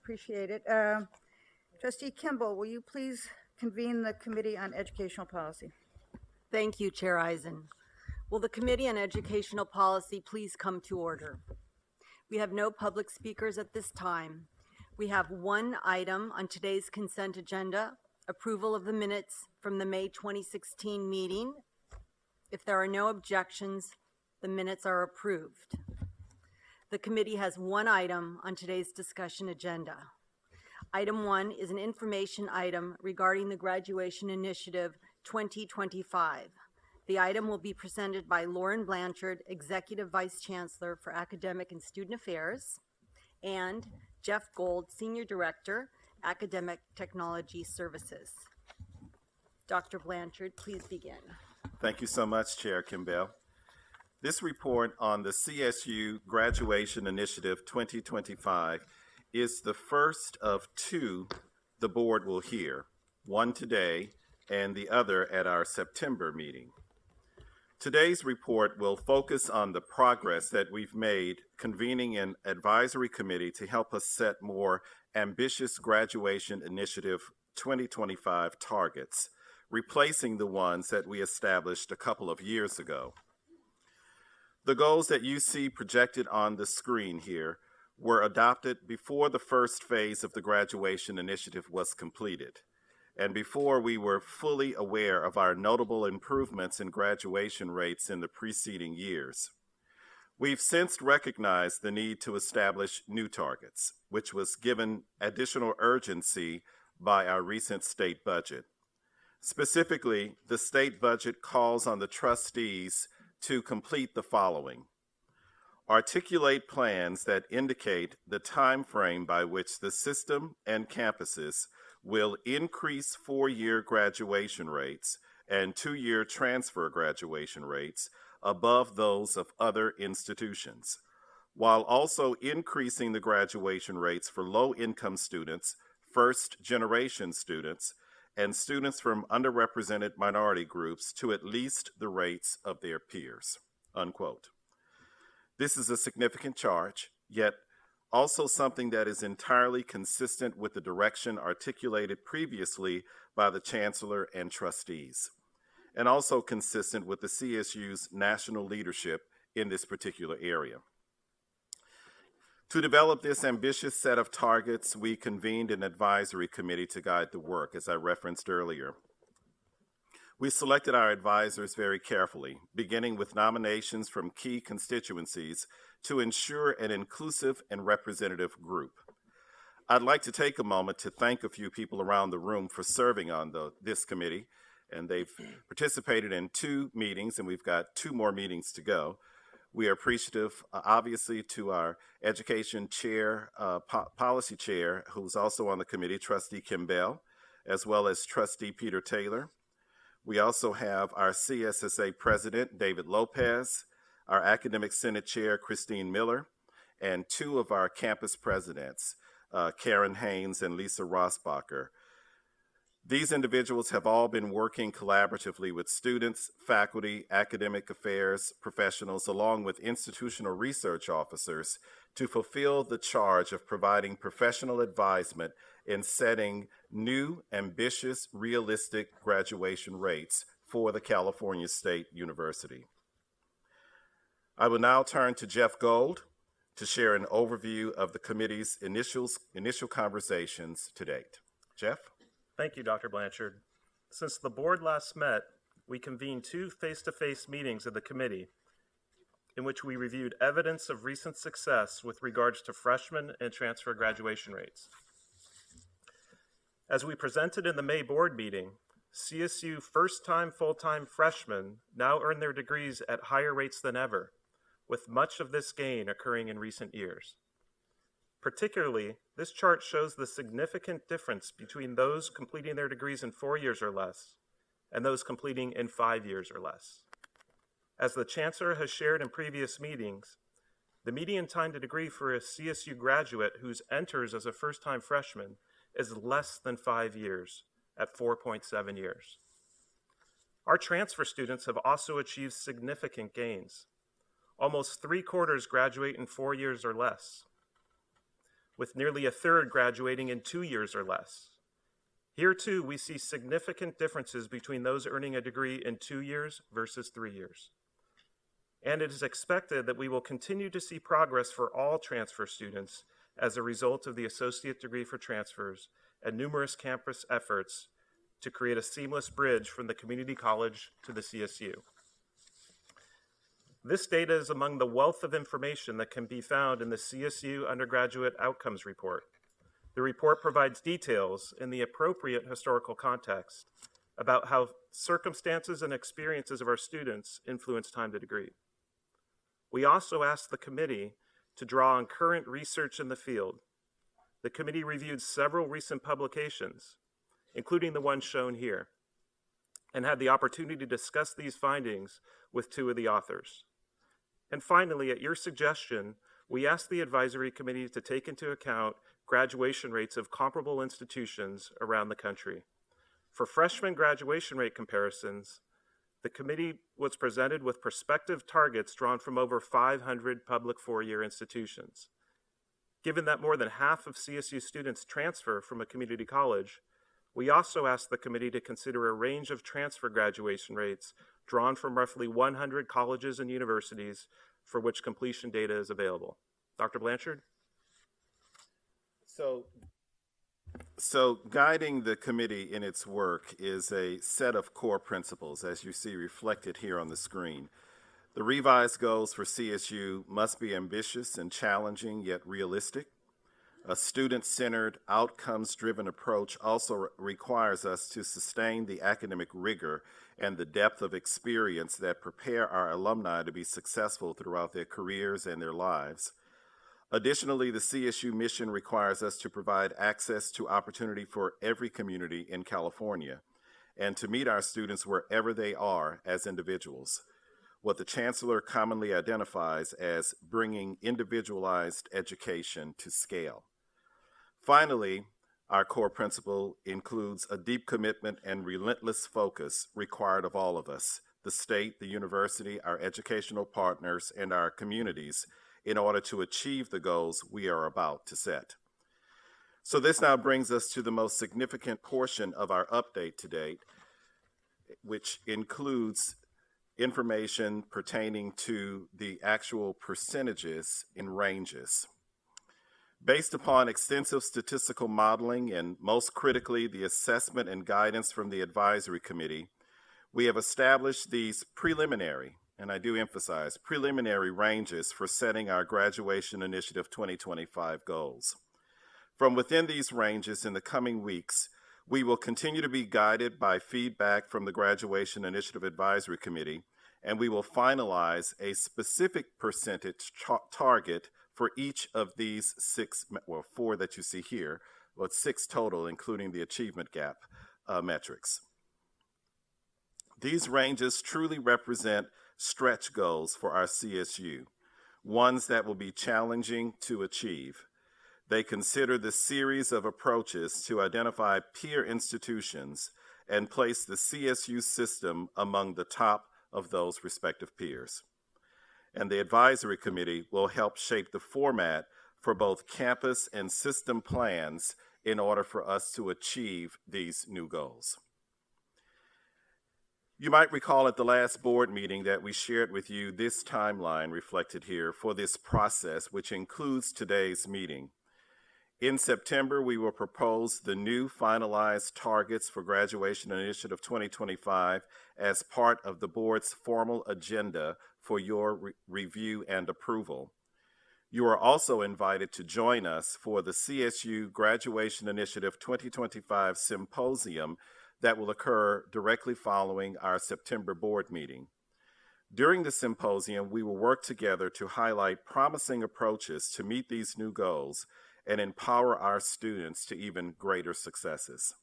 appreciate it. Trustee Kimball, will you please convene the Committee on Educational Policy? Thank you, Chair Eisen. Will the Committee on Educational Policy please come to order? We have no public speakers at this time. We have one item on today's consent agenda, approval of the minutes from the May 2016 meeting. If there are no objections, the minutes are approved. The committee has one item on today's discussion agenda. Item 1 is an information item regarding the Graduation Initiative 2025. The item will be presented by Lauren Blanchard, Executive Vice Chancellor for Academic and Student Affairs, and Jeff Gold, Senior Director, Academic Technology Services. Dr. Blanchard, please begin. Thank you so much, Chair Kimball. This report on the CSU Graduation Initiative 2025 is the first of two the board will hear, one today and the other at our September meeting. Today's report will focus on the progress that we've made convening an advisory committee to help us set more ambitious Graduation Initiative 2025 targets, replacing the ones that we established a couple of years ago. The goals that you see projected on the screen here were adopted before the first phase of the Graduation Initiative was completed, and before we were fully aware of our notable improvements in graduation rates in the preceding years. We've since recognized the need to establish new targets, which was given additional urgency by our recent state budget. Specifically, the state budget calls on the trustees to complete the following: articulate plans that indicate the time frame by which the system and campuses will increase 4-year graduation rates and 2-year transfer graduation rates above those of other institutions, while also increasing the graduation rates for low-income students, first-generation students, and students from underrepresented minority groups to at least the rates of their peers, unquote. This is a significant charge, yet also something that is entirely consistent with the direction articulated previously by the Chancellor and trustees, and also consistent with the CSU's national leadership in this particular area. To develop this ambitious set of targets, we convened an advisory committee to guide the work, as I referenced earlier. We selected our advisors very carefully, beginning with nominations from key constituencies to ensure an inclusive and representative group. I'd like to take a moment to thank a few people around the room for serving on this committee, and they've participated in 2 meetings, and we've got 2 more meetings to go. We are appreciative, obviously, to our education chair, policy chair, who's also on the committee, Trustee Kimball, as well as Trustee Peter Taylor. We also have our CSSA president, David Lopez, our academic senate chair, Christine Miller, and 2 of our campus presidents, Karen Haynes and Lisa Rossbacher. These individuals have all been working collaboratively with students, faculty, academic affairs professionals, along with institutional research officers to fulfill the charge of providing professional advisement in setting new, ambitious, realistic graduation rates for the California State University. I will now turn to Jeff Gold to share an overview of the committee's initial conversations to date. Jeff? Thank you, Dr. Blanchard. Since the board last met, we convened 2 face-to-face meetings of the committee in which we reviewed evidence of recent success with regards to freshman and transfer graduation rates. As we presented in the May board meeting, CSU first-time full-time freshmen now earn their degrees at higher rates than ever, with much of this gain occurring in recent years. Particularly, this chart shows the significant difference between those completing their degrees in 4 years or less and those completing in 5 years or less. As the Chancellor has shared in previous meetings, the median time to degree for a CSU graduate who enters as a first-time freshman is less than 5 years at 4.7 years. Our transfer students have also achieved significant gains. Almost 3/4 graduate in 4 years or less. with nearly a third graduating in 2 years or less. Here, too, we see significant differences between those earning a degree in 2 years versus 3 years. And it is expected that we will continue to see progress for all transfer students as a result of the associate degree for transfers and numerous campus efforts to create a seamless bridge from the community college to the CSU. This data is among the wealth of information that can be found in the CSU Undergraduate Outcomes Report. The report provides details in the appropriate historical context about how circumstances and experiences of our students influence time to degree. We also asked the committee to draw on current research in the field. The committee reviewed several recent publications, including the one shown here, and had the opportunity to discuss these findings with 2 of the authors. And finally, at your suggestion, we asked the advisory committee to take into account graduation rates of comparable institutions around the country. For freshman graduation rate comparisons, the committee was presented with prospective targets drawn from over 500 public 4-year institutions. Given that more than half of CSU students transfer from a community college, we also asked the committee to consider a range of transfer graduation rates drawn from roughly 100 colleges and universities for which completion data is available. Dr. Blanchard? So guiding the committee in its work is a set of core principles, as you see reflected here on the screen. The revised goals for CSU must be ambitious and challenging, yet realistic. A student-centered, outcomes-driven approach also requires us to sustain the academic rigor and the depth of experience that prepare our alumni to be successful throughout their careers and their lives. Additionally, the CSU mission requires us to provide access to opportunity for every community in California and to meet our students wherever they are as individuals, what the Chancellor commonly identifies as bringing individualized education to scale. Finally, our core principle includes a deep commitment and relentless focus required of all of us, the state, the university, our educational partners, and our communities, in order to achieve the goals we are about to set. So this now brings us to the most significant portion of our update to date, which includes information pertaining to the actual percentages in ranges. Based upon extensive statistical modeling and most critically the assessment and guidance from the advisory committee, we have established these preliminary, and I do emphasize, preliminary ranges for setting our Graduation Initiative 2025 goals. From within these ranges in the coming weeks, we will continue to be guided by feedback from the Graduation Initiative Advisory Committee, and we will finalize a specific percentage target for each of these 4 that you see here, well, it's 6 total, including the achievement gap metrics. These ranges truly represent stretch goals for our CSU, ones that will be challenging to achieve. They consider the series of approaches to identify peer institutions and place the CSU system among the top of those respective peers. And the advisory committee will help shape the format for both campus and system plans in order for us to achieve these new goals. You might recall at the last board meeting that we shared with you this timeline reflected here for this process, which includes today's meeting. In September, we will propose the new finalized targets for Graduation Initiative 2025 as part of the board's formal agenda for your review and approval. You are also invited to join us for the CSU Graduation Initiative 2025 Symposium that will occur directly following our September board meeting. During the symposium, we will work together to highlight promising approaches to meet these new goals and empower our students to even greater successes.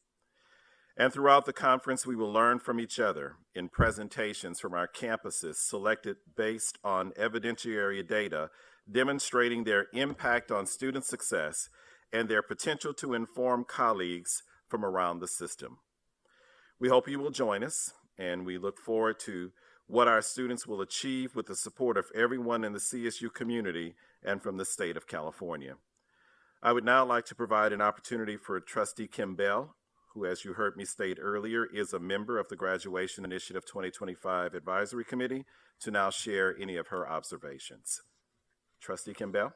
And throughout the conference, we will learn from each other in presentations from our campuses selected based on evidentiary data demonstrating their impact on student success and their potential to inform colleagues from around the system. We hope you will join us, and we look forward to what our students will achieve with the support of everyone in the CSU community and from the state of California. I would now like to provide an opportunity for Trustee Kim Bell, who, as you heard me state earlier, is a member of the Graduation Initiative 2025 Advisory Committee, to now share any of her observations. Trustee Kim Bell?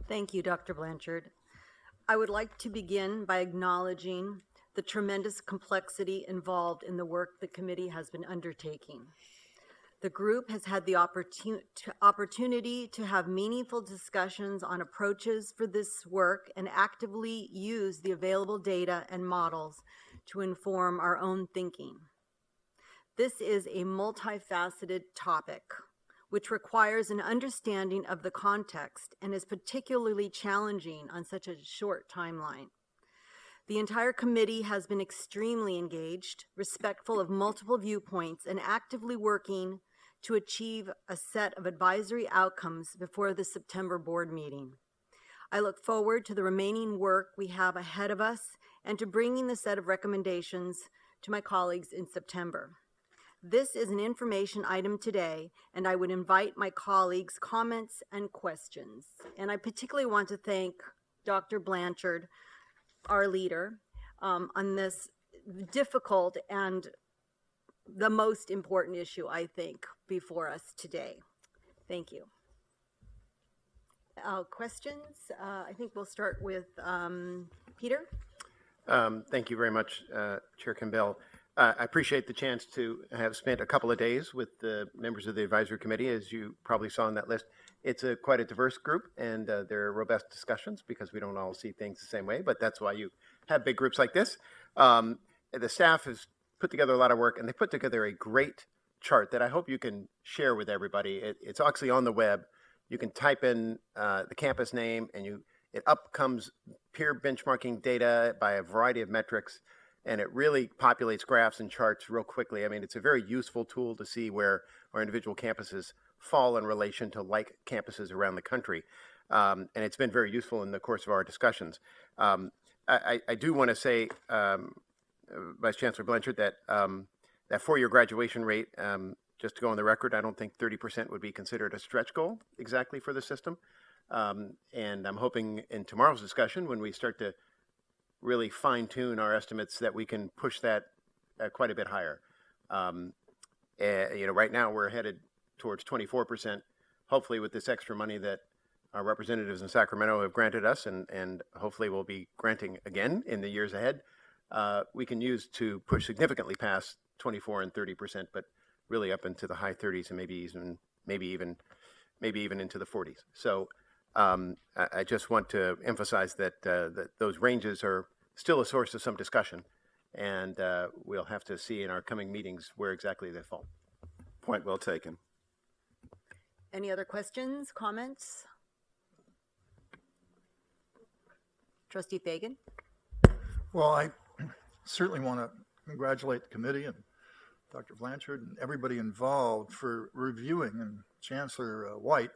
Thank you, Dr. Blanchard. I would like to begin by acknowledging the tremendous complexity involved in the work the committee has been undertaking. The group has had the opportunity to have meaningful discussions on approaches for this work and actively use the available data and models to inform our own thinking. This is a multifaceted topic, which requires an understanding of the context and is particularly challenging on such a short timeline. The entire committee has been extremely engaged, respectful of multiple viewpoints, and actively working to achieve a set of advisory outcomes before the September board meeting. I look forward to the remaining work we have ahead of us and to bringing the set of recommendations to my colleagues in September. This is an information item today, and I would invite my colleagues' comments and questions. And I particularly want to thank Dr. Blanchard, our leader, on this difficult and the most important issue, I think, before us today. Thank you. Questions? I think we'll start with Peter. Thank you very much, Chair Campbell. I appreciate the chance to have spent a couple of days with the members of the advisory committee. As you probably saw on that list, it's quite a diverse group, and there are robust discussions because we don't all see things the same way, but that's why you have big groups like this. The staff has put together a lot of work, and they put together a great chart that I hope you can share with everybody. It's actually on the web. You can type in the campus name, and it up comes peer benchmarking data by a variety of metrics, and it really populates graphs and charts real quickly. I mean, it's a very useful tool to see where our individual campuses fall in relation to like campuses around the country. And it's been very useful in the course of our discussions. I do want to say, Vice Chancellor Blanchard, that that four-year graduation rate, just to go on the record, I don't think 30% would be considered a stretch goal exactly for the system. And I'm hoping in tomorrow's discussion, when we start to really fine-tune our estimates, that we can push that quite a bit higher. Right now we're headed towards 24%, hopefully with this extra money that our representatives in Sacramento have granted us, and hopefully will be granting again in the years ahead. We can use to push significantly past 24 and 30%, but really up into the high 30s and maybe even into the 40s. So I just want to emphasize that those ranges are still a source of some discussion, and we'll have to see in our coming meetings where exactly they fall. Point well taken. Any other questions, comments? Trustee Fagan? Well, I certainly want to congratulate the committee and Dr. Blanchard and everybody involved for reviewing, and Chancellor White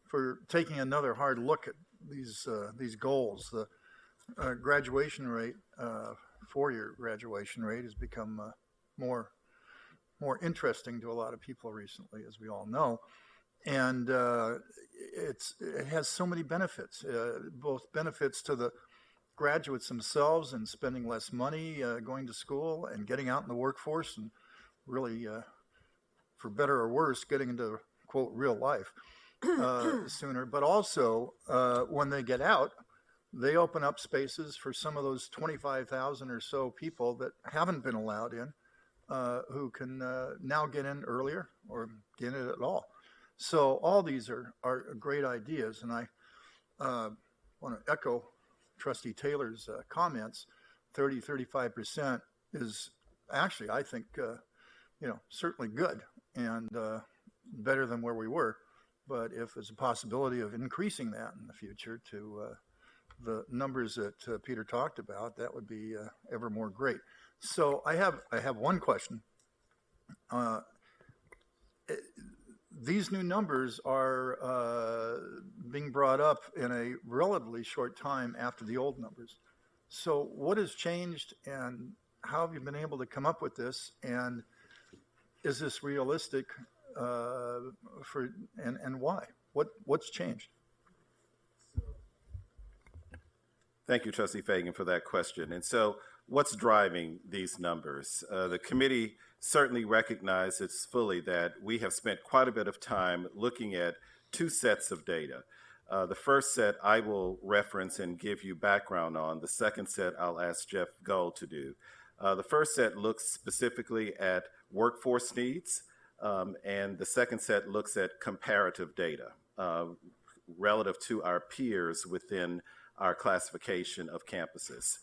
for taking another hard look at these goals. The graduation rate, four-year graduation rate, has become more interesting to a lot of people recently, as we all know, and it has so many benefits, both benefits to the graduates themselves and spending less money going to school and getting out in the workforce and really, for better or worse, getting into, quote, real life sooner. But also, when they get out, they open up spaces for some of those 25,000 or so people that haven't been allowed in, who can now get in earlier or get in at all. So all these are great ideas, and I want to echo Trustee Taylor's comments. 35% is actually, I think, certainly good and better than where we were. But if there's a possibility of increasing that in the future to the numbers that Peter talked about, that would be ever more great. So I have one question. These new numbers are being brought up in a relatively short time after the old numbers. So what has changed, and how have you been able to come up with this? And is this realistic and why? What's changed? Thank you, Trustee Fagan, for that question. And so, what's driving these numbers? The committee certainly recognizes fully that we have spent quite a bit of time looking at two sets of data. The first set I will reference and give you background on. The second set I'll ask Jeff Gold to do. The first set looks specifically at workforce needs, and the second set looks at comparative data relative to our peers within our classification of campuses.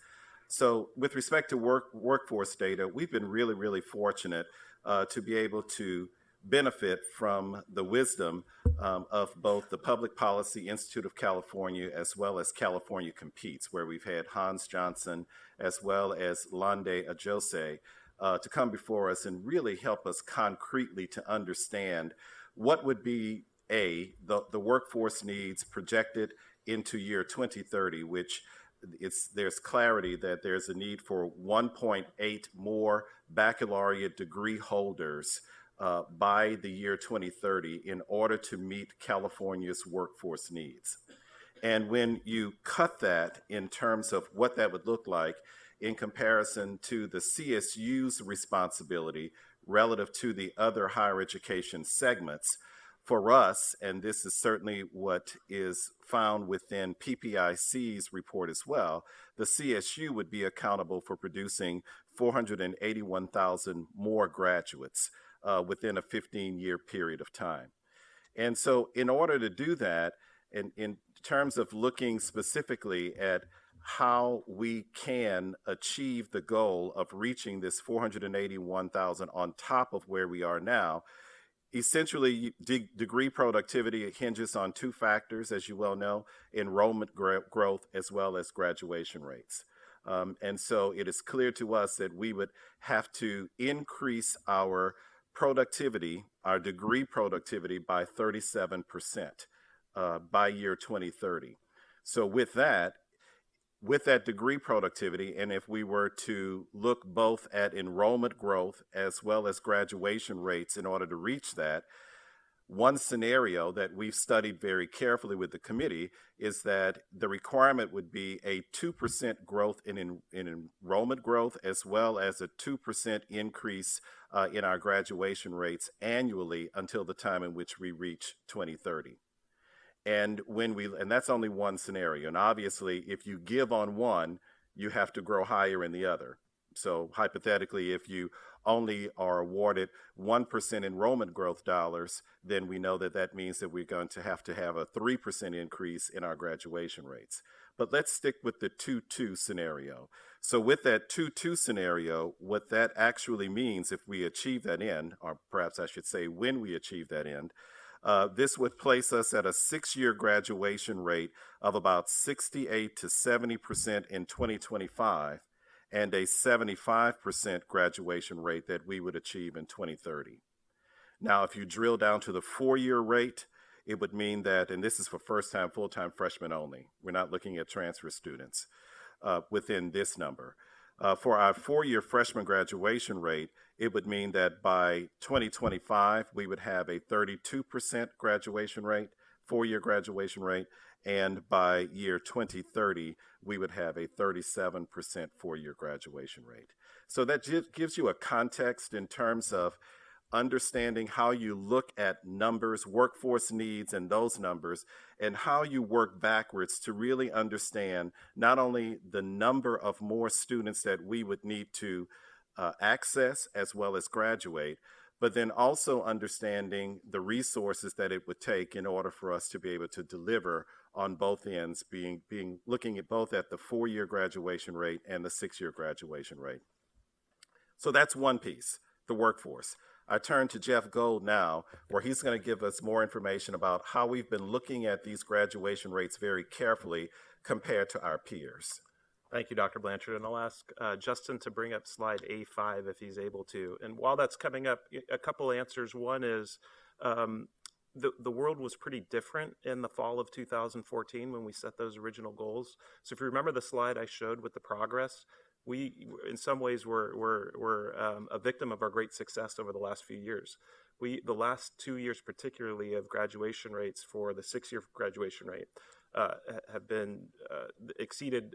So with respect to workforce data, we've been really fortunate to be able to benefit from the wisdom of both the Public Policy Institute of California as well as California Competes, where we've had Hans Johnson as well as Lande Ajose to come before us and really help us concretely to understand what would be the workforce needs projected into year 2030, which there's clarity that there's a need for 1.8 more baccalaureate degree holders by the year 2030 in order to meet California's workforce needs. And when you cut that in terms of what that would look like in comparison to the CSU's responsibility relative to the other higher education segments, for us, and this is certainly what is found within PPIC's report as well, the CSU would be accountable for producing 481,000 more graduates within a 15-year period of time. And so in order to do that, in terms of looking specifically at how we can achieve the goal of reaching this 481,000 on top of where we are now, essentially, degree productivity hinges on two factors, as you well know: enrollment growth as well as graduation rates. And so it is clear to us that we would have to increase our productivity, our degree productivity, by 37% by year 2030. So with that degree productivity, and if we were to look both at enrollment growth as well as graduation rates in order to reach that, one scenario that we've studied very carefully with the committee is that the requirement would be a 2% growth in enrollment growth as well as a 2% increase in our graduation rates annually until the time in which we reach 2030. And that's only one scenario. And obviously, if you give on one, you have to grow higher in the other. So hypothetically, if you only are awarded 1% enrollment growth dollars, then we know that means that we're going to have a 3% increase in our graduation rates. But let's stick with the 2-2 scenario. So with that 2-2 scenario, what that actually means if we achieve that end, or perhaps I should say when we achieve that end, this would place us at a 6-year graduation rate of about 68 to 70% in 2025 and a 75% graduation rate that we would achieve in 2030. Now, if you drill down to the 4-year rate, it would mean that, and this is for first-time, full-time freshmen only, we're not looking at transfer students within this number. For our 4-year freshman graduation rate, it would mean that by 2025, we would have a 32% graduation rate, 4-year graduation rate, and by year 2030, we would have a 37% 4-year graduation rate. So that gives you a context in terms of understanding how you look at numbers, workforce needs, and those numbers, and how you work backwards to really understand not only the number of more students that we would need to access as well as graduate, but then also understanding the resources that it would take in order for us to be able to deliver on both ends, looking at both at the 4-year graduation rate and the 6-year graduation rate. So that's one piece, the workforce. I turn to Jeff Gold now, where he's going to give us more information about how we've been looking at these graduation rates very carefully compared to our peers. Thank you, Dr. Blanchard. And I'll ask Justin to bring up slide A5 if he's able to. And while that's coming up, a couple answers. One is the world was pretty different in the fall of 2014 when we set those original goals. So if you remember the slide I showed with the progress, we, in some ways, were a victim of our great success over the last few years. The last 2 years, particularly, of graduation rates for the 6-year graduation rate, have been exceeded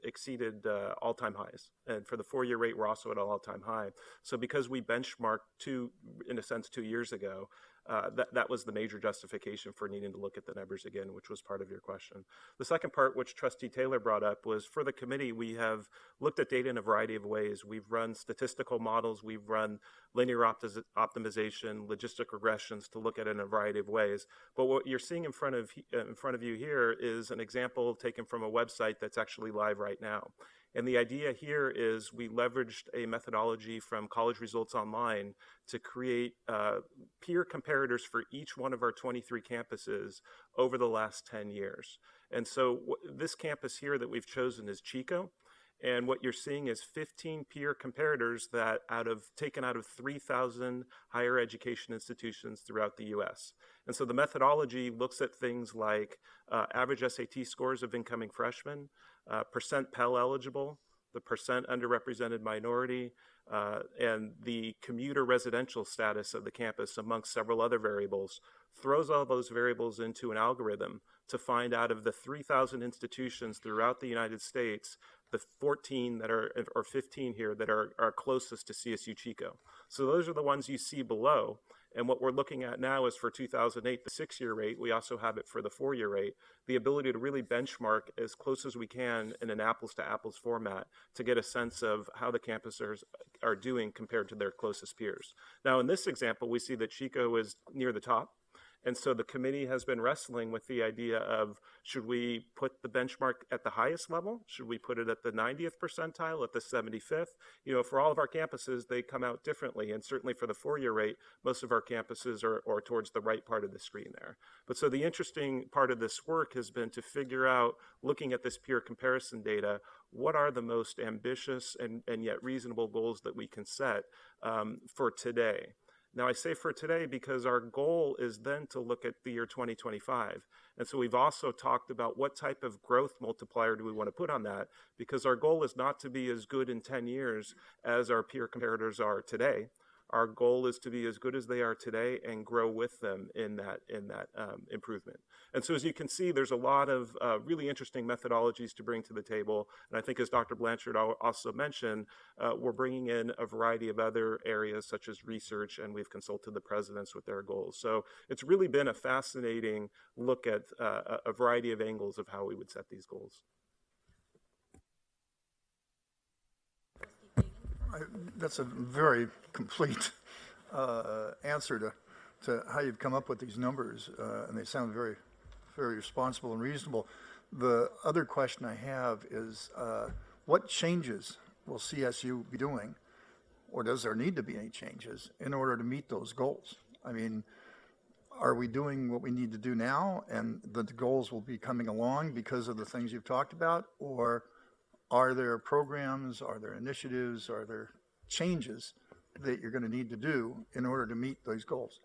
all-time highs. And for the 4-year rate, we're also at an all-time high. So because we benchmarked in a sense, 2 years ago, that was the major justification for needing to look at the numbers again, which was part of your question. The second part, which Trustee Taylor brought up, was for the committee, we have looked at data in a variety of ways. We've run statistical models, we've run linear optimization, logistic regressions to look at it in a variety of ways. But what you're seeing in front of you here is an example taken from a website that's actually live right now. And the idea here is we leveraged a methodology from College Results Online to create peer comparators for each one of our 23 campuses over the last 10 years. And so this campus here that we've chosen is Chico. And what you're seeing is 15 peer comparators that taken out of 3,000 higher education institutions throughout the U.S. And so the methodology looks at things like average SAT scores of incoming freshmen, percent Pell eligible, the percent underrepresented minority, and the commuter residential status of the campus, amongst several other variables, throws all those variables into an algorithm to find out of the 3,000 institutions throughout the United States, the 14 that are, or 15 here, that are closest to CSU Chico. So those are the ones you see below. And what we're looking at now is for 2008, the 6-year rate. We also have it for the 4-year rate, the ability to really benchmark as close as we can in an apples-to-apples format to get a sense of how the campuses are doing compared to their closest peers. Now, in this example, we see that Chico is near the top. And so the committee has been wrestling with the idea of, should we put the benchmark at the highest level? Should we put it at the 90th percentile, at the 75th? You know, for all of our campuses, they come out differently. And certainly for the 4-year rate, most of our campuses are towards the right part of the screen there. But so the interesting part of this work has been to figure out, looking at this peer comparison data, what are the most ambitious and yet reasonable goals that we can set for today? Now, I say for today because our goal is then to look at the year 2025. And so we've also talked about what type of growth multiplier do we want to put on that, because our goal is not to be as good in 10 years as our peer comparators are today. Our goal is to be as good as they are today and grow with them in that improvement. And so as you can see, there's a lot of really interesting methodologies to bring to the table. And I think, as Dr. Blanchard also mentioned, we're bringing in a variety of other areas such as research, and we've consulted the presidents with their goals. So it's really been a fascinating look at a variety of angles of how we would set these goals. That's a very complete answer to how you've come up with these numbers, and they sound very, very responsible and reasonable. The other question I have is, what changes will CSU be doing, or does there need to be any changes in order to meet those goals? I mean, are we doing what we need to do now, and the goals will be coming along because of the things you've talked about, or are there programs, are there initiatives, are there changes that you're going to need to do in order to meet those goals?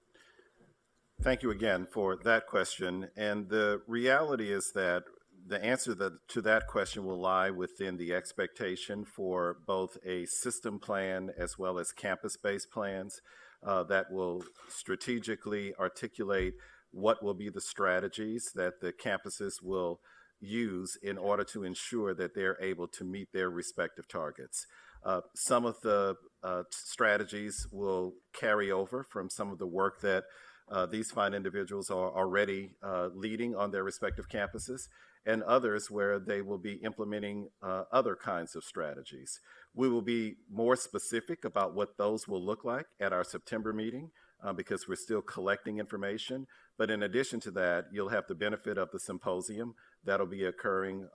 Thank you again for that question. And the reality is that the answer to that question will lie within the expectation for both a system plan as well as campus-based plans that will strategically articulate what will be the strategies that the campuses will use in order to ensure that they're able to meet their respective targets. Some of the strategies will carry over from some of the work that these fine individuals are already leading on their respective campuses, and others where they will be implementing other kinds of strategies. We will be more specific about what those will look like at our September meeting because we're still collecting information. But in addition to that, you'll have the benefit of the symposium that'll be occurring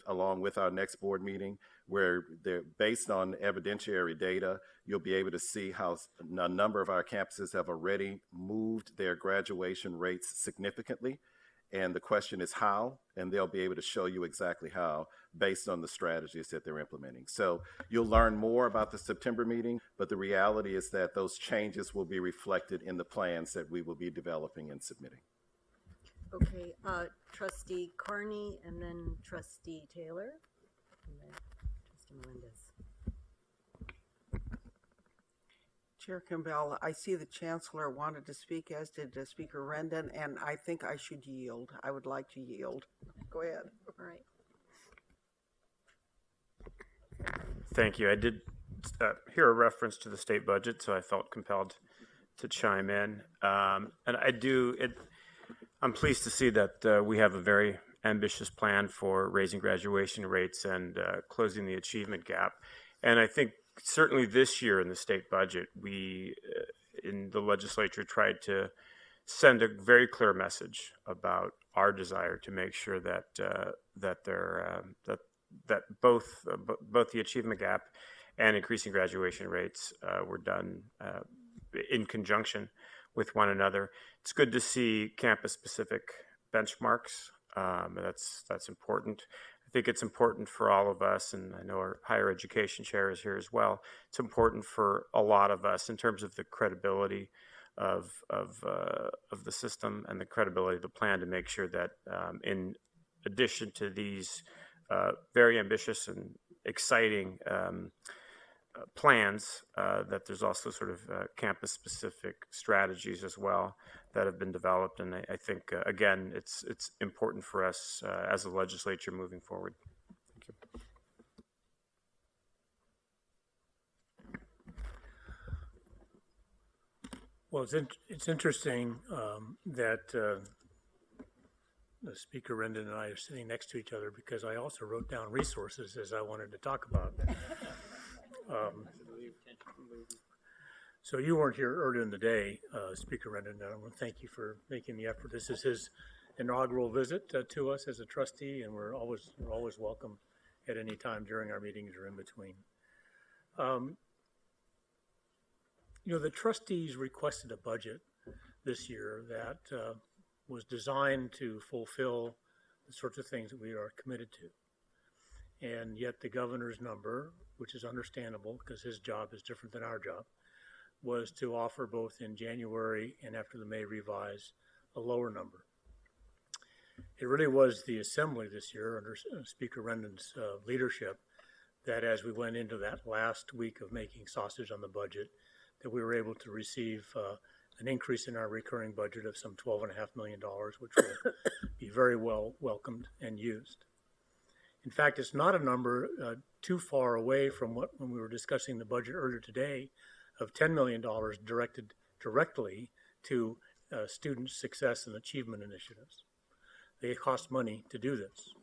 along with our next board meeting, where they're based on evidentiary data. You'll be able to see how a number of our campuses have already moved their graduation rates significantly. And the question is how, and they'll be able to show you exactly how based on the strategies that they're implementing. So you'll learn more about the September meeting, but the reality is that those changes will be reflected in the plans that we will be developing and submitting. Okay, Trustee Carney, and then Trustee Taylor, and then Trustee Melendez. Chair Campbell, I see the Chancellor wanted to speak, as did Speaker Rendon, and I think I should yield. I would like to yield. Go go ahead. All right. Thank you. I did hear a reference to the state budget, so I felt compelled to chime in. And I'm pleased to see that we have a very ambitious plan for raising graduation rates and closing the achievement gap. And I think certainly this year in the state budget, we in the legislature tried to send a very clear message about our desire to make sure that that both the achievement gap and increasing graduation rates were done in conjunction with one another. It's good to see campus-specific benchmarks. That's important. I think it's important for all of us, and I know our higher education chair is here as well. It's important for a lot of us in terms of the credibility of the system and the credibility of the plan to make sure that in addition to these very ambitious and exciting plans, that there's also sort of campus-specific strategies as well that have been developed. And I think, again, it's important for us as a legislature moving forward. Thank you. Well, it's interesting that the Speaker Rendon and I are sitting next to each other because I also wrote down resources as I wanted to talk about. So you weren't here earlier in the day, Speaker Rendon, and I want to thank you for making the effort. This is his inaugural visit to us as a trustee, and we're always welcome at any time during our meetings or in between. The trustees requested a budget this year that was designed to fulfill the sorts of things that we are committed to. And yet the governor's number, which is understandable because his job is different than our job, was to offer both in January and after the May revise a lower number. It really was the Assembly this year under Speaker Rendon's leadership that as we went into that last week of making sausage on the budget, that we were able to receive an increase in our recurring budget of some $12.5 million, which will be very well welcomed and used. In fact, it's not a number too far away from when we were discussing the budget earlier today of $10 million directed directly to student success and achievement initiatives. They cost money to do this.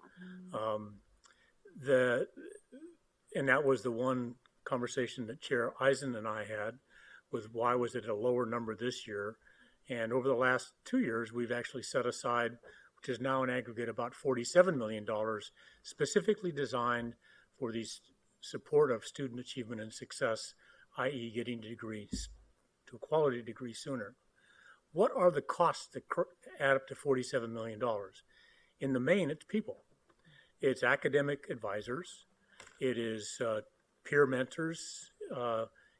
And that was the one conversation that Chair Eisen and I had with why was it a lower number this year. And over the last 2 years, we've actually set aside, which is now in aggregate about $47 million, specifically designed for the support of student achievement and success, i.e. getting degrees to a quality degree sooner. What are the costs that add up to $47 million? In the main, it's people. It's academic advisors. It is peer mentors.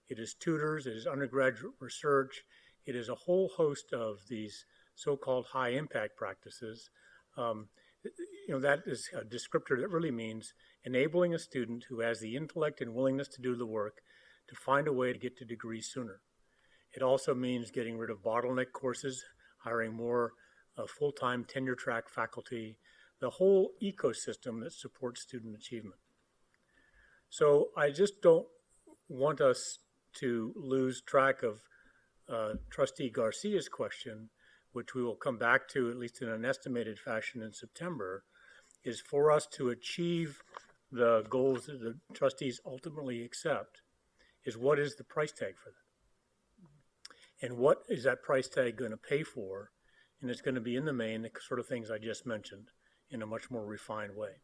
It is tutors. It is undergraduate research. It is a whole host of these so-called high-impact practices. That is a descriptor that really means enabling a student who has the intellect and willingness to do the work to find a way to get to degrees sooner. It also means getting rid of bottleneck courses, hiring more full-time tenure-track faculty, the whole ecosystem that supports student achievement. So I just don't want us to lose track of Trustee Garcia's question, which we will come back to at least in an estimated fashion in September, is for us to achieve the goals that the trustees ultimately accept, is what is the price tag for that? And what is that price tag going to pay for? And it's going to be in the main, the sort of things I just mentioned in a much more refined way.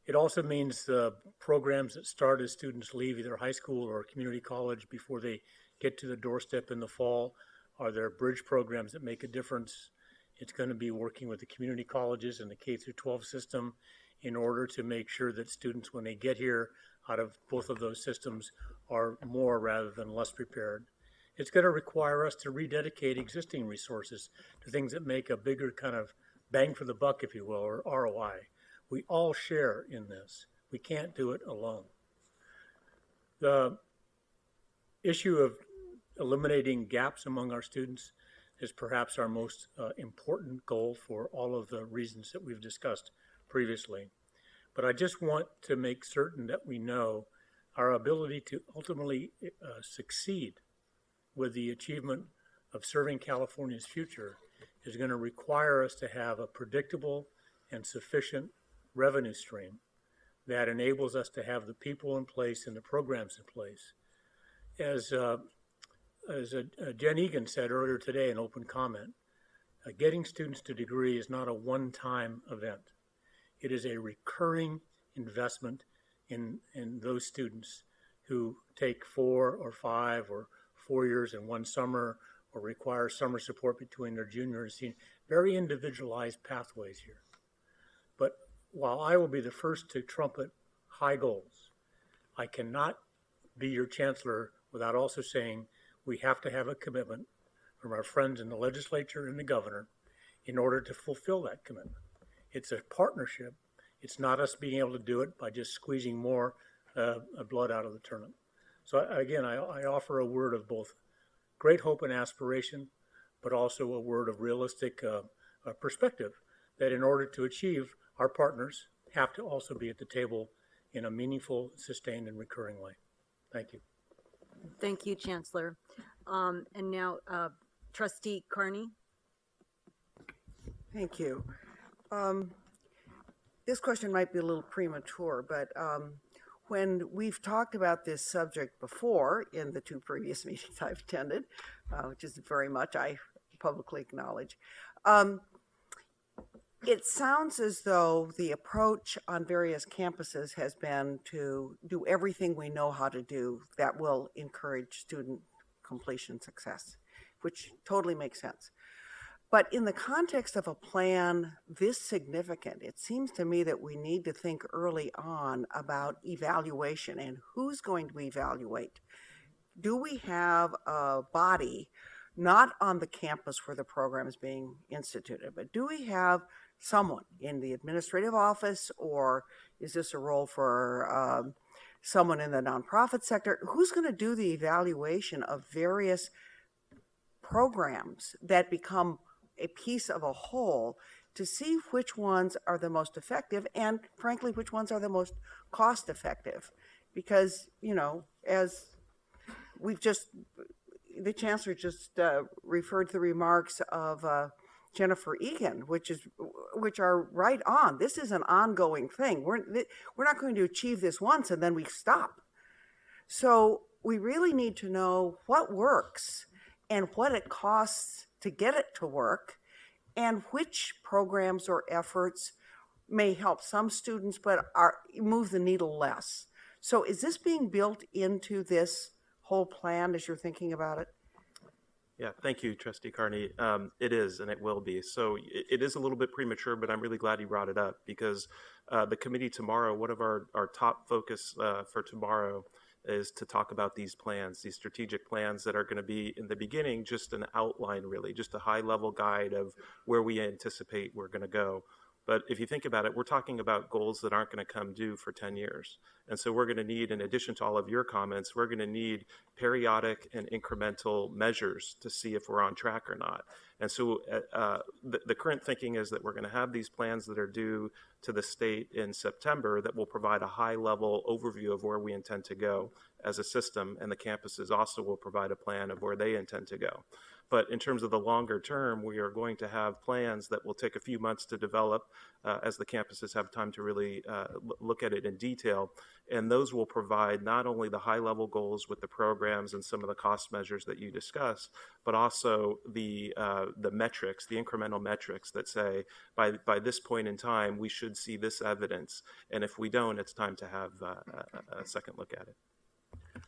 It also means the programs that start as students leave either high school or community college before they get to the doorstep in the fall are their bridge programs that make a difference. It's going to be working with the community colleges and the K through 12 system in order to make sure that students, when they get here out of both of those systems, are more rather than less prepared. It's going to require us to rededicate existing resources to things that make a bigger kind of bang for the buck, if you will, or ROI. We all share in this. We can't do it alone. The issue of eliminating gaps among our students, is perhaps our most important goal for all of the reasons that we've discussed previously. But I just want to make certain that we know our ability to ultimately succeed with the achievement of serving California's future is going to require us to have a predictable and sufficient revenue stream that enables us to have the people in place and the programs in place. As Jen Egan said earlier today in open comment, getting students to degree is not a one-time event. It is a recurring investment in those students who take 4 or 5 or 4 years in one summer or require summer support between their junior and senior. Very individualized pathways here. But while I will be the first to trumpet high goals, I cannot be your chancellor without also saying we have to have a commitment from our friends in the legislature and the governor in order to fulfill that commitment. It's a partnership. It's not us being able to do it by just squeezing more blood out of the turnip. So again, I offer a word of both great hope and aspiration, but also a word of realistic perspective that in order to achieve, our partners have to also be at the table in a meaningful, sustained, and recurring way. Thank you. Thank you, Chancellor. And now, Trustee Carney. Thank you. This question might be a little premature, but when we've talked about this subject before in the 2 previous meetings I've attended, which is very much I publicly acknowledge, it sounds as though the approach on various campuses has been to do everything we know how to do that will encourage student completion success, which totally makes sense. But in the context of a plan this significant, it seems to me that we need to think early on about evaluation and who's going to evaluate. Do we have a body, not on the campus where the program is being instituted, but do we have someone in the administrative office, or is this a role for someone in the nonprofit sector? Who's going to do the evaluation of various programs that become a piece of a whole to see which ones are the most effective and, frankly, which ones are the most cost effective? Because, you know, as we've just, the Chancellor just referred to the remarks of Jennifer Egan, which are right on. This is an ongoing thing. We're not going to achieve this once and then we stop. So we really need to know what works and what it costs to get it to work, and which programs or efforts may help some students but move the needle less. So is this being built into this whole plan as you're thinking about it? Yeah, thank you, Trustee Carney. It is, and it will be. So it is a little bit premature, but I'm really glad you brought it up because the committee tomorrow, one of our top focus for tomorrow is to talk about these plans, these strategic plans that are going to be in the beginning, just an outline really, just a high level guide of where we anticipate we're going to go. But if you think about it, we're talking about goals that aren't going to come due for 10 years. And so we're going to need, in addition to all of your comments, we're going to need periodic and incremental measures to see if we're on track or not. And so the current thinking is that we're going to have these plans that are due to the state in September that will provide a high level overview of where we intend to go as a system. And the campuses also will provide a plan of where they intend to go. But in terms of the longer term, we are going to have plans that will take a few months to develop as the campuses have time to really look at it in detail. And those will provide not only the high level goals with the programs and some of the cost measures that you discussed, but also the metrics, the incremental metrics that say by this point in time, we should see this evidence. And if we don't, it's time to have a second look at it.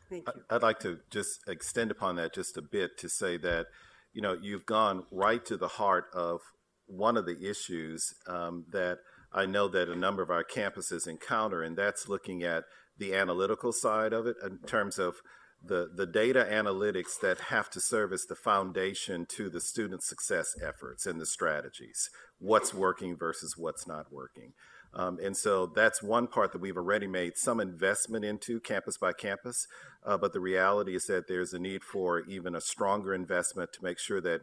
Thank you. I'd like to just extend upon that just a bit to say that, you know, you've gone right to the heart of one of the issues that I know that a number of our campuses encounter, and that's looking at the analytical side of it in terms of the data analytics that have to serve as the foundation to the student success efforts and the strategies, what's working versus what's not working. And so that's one part that we've already made some investment into campus by campus. But the reality is that there's a need for even a stronger investment to make sure that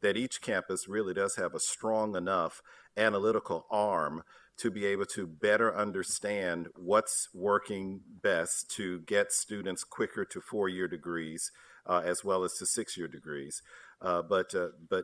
that each campus really does have a strong enough analytical arm to be able to better understand what's working best to get students quicker to 4-year degrees as well as to 6-year degrees. But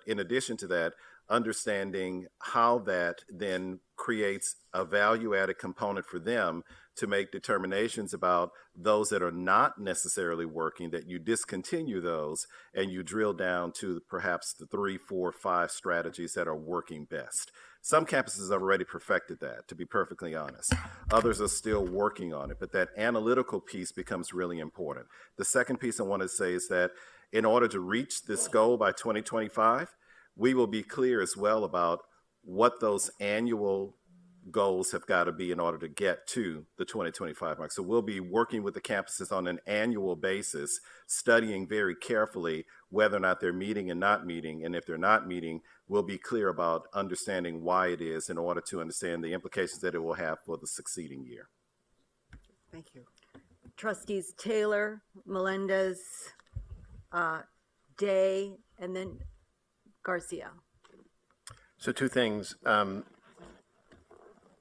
in addition to that, understanding how that then creates a value-added component for them to make determinations about those that are not necessarily working, that you discontinue those and you drill down to perhaps the 3, 4, 5 strategies that are working best. Some campuses have already perfected that, to be perfectly honest. Others are still working on it, but that analytical piece becomes really important. The second piece I want to say is that in order to reach this goal by 2025, we will be clear as well about what those annual goals have got to be in order to get to the 2025 mark. So we'll be working with the campuses on an annual basis, studying very carefully whether or not they're meeting and not meeting. And if they're not meeting, we'll be clear about understanding why it is in order to understand the implications that it will have for the succeeding year. Thank you. Trustees Taylor, Melendez, Day, and then Garcia. So two things.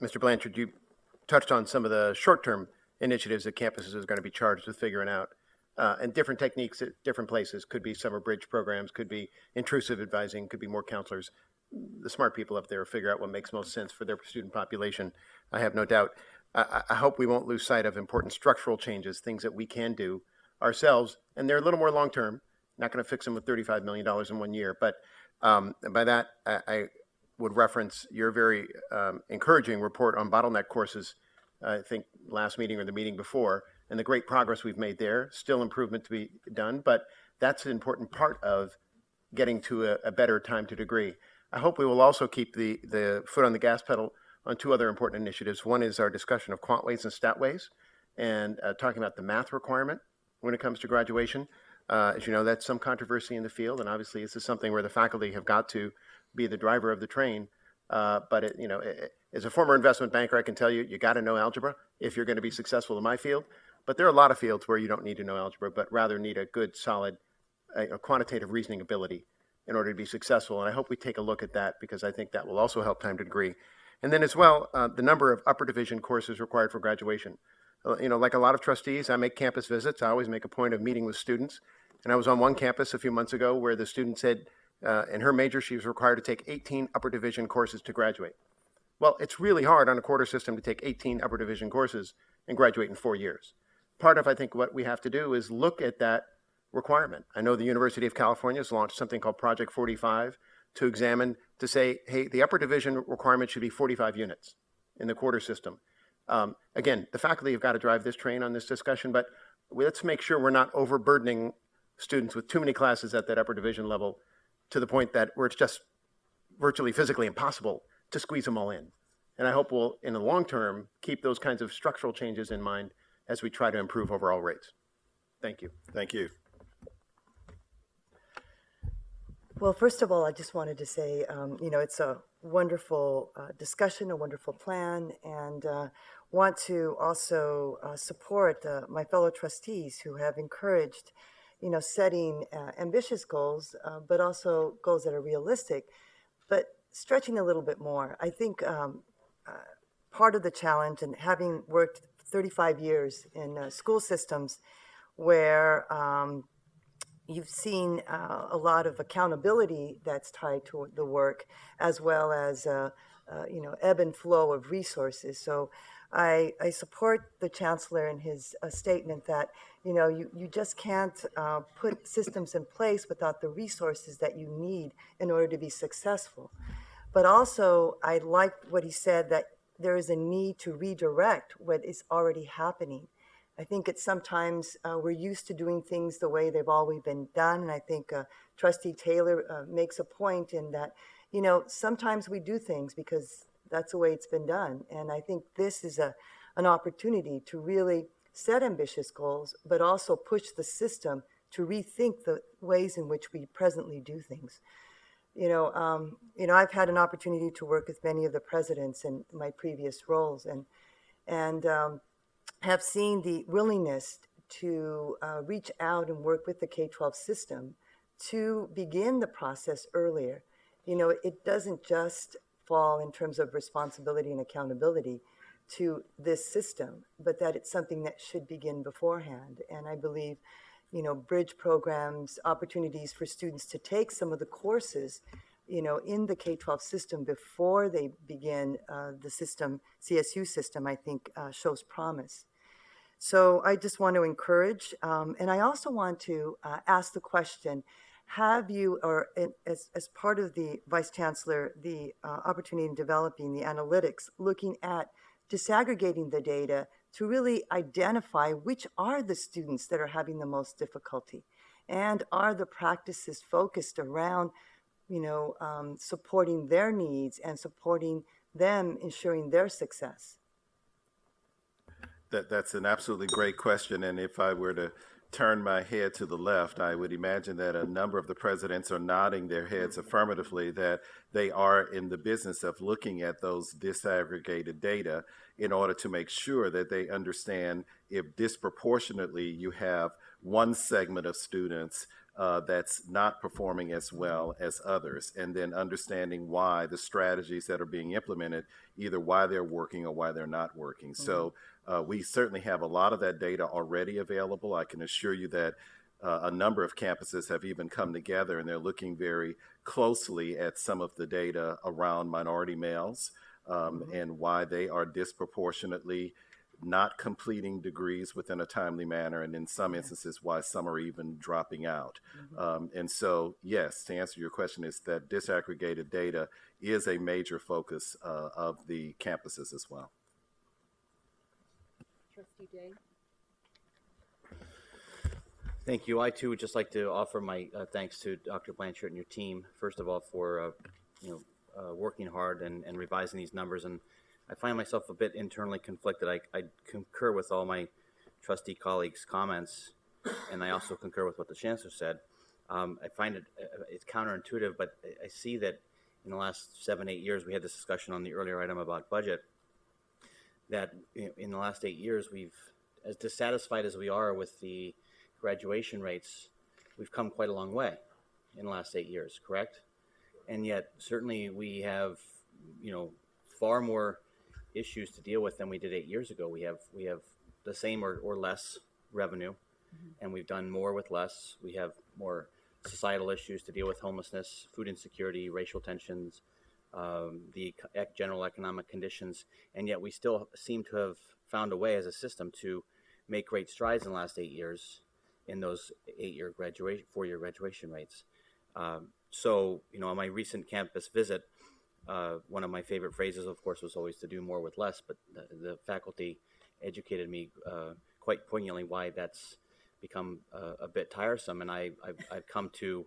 Mr. Blanchard, you touched on some of the short-term initiatives that campuses are going to be charged with figuring out. And different techniques at different places. Could be summer bridge programs, could be intrusive advising, could be more counselors. The smart people up there will figure out what makes most sense for their student population, I have no doubt. I hope we won't lose sight of important structural changes, things that we can do ourselves, and they're a little more long-term. Not going to fix them with $35 million in 1 year, but by that, I would reference your very encouraging report on bottleneck courses, I think last meeting or the meeting before, and the great progress we've made there. Still improvement to be done, but that's an important part of getting to a better time to degree. I hope we will also keep the foot on the gas pedal on two other important initiatives. One is our discussion of quantways and statways, and talking about the math requirement when it comes to graduation. As you know, that's some controversy in the field, and obviously this is something where the faculty have got to be the driver of the train. But as a former investment banker, I can tell you, you got to know algebra if you're going to be successful in my field. But there are a lot of fields where you don't need to know algebra, but rather need a good, solid quantitative reasoning ability in order to be successful. And I hope we take a look at that, because I think that will also help time to degree. And then as well, the number of upper division courses required for graduation. Like a lot of trustees, I make campus visits. I always make a point of meeting with students. And I was on one campus a few months ago where the student said in her major, she was required to take 18 upper division courses to graduate. Well, it's really hard on a quarter system to take 18 upper division courses and graduate in 4 years. Part of, I think, what we have to do is look at that requirement. I know the University of California has launched something called Project 45 to examine, to say, hey, the upper division requirement should be 45 units in the quarter system. Again, the faculty have got to drive this train on this discussion, but let's make sure we're not overburdening students with too many classes at that upper division level to the point that where it's just virtually physically impossible to squeeze them all in. And I hope we'll, in the long term, keep those kinds of structural changes in mind as we try to improve overall rates. Thank you. Thank you. Well, first of all, I just wanted to say, it's a wonderful discussion, a wonderful plan, and want to also support my fellow trustees who have encouraged, setting ambitious goals, but also goals that are realistic, but stretching a little bit more. I think part of the challenge, and having worked 35 years in school systems where you've seen a lot of accountability that's tied to the work, as well as ebb and flow of resources. So I support the chancellor in his statement that you just can't put systems in place without the resources that you need in order to be successful. But also, I like what he said, that there is a need to redirect what is already happening. I think it's sometimes we're used to doing things the way they've always been done. And I think Trustee Taylor makes a point in that, sometimes we do things because that's the way it's been done. And I think this is an opportunity to really set ambitious goals, but also push the system to rethink the ways in which we presently do things. I've had an opportunity to work with many of the presidents in my previous roles, and have seen the willingness to reach out and work with the K-12 system to begin the process earlier. It doesn't just fall in terms of responsibility and accountability to this system, but that it's something that should begin beforehand. And I believe, bridge programs, opportunities for students to take some of the courses, in the K-12 system before they begin the system, CSU system, I think shows promise. So I just want to encourage, and I also want to ask the question, have you, or as part of the Vice Chancellor, the opportunity in developing the analytics, looking at disaggregating the data to really identify which are the students that are having the most difficulty, and are the practices focused around, supporting their needs and supporting them, ensuring their success? That's an absolutely great question, and if I were to turn my head to the left, I would imagine that a number of the presidents are nodding their heads affirmatively that they are in the business of looking at those disaggregated data in order to make sure that they understand if disproportionately you have one segment of students that's not performing as well as others, and then understanding why the strategies that are being implemented, either why they're working or why they're not working. Mm-hmm. So we certainly have a lot of that data already available. I can assure you that a number of campuses have even come together and they're looking very closely at some of the data around minority males and why they are disproportionately not completing degrees within a timely manner, and in some instances why some are even dropping out. And so, yes, to answer your question, is that disaggregated data is a major focus of the campuses as well. Trustee Day. Thank you. I too would just like to offer my thanks to Dr. Blanchard and your team, first of all, for working hard and revising these numbers. And I find myself a bit internally conflicted. I concur with all my trustee colleagues' comments, and I also concur with what the Chancellor said. I find it's counterintuitive, but I see that in the last 7-8 years, we had this discussion on the earlier item about budget, that in the last 8 years, we've, as dissatisfied as we are with the graduation rates, we've come quite a long way in the last 8 years, correct? And yet, certainly we have, far more issues to deal with than we did 8 years ago. We have the same or less revenue, and we've done more with less. We have more societal issues to deal with: homelessness, food insecurity, racial tensions, the general economic conditions, and yet we still seem to have found a way as a system to make great strides in the last 8 years in those 4-year graduation rates. So, on my recent campus visit, one of my favorite phrases, of course, was always to do more with less, but the faculty educated me quite poignantly why that's become a bit tiresome, and I've come to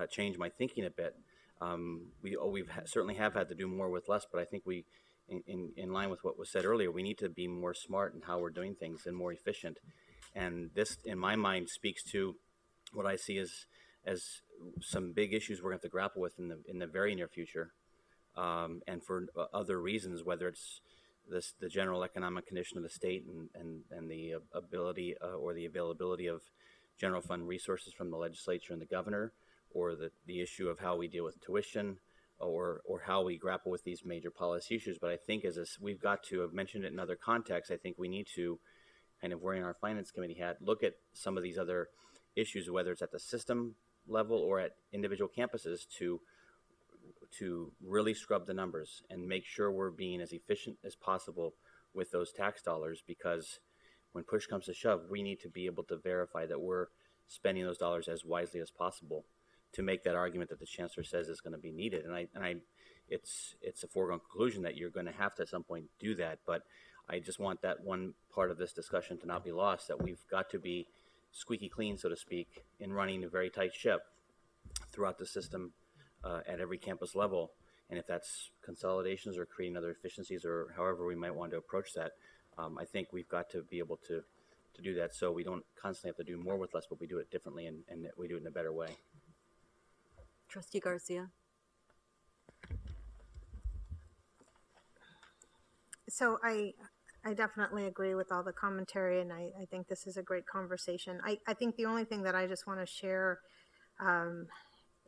change my thinking a bit. We've certainly have had to do more with less, but I think we, in line with what was said earlier, we need to be more smart in how we're doing things and more efficient. And this, in my mind, speaks to what I see as some big issues we're going to have to grapple with in the very near future, and for other reasons, whether it's the general economic condition of the state and the ability or the availability of general fund resources from the legislature and the governor, or the issue of how we deal with tuition, or how we grapple with these major policy issues. But I think we've got to have mentioned it in other contexts. I think we need to, kind of wearing our finance committee hat, look at some of these other issues, whether it's at the system level or at individual campuses, to really scrub the numbers and make sure we're being as efficient as possible with those tax dollars, because when push comes to shove, we need to be able to verify that we're spending those dollars as wisely as possible to make that argument that the Chancellor says is going to be needed. And it's a foregone conclusion that you're going to have to at some point do that, but I just want that one part of this discussion to not be lost, that we've got to be squeaky clean, so to speak, in running a very tight ship throughout the system at every campus level. And if that's consolidations or creating other efficiencies or however we might want to approach that, I think we've got to be able to do that, so we don't constantly have to do more with less, but we do it differently and we do it in a better way. Trustee Garcia. So I definitely agree with all the commentary, and I think this is a great conversation. I think the only thing that I just want to share,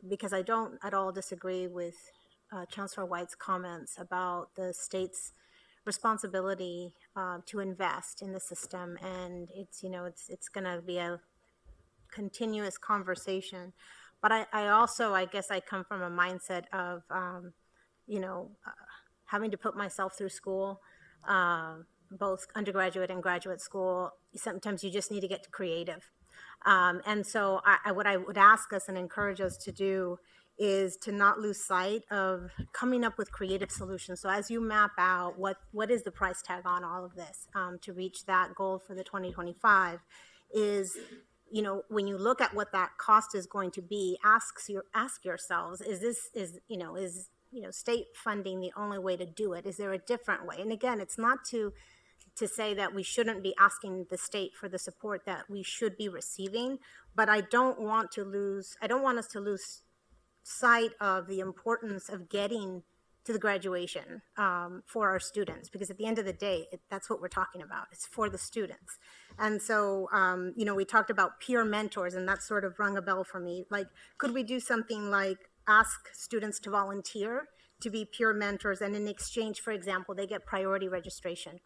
because I don't at all disagree with Chancellor White's comments about the state's responsibility to invest in the system, and it's going to be a continuous conversation. But I also, I guess I come from a mindset of, having to put myself through school, both undergraduate and graduate school. Sometimes you just need to get creative. And so what I would ask us and encourage us to do is to not lose sight of coming up with creative solutions. So as you map out what is the price tag on all of this to reach that goal for the 2025 is, when you look at what that cost is going to be, ask yourselves, is state funding the only way to do it? Is there a different way? And again, it's not to say that we shouldn't be asking the state for the support that we should be receiving, but I don't want us to lose sight of the importance of getting to the graduation for our students, because at the end of the day, that's what we're talking about. It's for the students. And so, we talked about peer mentors, and that sort of rung a bell for me. Like, could we do something like ask students to volunteer to be peer mentors, and in exchange, for example, they get priority registration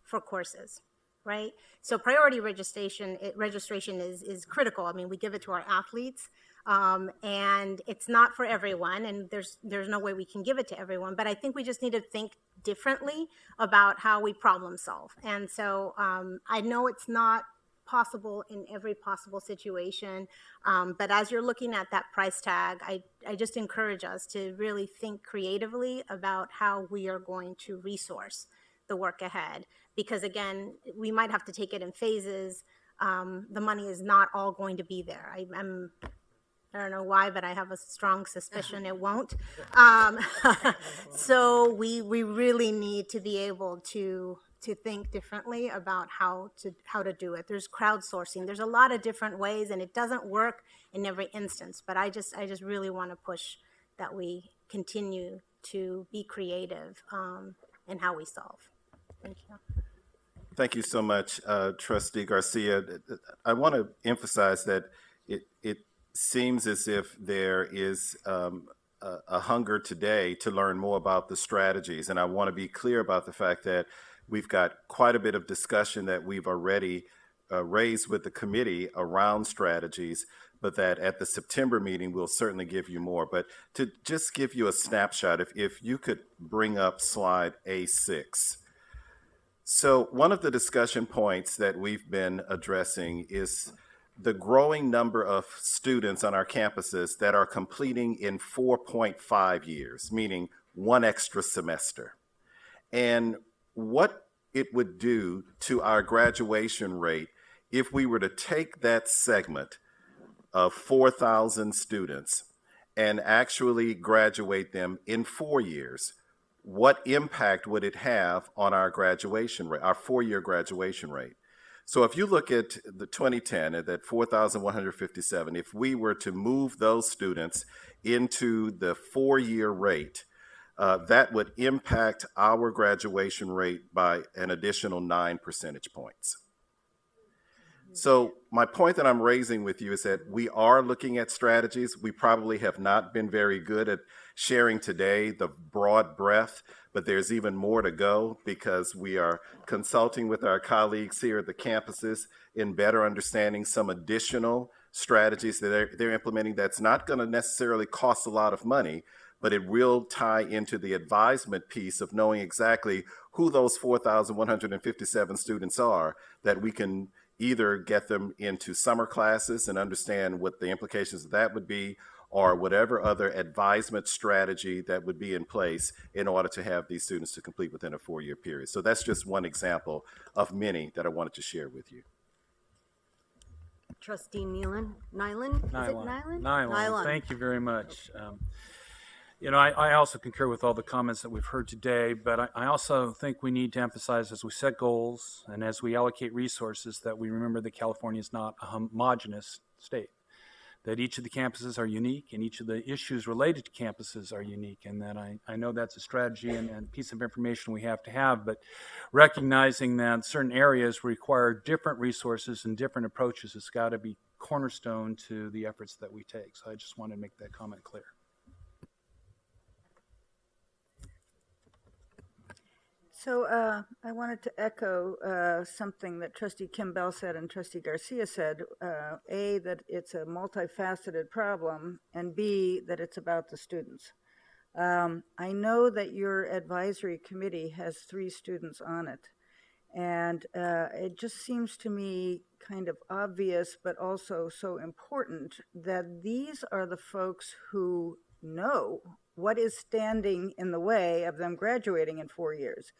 for courses, right? So priority registration is critical. I mean, we give it to our athletes, and it's not for everyone, and there's no way we can give it to everyone, but I think we just need to think differently about how we problem solve. And so I know it's not possible in every possible situation, but as you're looking at that price tag, I just encourage us to really think creatively about how we are going to resource the work ahead, because again, we might have to take it in phases. The money is not all going to be there. I don't know why, but I have a strong suspicion it won't. So we really need to be able to think differently about how to do it. There's crowdsourcing. There's a lot of different ways, and it doesn't work in every instance. But I just really want to push that we continue to be creative in how we solve. Thank you. Thank you so much, Trustee Garcia. I want to emphasize that it seems as if there is a hunger today to learn more about the strategies. And I want to be clear about the fact that we've got quite a bit of discussion that we've already raised with the committee around strategies, but that at the September meeting, we'll certainly give you more. But to just give you a snapshot, if you could bring up slide A6. So one of the discussion points that we've been addressing is the growing number of students on our campuses that are completing in 4.5 years, meaning one extra semester. And what it would do to our graduation rate if we were to take that segment of 4,000 students and actually graduate them in 4 years. What impact would it have on our graduation rate, our 4-year graduation rate? So if you look at the 2010 at that 4,157, if we were to move those students into the 4-year rate, that would impact our graduation rate by an additional 9 percentage points. So my point that I'm raising with you is that we are looking at strategies. We probably have not been very good at sharing today the broad breadth, but there's even more to go because we are consulting with our colleagues here at the campuses in better understanding some additional strategies that they're implementing that's not going to necessarily cost a lot of money, but it will tie into the advisement piece of knowing exactly who those 4,157 students are, that we can either get them into summer classes and understand what the implications of that would be, or whatever other advisement strategy that would be in place in order to have these students to complete within a 4-year period. So that's just one example of many that I wanted to share with you. Trustee Nyland? Is it Nyland? Nyland. Thank you very much. I also concur with all the comments that we've heard today, but I also think we need to emphasize as we set goals and as we allocate resources that we remember that California is not a homogeneous state, that each of the campuses are unique and each of the issues related to campuses are unique, and that I know that's a strategy and piece of information we have to have, but recognizing that certain areas require different resources and different approaches has got to be cornerstone to the efforts that we take. So I just wanted to make that comment clear. So I wanted to echo something that Trustee Kimbell said and Trustee Garcia said. A, that it's a multifaceted problem, and B, that it's about the students. I know that your advisory committee has 3 students on it, and it just seems to me kind of obvious, but also so important that these are the folks who know what is standing in the way of them graduating in 4 years.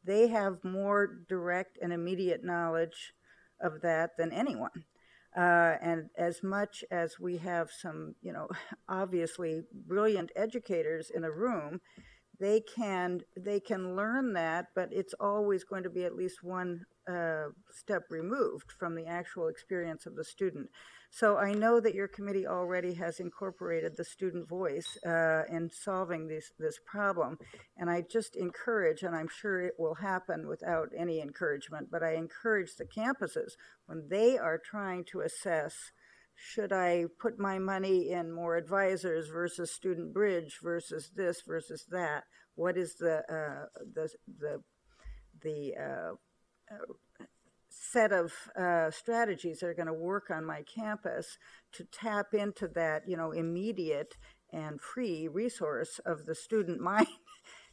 They have more direct and immediate knowledge of that than anyone. And as much as we have some, obviously brilliant educators in a room, they can learn that, but it's always going to be at least one step removed from the actual experience of the student. So I know that your committee already has incorporated the student voice in solving this problem, and I just encourage, and I'm sure it will happen without any encouragement, but I encourage the campuses when they are trying to assess, should I put my money in more advisors versus student bridge versus this versus that? What is the set of strategies that are going to work on my campus to tap into that, immediate and free resource of the student mind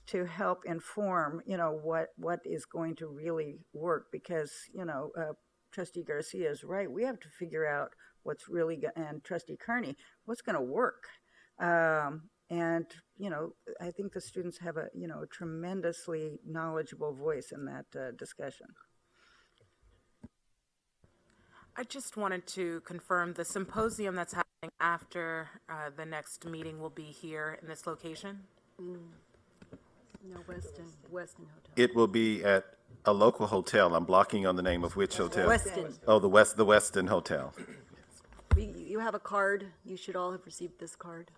to help inform, what is going to really work? Because, Trustee Garcia is right. We have to figure out what's really, and Trustee Carney, what's going to work. And, I think the students have a tremendously knowledgeable voice in that discussion. I just wanted to confirm the symposium that's happening after the next meeting will be here in this location? No, Weston Hotel. It will be at a local hotel. I'm blocking on the name of which hotel? Weston. Oh, the Weston Hotel. You have a card. You should all have received this card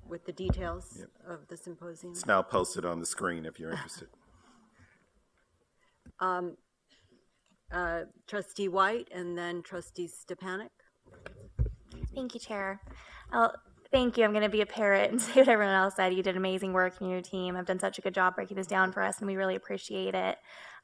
with the details of the symposium. It's now posted on the screen if you're interested. Trustee White and then Trustee Stepanek. Thank you, Chair. Thank you. I'm going to be a parrot and say what everyone else said. You did amazing work in your team. I've done such a good job breaking this down for us, and we really appreciate it.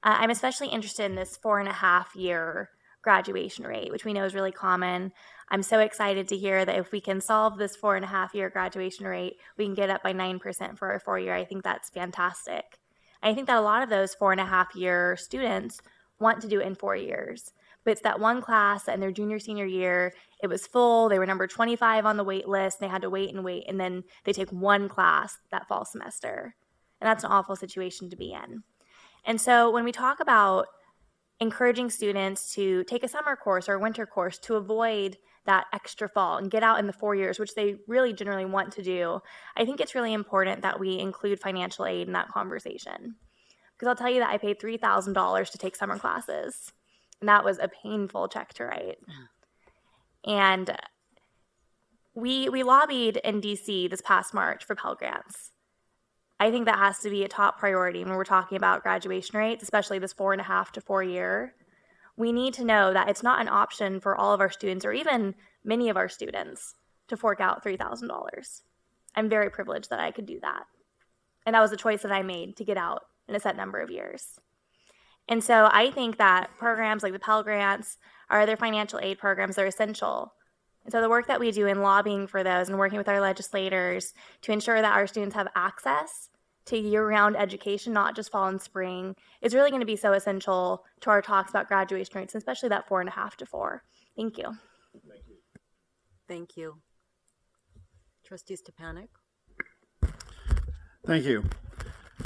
I'm especially interested in this 4.5-year graduation rate, which we know is really common. I'm so excited to hear that if we can solve this 4.5-year graduation rate, we can get up by 9% for our 4-year. I think that's fantastic. I think that a lot of those 4.5-year students want to do it in 4 years. But it's that one class that in their junior, senior year, it was full. They were number 25 on the wait list. They had to wait, and then they take one class that fall semester. And that's an awful situation to be in. And so when we talk about encouraging students to take a summer course or a winter course to avoid that extra fall and get out in the 4 years, which they really generally want to do, I think it's really important that we include financial aid in that conversation. Because I'll tell you that I paid $3,000 to take summer classes, and that was a painful check to write. And we lobbied in DC this past March for Pell Grants. I think that has to be a top priority when we're talking about graduation rates, especially this 4.5 to 4 year. We need to know that it's not an option for all of our students or even many of our students to fork out $3,000. I'm very privileged that I could do that. And that was the choice that I made to get out in a set number of years. And so I think that programs like the Pell Grants or other financial aid programs are essential. And so the work that we do in lobbying for those and working with our legislators to ensure that our students have access to year-round education, not just fall and spring, is really going to be so essential to our talks about graduation rates, especially that 4.5 to 4. Thank you. Thank you. Trustee Stepanek. Thank you.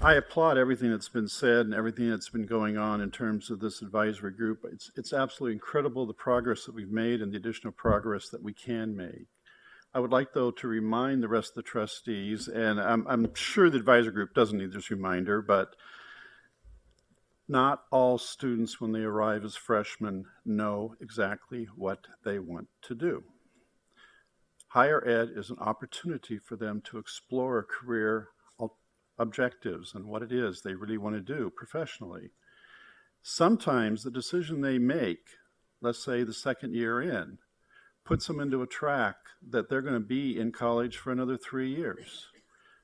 I applaud everything that's been said and everything that's been going on in terms of this advisory group. It's absolutely incredible the progress that we've made and the additional progress that we can make. I would like, though, to remind the rest of the trustees, and I'm sure the advisory group doesn't need this reminder, but not all students when they arrive as freshmen know exactly what they want to do. Higher ed is an opportunity for them to explore career objectives and what it is they really want to do professionally. Sometimes the decision they make, let's say the second year in, puts them into a track that they're going to be in college for another 3 years.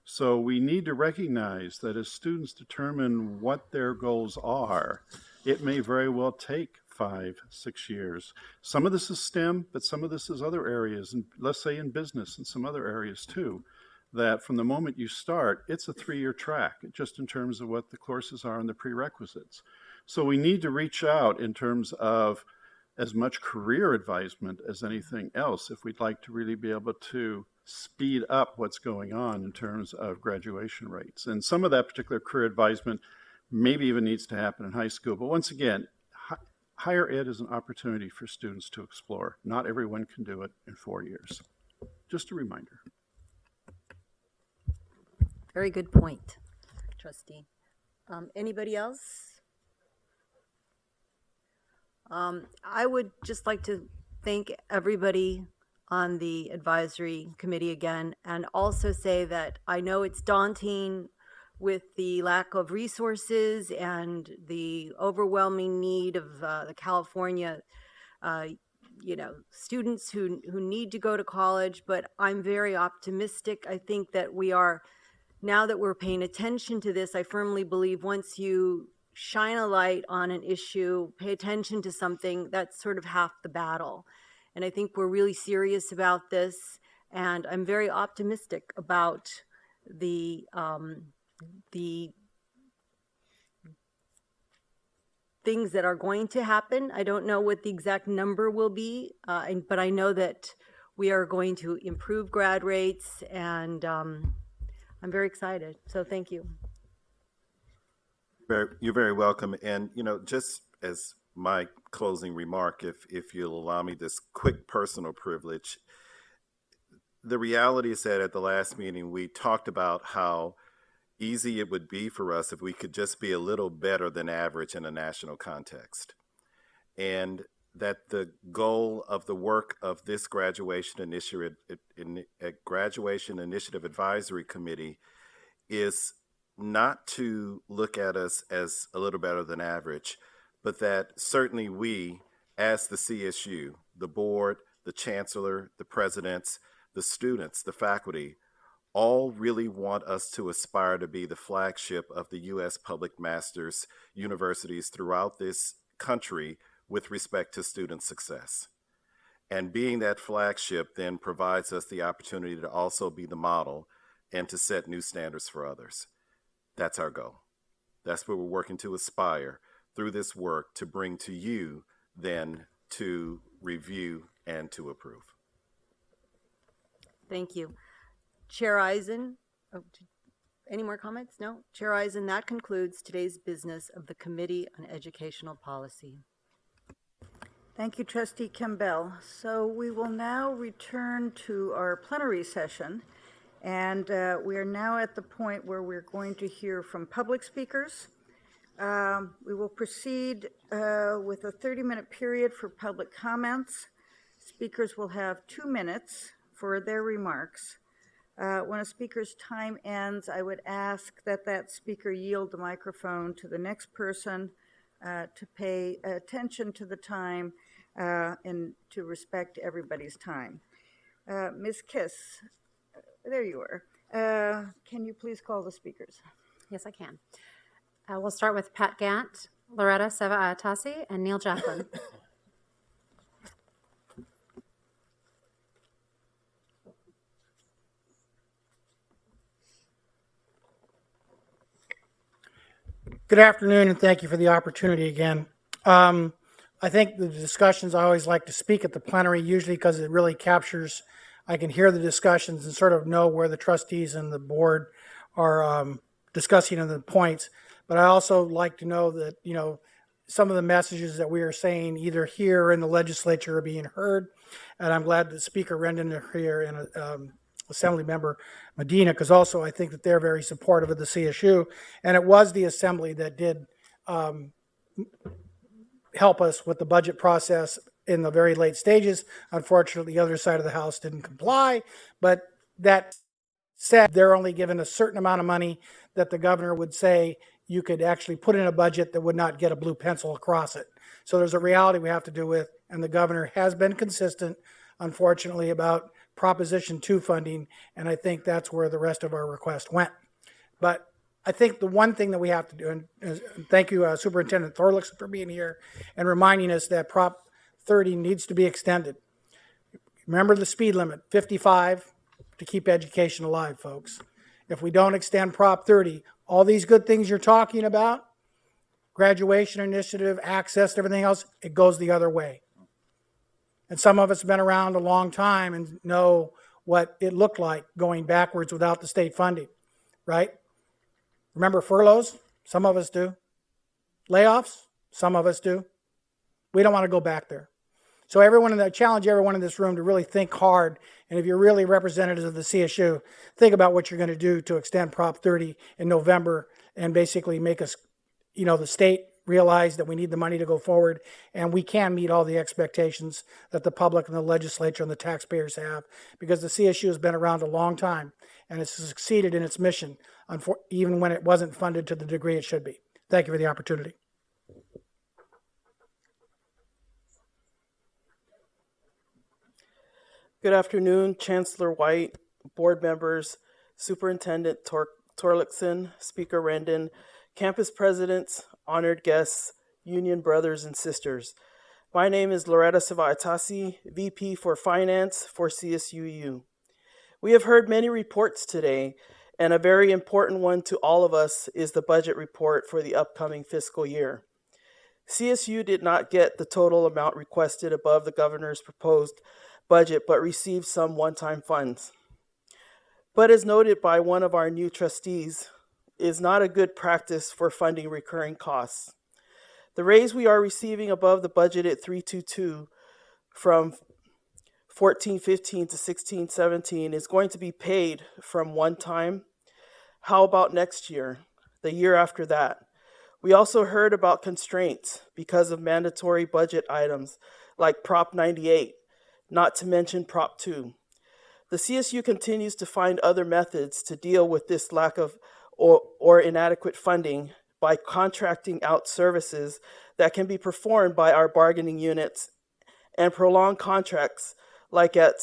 So we need to recognize that as students determine what their goals are, it may very well take 5, 6 years. Some of this is STEM, but some of this is other areas, and let's say in business and some other areas too, that from the moment you start, it's a 3-year track, just in terms of what the courses are and the prerequisites. So we need to reach out in terms of as much career advisement as anything else if we'd like to really be able to speed up what's going on in terms of graduation rates. And some of that particular career advisement maybe even needs to happen in high school. But once again, higher ed is an opportunity for students to explore. Not everyone can do it in 4 years. Just a reminder. Very good point, Trustee. Anybody else? I would just like to thank everybody on the advisory committee again, and also say that I know it's daunting with the lack of resources and the overwhelming need of the California, students who need to go to college, but I'm very optimistic. I think that we are, now that we're paying attention to this, I firmly believe once you shine a light on an issue, pay attention to something, that's sort of half the battle. And I think we're really serious about this, and I'm very optimistic about the things that are going to happen. I don't know what the exact number will be, but I know that we are going to improve grad rates, and I'm very excited. So thank you. You're very welcome. And, just as my closing remark, if you'll allow me this quick personal privilege, the reality is that at the last meeting, we talked about how easy it would be for us if we could just be a little better than average in a national context. And that the goal of the work of this Graduation Initiative Advisory Committee is not to look at us as a little better than average, but that certainly we, as the CSU, the board, the chancellor, the presidents, the students, the faculty, all really want us to aspire to be the flagship of the U.S. public masters universities throughout this country with respect to student success. And being that flagship then provides us the opportunity to also be the model and to set new standards for others. That's our goal. That's what we're working to aspire through this work to bring to you then to review and to approve. Thank you. Chair Eisen, any more comments? No? Chair Eisen, that concludes today's business of the Committee on Educational Policy. Thank you, Trustee Campbell. So we will now return to our plenary session. And we are now at the point where we're going to hear from public speakers. We will proceed with a 30-minute period for public comments. Speakers will have 2 minutes for their remarks. When a speaker's time ends, I would ask that that speaker yield the microphone to the next person to pay attention to the time and to respect everybody's time. Ms. Kiss, there you are. Can you please call the speakers? Yes, I can. We'll start with Pat Gant, Loretta Seva-Ayatasi, and Neil Jacklin. Good afternoon, and thank you for the opportunity again. I think the discussions, I always like to speak at the plenary, usually because it really captures, I can hear the discussions and sort of know where the trustees and the board are discussing on the points. But I also like to know that, some of the messages that we are saying either here in the legislature are being heard. And I'm glad that Speaker Rendon are here and Assembly Member Medina, because also I think that they're very supportive of the CSU. And it was the Assembly that did help us with the budget process in the very late stages. Unfortunately, the other side of the house didn't comply, but that said, they're only given a certain amount of money that the governor would say you could actually put in a budget that would not get a blue pencil across it. So there's a reality we have to do with, and the governor has been consistent, unfortunately, about Proposition 2 funding, and I think that's where the rest of our request went. But I think the one thing that we have to do, and thank you, Superintendent Thorlickson, for being here and reminding us that Prop 30 needs to be extended. Remember the speed limit, 55, to keep education alive, folks. If we don't extend Prop 30, all these good things you're talking about, graduation initiative, access to everything else, it goes the other way. And some of us have been around a long time and know what it looked like going backwards without the state funding, right? Remember furloughs? Some of us do. Layoffs? Some of us do. We don't want to go back there. So I challenge everyone in this room to really think hard. And if you're really representatives of the CSU, think about what you're going to do to extend Prop 30 in November and basically make us, the state realize that we need the money to go forward and we can meet all the expectations that the public and the legislature and the taxpayers have, because the CSU has been around a long time and it's succeeded in its mission, even when it wasn't funded to the degree it should be. Thank you for the opportunity. Good afternoon, Chancellor White, board members, Superintendent Torlickson, Speaker Rendon, campus presidents, honored guests, union brothers and sisters. My name is Loretta Savaitasi, VP for Finance for CSUU. We have heard many reports today, and a very important one to all of us is the budget report for the upcoming fiscal year. CSU did not get the total amount requested above the governor's proposed budget, but received some one-time funds. But as noted by one of our new trustees, is not a good practice for funding recurring costs. The raise we are receiving above the budget at 322 from 14-15 to 16-17 is going to be paid from one time. How about next year, the year after that? We also heard about constraints because of mandatory budget items like Prop 98, not to mention Prop 2. The CSU continues to find other methods to deal with this lack of or inadequate funding by contracting out services that can be performed by our bargaining units and prolonged contracts like at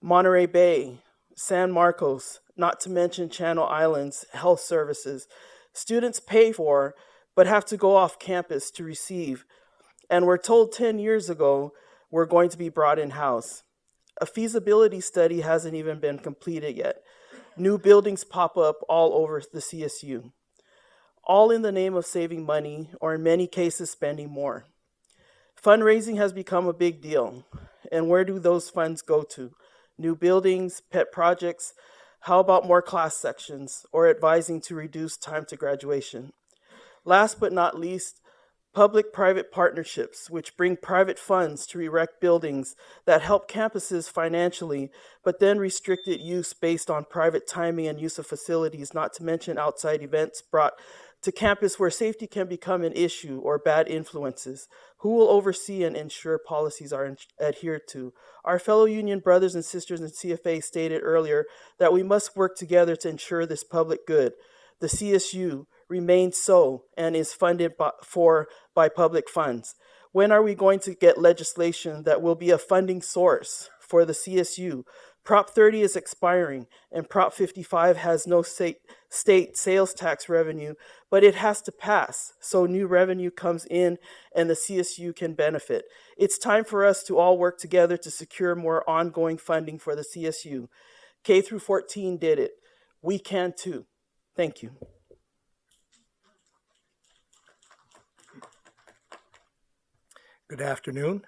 Monterey Bay, San Marcos, not to mention Channel Islands health services. Students pay for but have to go off campus to receive, and were told 10 years ago we're going to be brought in-house. A feasibility study hasn't even been completed yet. New buildings pop up all over the CSU, all in the name of saving money, or in many cases, spending more. Fundraising has become a big deal, and where do those funds go to? New buildings, pet projects, how about more class sections, or advising to reduce time to graduation? Last but not least, public-private partnerships, which bring private funds to erect buildings that help campuses financially, but then restricted use based on private timing and use of facilities, not to mention outside events brought to campus where safety can become an issue or bad influences. Who will oversee and ensure policies are adhered to? Our fellow union brothers and sisters in CFA stated earlier that we must work together to ensure this public good. The CSU remains so and is funded by public funds. When are we going to get legislation that will be a funding source for the CSU? Prop 30 is expiring, and Prop 55 has no state sales tax revenue, but it has to pass so new revenue comes in and the CSU can benefit. It's time for us to all work together to secure more ongoing funding for the CSU. K through 14 did it. We can too. Thank you. Good afternoon.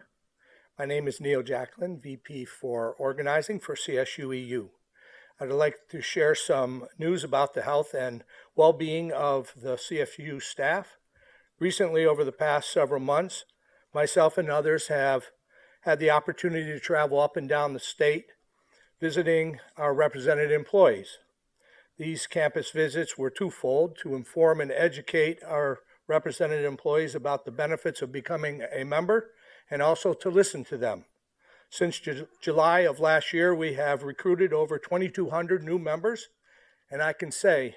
My name is Neil Jacklin, VP for Organizing for CSU-EU. I'd like to share some news about the health and well-being of the CSU staff. Recently, over the past several months, myself and others have had the opportunity to travel up and down the state visiting our represented employees. These campus visits were twofold: to inform and educate our represented employees about the benefits of becoming a member, and also to listen to them. Since July of last year, we have recruited over 2,200 new members, and I can say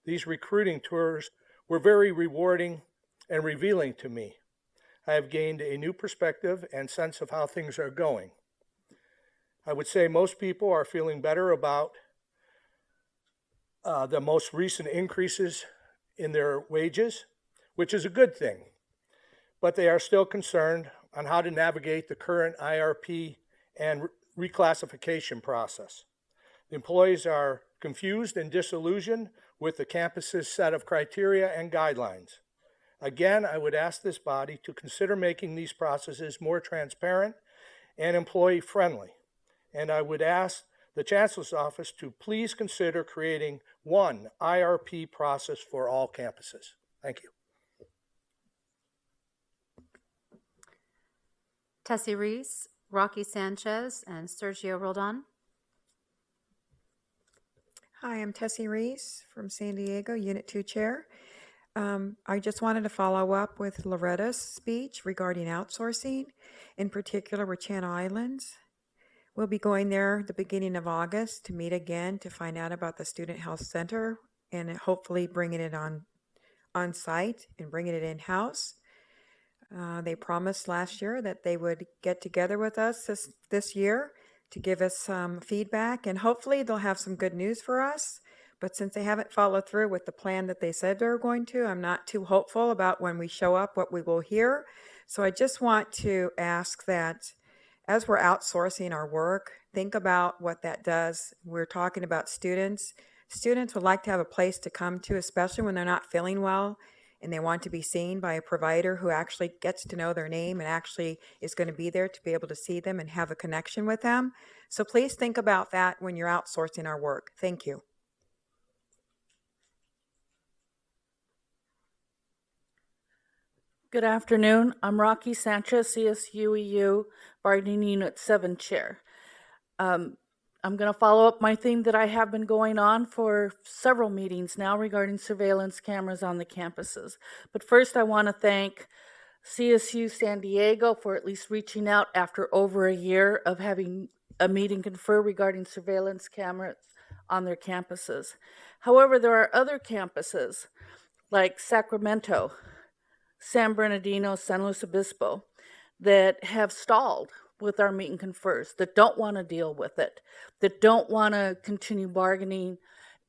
these recruiting tours were very rewarding and revealing to me. I have gained a new perspective and sense of how things are going. I would say most people are feeling better about the most recent increases in their wages, which is a good thing. But they are still concerned on how to navigate the current IRP and reclassification process. The employees are confused and disillusioned with the campus's set of criteria and guidelines. Again, I would ask this body to consider making these processes more transparent and employee-friendly. And I would ask the Chancellor's Office to please consider creating one IRP process for all campuses. Thank you. Tessie Reese, Rocky Sanchez, and Sergio Roldan. Hi, I'm Tessie Reese from San Diego, Unit 2 Chair. I just wanted to follow up with Loretta's speech regarding outsourcing, in particular with Channel Islands. We'll be going there the beginning of August to meet again to find out about the Student Health Center and hopefully bringing it on site and bringing it in-house. They promised last year that they would get together with us this year to give us some feedback, and hopefully they'll have some good news for us. But since they haven't followed through with the plan that they said they were going to, I'm not too hopeful about when we show up what we will hear. So I just want to ask that as we're outsourcing our work, think about what that does. We're talking about students. Students would like to have a place to come to, especially when they're not feeling well and they want to be seen by a provider who actually gets to know their name and actually is going to be there to be able to see them and have a connection with them. So please think about that when you're outsourcing our work. Thank you. Good afternoon. I'm Rocky Sanchez, CSUEU, Bargaining Unit 7 Chair. I'm going to follow up my theme that I have been going on for several meetings now regarding surveillance cameras on the campuses. But first, I want to thank CSU San Diego for at least reaching out after over a year of having a meeting confer regarding surveillance cameras on their campuses. However, there are other campuses like Sacramento, San Bernardino, San Luis Obispo that have stalled with our meet and confers, that don't want to deal with it, that don't want to continue bargaining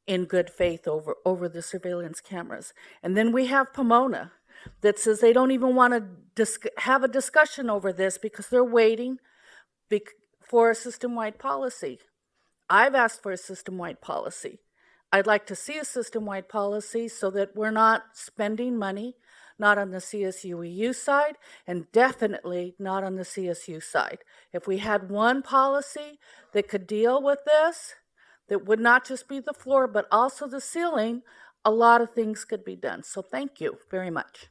in good faith over the surveillance cameras. And then we have Pomona that says they don't even want to have a discussion over this because they're waiting for a system-wide policy. I've asked for a system-wide policy. I'd like to see a system-wide policy so that we're not spending money, not on the CSUEU side, and definitely not on the CSU side. If we had one policy that could deal with this, that would not just be the floor, but also the ceiling, a lot of things could be done. So thank you very much.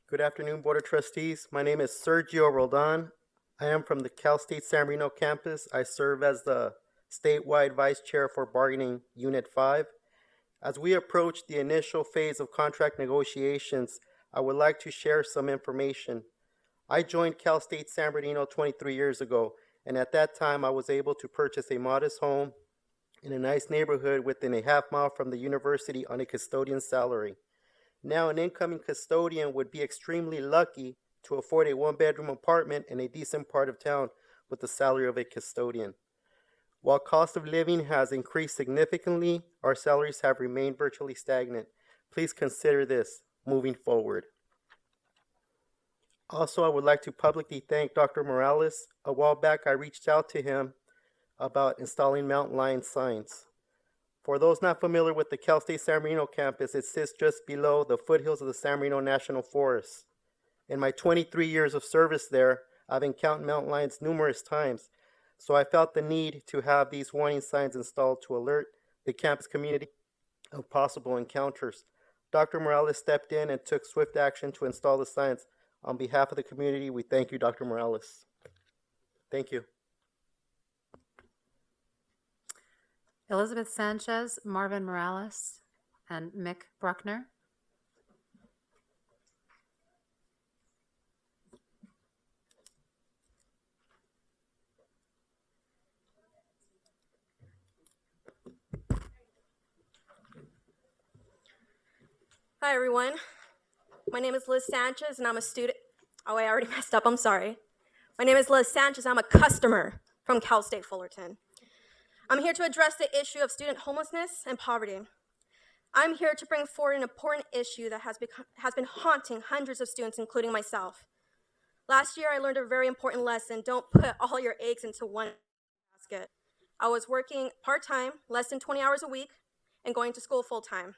Good afternoon, Board of Trustees. My name is Sergio Roldan. I am from the Cal State San Marino campus. I serve as the statewide vice chair for bargaining Unit 5. As we approach the initial phase of contract negotiations, I would like to share some information. I joined Cal State San Bernardino 23 years ago, and at that time I was able to purchase a modest home in a nice neighborhood within a half mile from the university on a custodian salary. Now an incoming custodian would be extremely lucky to afford a one-bedroom apartment in a decent part of town with the salary of a custodian. While cost of living has increased significantly, our salaries have remained virtually stagnant. Please consider this moving forward. Also, I would like to publicly thank Dr. Morales. A while back, I reached out to him about installing mountain lion signs. For those not familiar with the Cal State San Marino campus, it sits just below the foothills of the San Marino National Forest. In my 23 years of service there, I've encountered mountain lions numerous times, so I felt the need to have these warning signs installed to alert the campus community of possible encounters. Dr. Morales stepped in and took swift action to install the signs. On behalf of the community, we thank you, Dr. Morales. Thank you. Elizabeth Sanchez, Marvin Morales, and Mick Bruckner. Hi, everyone. My name is Liz Sanchez, and I'm a student. Oh, wait, I already messed up. I'm sorry. My name is Liz Sanchez. I'm a customer from Cal State Fullerton. I'm here to address the issue of student homelessness and poverty. I'm here to bring forward an important issue that has been haunting hundreds of students, including myself. Last year, I learned a very important lesson. Don't put all your eggs into one basket. I was working part-time, less than 20 hours a week, and going to school full-time.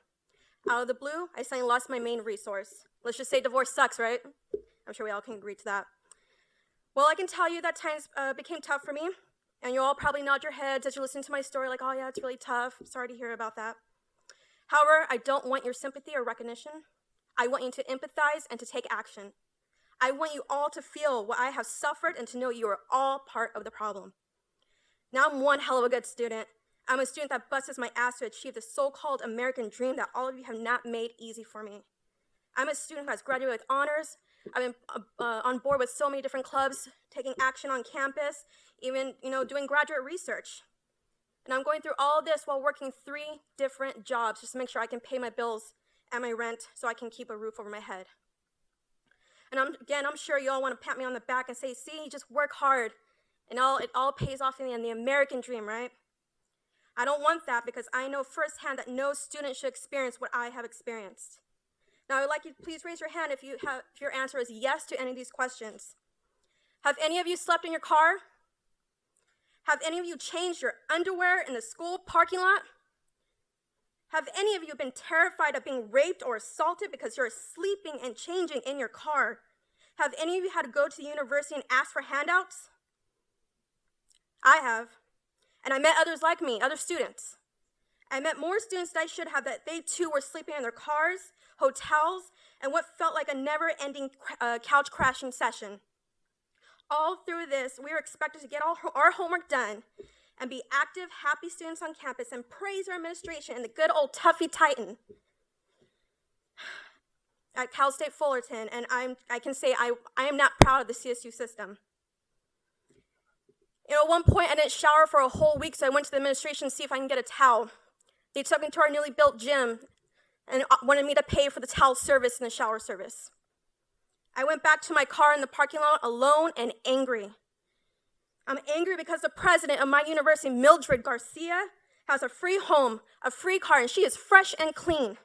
Out of the blue, I suddenly lost my main resource. Let's just say divorce sucks, right? I'm sure we all can agree to that. Well, I can tell you that times became tough for me, and you all probably nod your heads as you listen to my story like, oh yeah, it's really tough. I'm sorry to hear about that. However, I don't want your sympathy or recognition. I want you to empathize and to take action. I want you all to feel what I have suffered and to know you are all part of the problem. Now I'm one hell of a good student. I'm a student that busts my ass to achieve the so-called American dream that all of you have not made easy for me. I'm a student who has graduated with honors. I've been on board with so many different clubs, taking action on campus, even doing graduate research. And I'm going through all of this while working 3 different jobs just to make sure I can pay my bills and my rent so I can keep a roof over my head. And I'm sure you all want to pat me on the back and say, see, you just work hard and it all pays off in the end, the American dream, right? I don't want that because I know firsthand that no student should experience what I have experienced. Now, I would like you to please raise your hand if your answer is yes to any of these questions. Have any of you slept in your car? Have any of you changed your underwear in the school parking lot? Have any of you been terrified of being raped or assaulted because you're sleeping and changing in your car? Have any of you had to go to the university and ask for handouts? I have. And I met others like me, other students. I met more students that I should have that they too were sleeping in their cars, hotels, and what felt like a never-ending couch crashing session. All through this, we were expected to get all our homework done and be active, happy students on campus and praise our administration and the good old Tuffy Titan at Cal State Fullerton, and I can say I am not proud of the CSU system. At one point, I didn't shower for a whole week, so I went to the administration to see if I can get a towel. They took me to our newly built gym and wanted me to pay for the towel service and the shower service. I went back to my car in the parking lot alone and angry. I'm angry because the president of my university, Mildred Garcia, has a free home, a free car, and she is fresh and clean.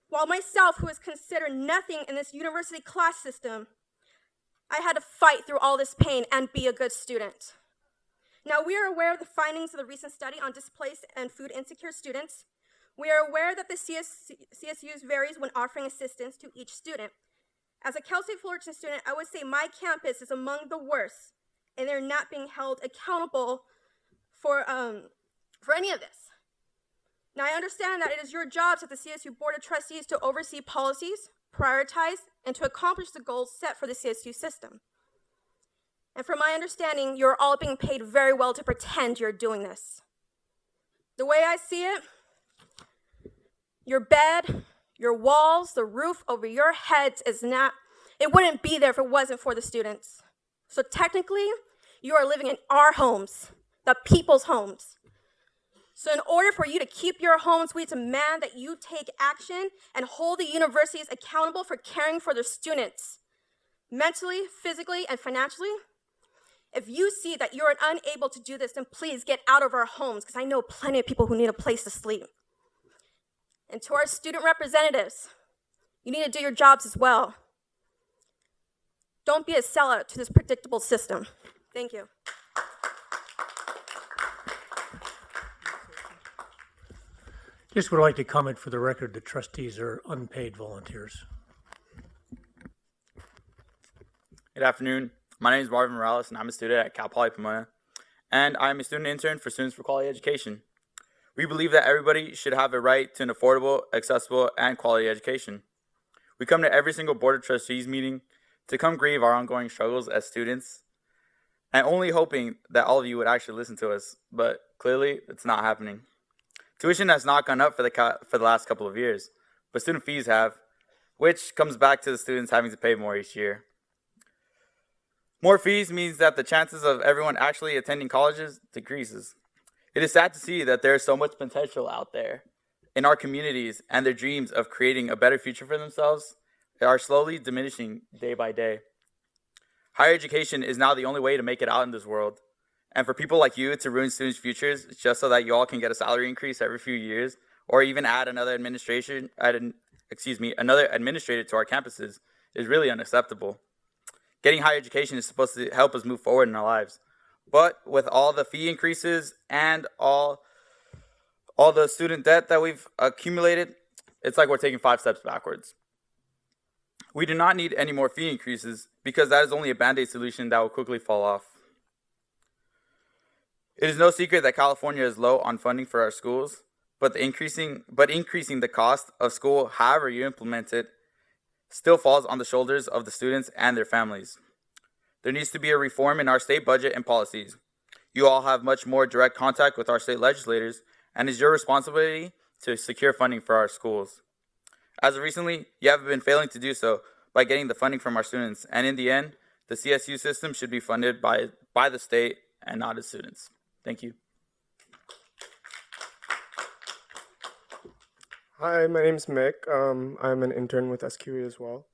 While myself, who is considered nothing in this university class system, I had to fight through all this pain and be a good student. Now, we are aware of the findings of the recent study on displaced and food insecure students. We are aware that the CSUs varies when offering assistance to each student. As a Cal State Fullerton student, I would say my campus is among the worst, and they're not being held accountable for any of this. Now, I understand that it is your jobs at the CSU Board of Trustees to oversee policies, prioritize, and to accomplish the goals set for the CSU system. And from my understanding, you're all being paid very well to pretend you're doing this. The way I see it, your bed, your walls, the roof over your heads it wouldn't be there if it wasn't for the students. So technically, you are living in our homes, the people's homes. So in order for you to keep your homes, we demand that you take action and hold the universities accountable for caring for their students, mentally, physically, and financially. If you see that you're unable to do this, then please get out of our homes, because I know plenty of people who need a place to sleep. And to our student representatives, you need to do your jobs as well. Don't be a sellout to this predictable system. Thank you. Just would like to comment for the record that trustees are unpaid volunteers. Good afternoon. My name is Marvin Morales, and I'm a student at Cal Poly Pomona, and I'm a student intern for Students for Quality Education. We believe that everybody should have a right to an affordable, accessible, and quality education. We come to every single Board of Trustees meeting to come grieve our ongoing struggles as students and only hoping that all of you would actually listen to us, but clearly it's not happening. Tuition has not gone up for the last couple of years, but student fees have, which comes back to the students having to pay more each year. More fees means that the chances of everyone actually attending colleges decreases. It is sad to see that there is so much potential out there in our communities, and their dreams of creating a better future for themselves are slowly diminishing day by day. Higher education is now the only way to make it out in this world. And for people like you to ruin students' futures just so that you all can get a salary increase every few years, or even add another administrator to our campuses is really unacceptable. Getting higher education is supposed to help us move forward in our lives. But with all the fee increases and all the student debt that we've accumulated, it's like we're taking 5 steps backwards. We do not need any more fee increases because that is only a Band-Aid solution that will quickly fall off. It is no secret that California is low on funding for our schools, but increasing the cost of school, however you implement it, still falls on the shoulders of the students and their families. There needs to be a reform in our state budget and policies. You all have much more direct contact with our state legislators, and it's your responsibility to secure funding for our schools. As of recently, you have been failing to do so by getting the funding from our students, and in the end, the CSU system should be funded by the state and not its students. Thank you. Hi, my name's Mick. I'm an intern with SQE as well.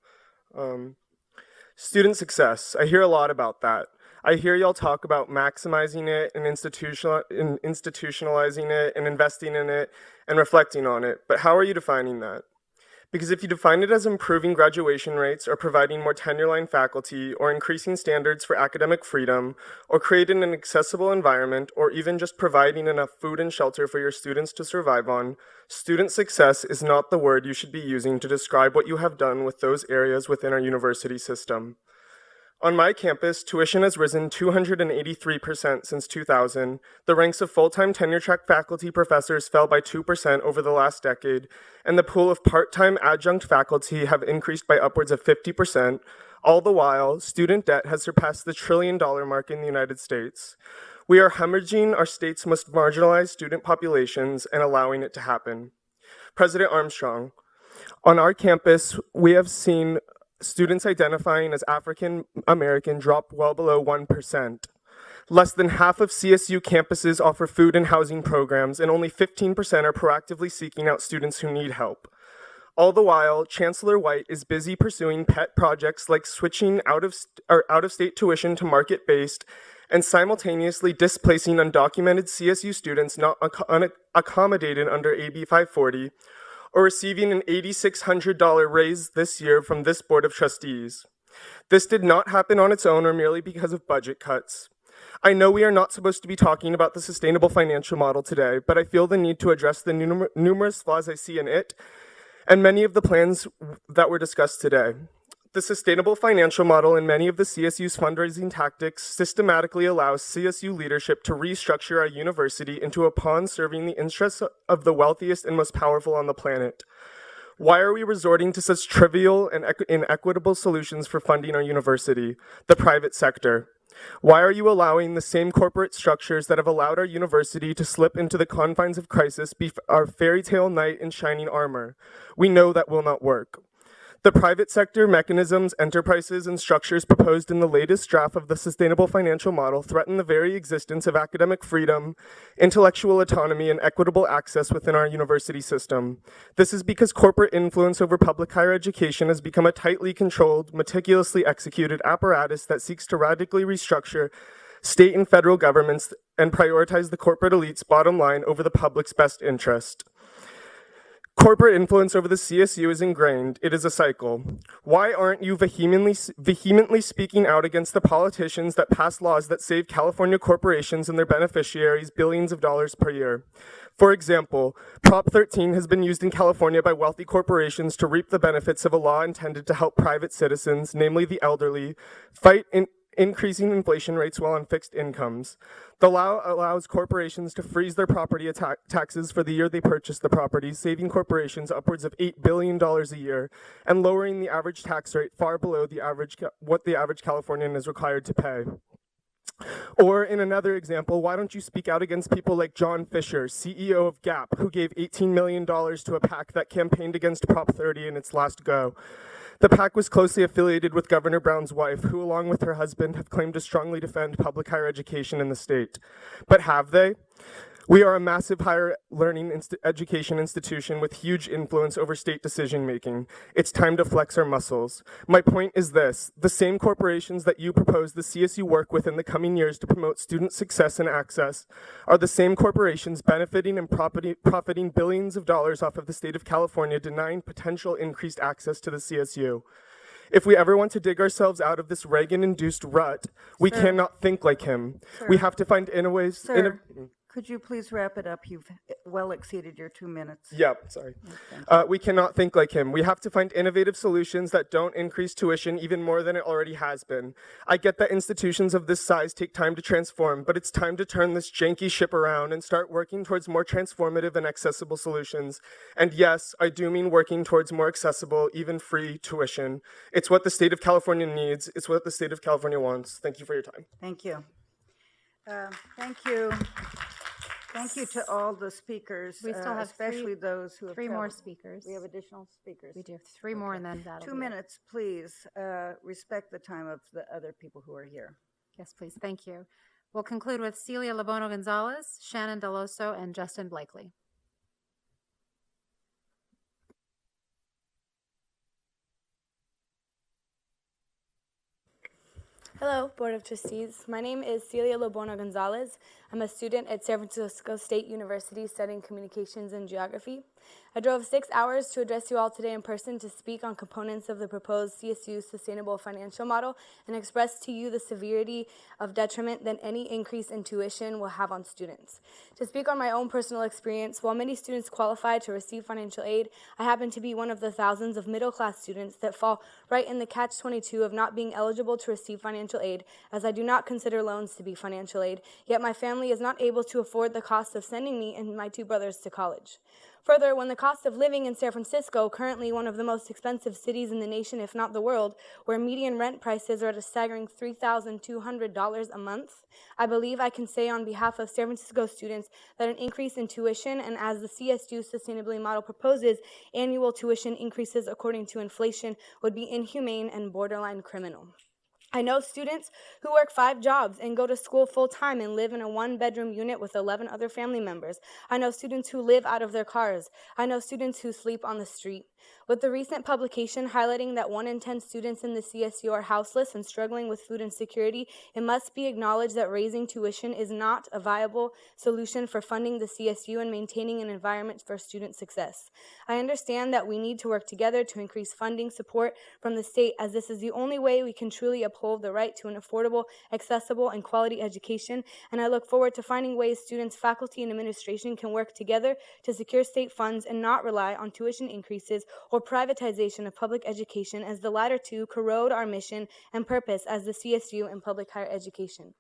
Student success. I hear a lot about that. I hear y'all talk about maximizing it and institutionalizing it and investing in it and reflecting on it. But how are you defining that? Because if you define it as improving graduation rates or providing more tenure-line faculty or increasing standards for academic freedom or creating an accessible environment or even just providing enough food and shelter for your students to survive on, student success is not the word you should be using to describe what you have done with those areas within our university system. On my campus, tuition has risen 283% since 2000. The ranks of full-time tenure-track faculty professors fell by 2% over the last decade, and the pool of part-time adjunct faculty have increased by upwards of 50%. All the while, student debt has surpassed the $1 trillion mark in the United States. We are hemorrhaging our state's most marginalized student populations and allowing it to happen. President Armstrong, on our campus, we have seen students identifying as African American drop well below 1%. Less than half of CSU campuses offer food and housing programs, and only 15% are proactively seeking out students who need help. All the while, Chancellor White is busy pursuing pet projects like switching out-of-state tuition to market-based and simultaneously displacing undocumented CSU students not accommodated under AB 540, or receiving an $8,600 raise this year from this Board of Trustees. This did not happen on its own or merely because of budget cuts. I know we are not supposed to be talking about the sustainable financial model today, but I feel the need to address the numerous flaws I see in it and many of the plans that were discussed today. The sustainable financial model and many of the CSU's fundraising tactics systematically allows CSU leadership to restructure our university into a pawn serving the interests of the wealthiest and most powerful on the planet. Why are we resorting to such trivial and inequitable solutions for funding our university, the private sector? Why are you allowing the same corporate structures that have allowed our university to slip into the confines of crisis be our fairy tale knight in shining armor? We know that will not work. The private sector mechanisms, enterprises, and structures proposed in the latest draft of the Sustainable Financial Model threaten the very existence of academic freedom, intellectual autonomy, and equitable access within our university system. This is because corporate influence over public higher education has become a tightly controlled, meticulously executed apparatus that seeks to radically restructure state and federal governments and prioritize the corporate elite's bottom line over the public's best interest. Corporate influence over the CSU is ingrained. It is a cycle. Why aren't you vehemently speaking out against the politicians that pass laws that save California corporations and their beneficiaries billions of dollars per year? For example, Prop 13 has been used in California by wealthy corporations to reap the benefits of a law intended to help private citizens, namely the elderly, fight increasing inflation rates while on fixed incomes. The law allows corporations to freeze their property taxes for the year they purchase the property, saving corporations upwards of $8 billion a year and lowering the average tax rate far below what the average Californian is required to pay. Or in another example, why don't you speak out against people like John Fisher, CEO of Gap, who gave $18 million to a PAC that campaigned against Prop 30 in its last go? The PAC was closely affiliated with Governor Brown's wife, who along with her husband have claimed to strongly defend public higher education in the state. But have they? We are a massive higher learning education institution with huge influence over state decision making. It's time to flex our muscles. My point is this: the same corporations that you propose the CSU work with in the coming years to promote student success and access are the same corporations benefiting and profiting billions of dollars off of the state of California, denying potential increased access to the CSU. If we ever want to dig ourselves out of this Reagan-induced rut, we Sir. cannot think like him. Sir. We have to find ways. Sir, could you please wrap it up? You've well exceeded your 2 minutes. Yep, sorry. We cannot think like him. We have to find innovative solutions that don't increase tuition even more than it already has been. I get that institutions of this size take time to transform, but it's time to turn this janky ship around and start working towards more transformative and accessible solutions. And yes, I do mean working towards more accessible, even free tuition. It's what the state of California needs. It's what the state of California wants. Thank you for your time. Thank you. Thank you. Thank you to all the speakers, We still have especially those who have three more traveled. speakers. We have additional speakers. We do have three more, and then that'll 2 be it. minutes, please. Respect the time of the other people who are here. Yes, please. Thank you. We'll conclude with Celia Labono Gonzalez, Shannon Deloso, and Justin Blakely. Hello, Board of Trustees. My name is Celia Lobona Gonzalez. I'm a student at San Francisco State University studying communications and geography. I drove 6 hours to address you all today in person to speak on components of the proposed CSU Sustainable Financial Model and express to you the severity of detriment that any increase in tuition will have on students. To speak on my own personal experience, while many students qualify to receive financial aid, I happen to be one of the thousands of middle-class students that fall right in the catch-22 of not being eligible to receive financial aid, as I do not consider loans to be financial aid, yet my family is not able to afford the cost of sending me and my 2 brothers to college. Further, when the cost of living in San Francisco, currently one of the most expensive cities in the nation, if not the world, where median rent prices are at a staggering $3,200 a month, I believe I can say on behalf of San Francisco students that an increase in tuition, and as the CSU Sustainability Model proposes, annual tuition increases according to inflation, would be inhumane and borderline criminal. I know students who work 5 jobs and go to school full-time and live in a 1-bedroom unit with 11 other family members. I know students who live out of their cars. I know students who sleep on the street. With the recent publication highlighting that 1 in 10 students in the CSU are houseless and struggling with food insecurity, it must be acknowledged that raising tuition is not a viable solution for funding the CSU and maintaining an environment for student success. I understand that we need to work together to increase funding support from the state, as this is the only way we can truly uphold the right to an affordable, accessible, and quality education, and I look forward to finding ways students, faculty, and administration can work together to secure state funds and not rely on tuition increases or privatization of public education, as the latter two corrode our mission and purpose as the CSU in public higher education.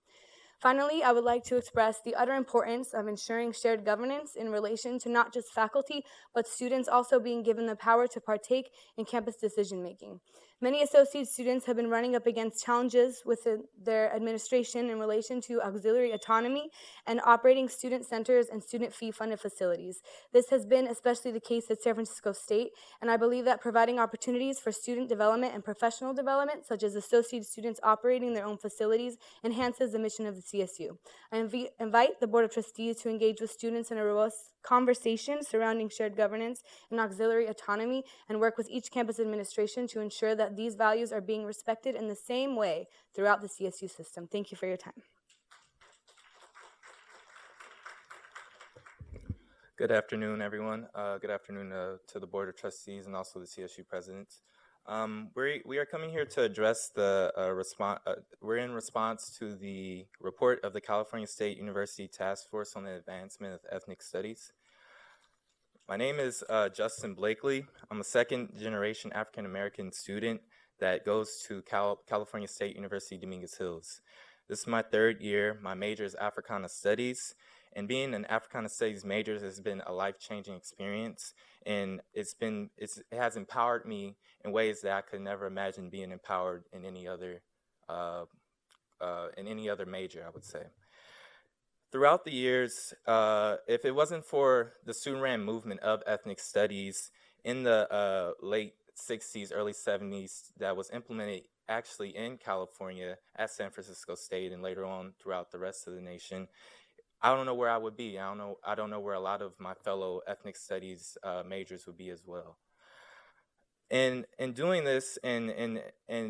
Finally, I would like to express the utter importance of ensuring shared governance in relation to not just faculty, but students also being given the power to partake in campus decision-making. Many associate students have been running up against challenges with their administration in relation to auxiliary autonomy and operating student centers and student fee-funded facilities. This has been especially the case at San Francisco State, and I believe that providing opportunities for student development and professional development, such as associate students operating their own facilities, enhances the mission of the CSU. I invite the Board of Trustees to engage with students in a robust conversation surrounding shared governance and auxiliary autonomy, and work with each campus administration to ensure that these values are being respected in the same way throughout the CSU system. Thank you for your time. Good afternoon, everyone. Good afternoon to the Board of Trustees and also the CSU presidents. We are coming here to address the we're in response to the report of the California State University Task Force on the Advancement of Ethnic Studies. My name is Justin Blakely. I'm a 2nd-generation African-American student that goes to California State University, Dominguez Hills. This is my 3rd year. My major is Africana Studies, and being an Africana Studies major has been a life-changing experience, and it has empowered me in ways that I could never imagine being empowered in any other in any other major, I would say. Throughout the years, if it wasn't for the student-ran movement of ethnic studies in the late 60s, early 70s, that was implemented actually in California at San Francisco State and later on throughout the rest of the nation, I don't know where I would be. I don't know where a lot of my fellow ethnic studies majors would be as well. And in doing this and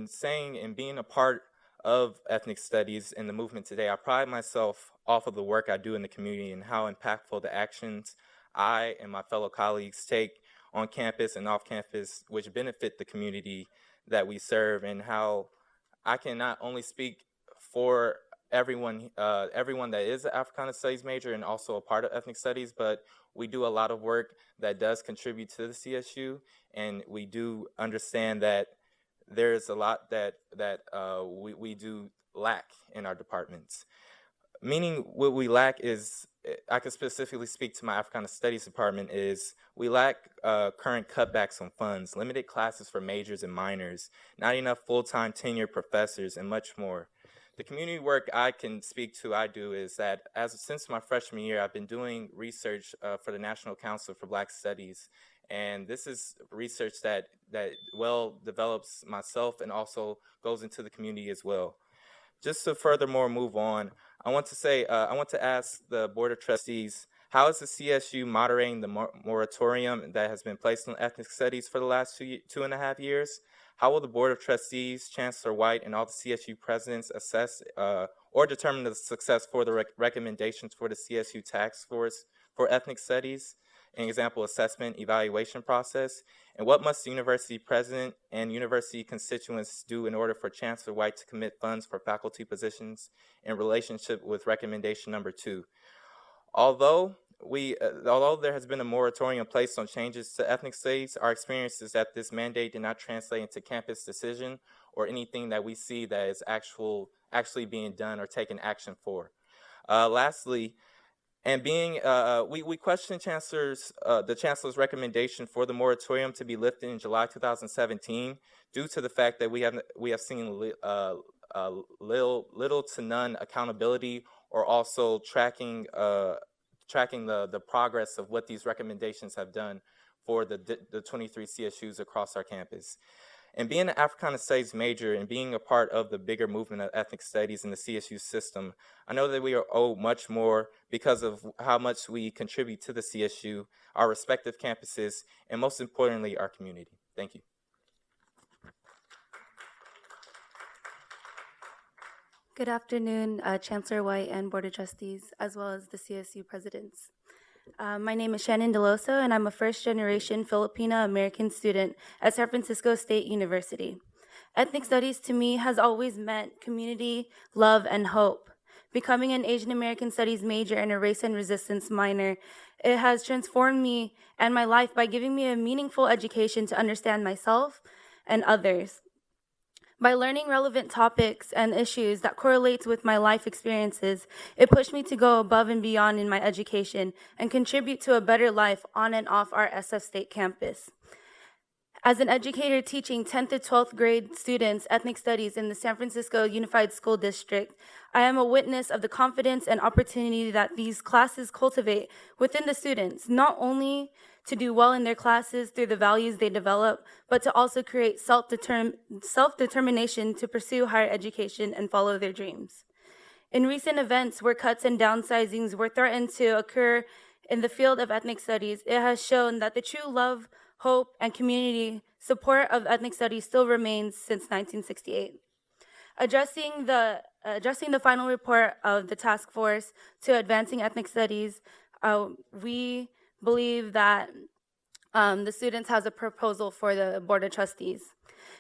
saying and being a part of ethnic studies in the movement today, I pride myself off of the work I do in the community and how impactful the actions I and my fellow colleagues take on campus and off campus, which benefit the community that we serve, and how I can not only speak for everyone that is an Africana Studies major and also a part of ethnic studies, but we do a lot of work that does contribute to the CSU, and we do understand that there's a lot that we do lack in our departments. Meaning what we lack is, I can specifically speak to my Africana Studies department, is we lack current cutbacks on funds, limited classes for majors and minors, not enough full-time tenured professors, and much more. The community work I can speak to, I do, is that since my freshman year, I've been doing research for the National Council for Black Studies. And this is research that well develops myself and also goes into the community as well. Just to furthermore move on, I want to ask the Board of Trustees, how is the CSU moderating the moratorium that has been placed on ethnic studies for the last 2.5 years? How will the Board of Trustees, Chancellor White, and all the CSU presidents assess or determine the success for the recommendations for the CSU Task Force for Ethnic Studies? An example, assessment evaluation process, and what must the university president and university constituents do in order for Chancellor White to commit funds for faculty positions in relationship with recommendation number 2? Although there has been a moratorium placed on changes to ethnic studies, our experience is that this mandate did not translate into campus decision or anything that we see that is actually being done or taken action for. Lastly, and we question the Chancellor's recommendation for the moratorium to be lifted in July 2017 due to the fact that we have seen little to none accountability or also tracking the progress of what these recommendations have done for the 23 CSUs across our campus. And being an Africana Studies major and being a part of the bigger movement of ethnic studies in the CSU system, I know that we are owed much more because of how much we contribute to the CSU, our respective campuses, and most importantly, our community. Thank you. Good afternoon, Chancellor White and Board of Trustees, as well as the CSU presidents. My name is Shannon Deloso, and I'm a first-generation Filipino-American student at San Francisco State University. Ethnic studies to me has always meant community, love, and hope. Becoming an Asian American Studies major and a race and resistance minor, it has transformed me and my life by giving me a meaningful education to understand myself and others. By learning relevant topics and issues that correlates with my life experiences, it pushed me to go above and beyond in my education and contribute to a better life on and off our SF State campus. As an educator teaching 10th to 12th grade students ethnic studies in the San Francisco Unified School District, I am a witness of the confidence and opportunity that these classes cultivate within the students, not only to do well in their classes through the values they develop, but to also create self-determination to pursue higher education and follow their dreams. In recent events where cuts and downsizings were threatened to occur in the field of ethnic studies, it has shown that the true love, hope, and community support of ethnic studies still remains since 1968. Addressing the final report of the task force to advancing ethnic studies, we believe that the students has a proposal for the Board of Trustees.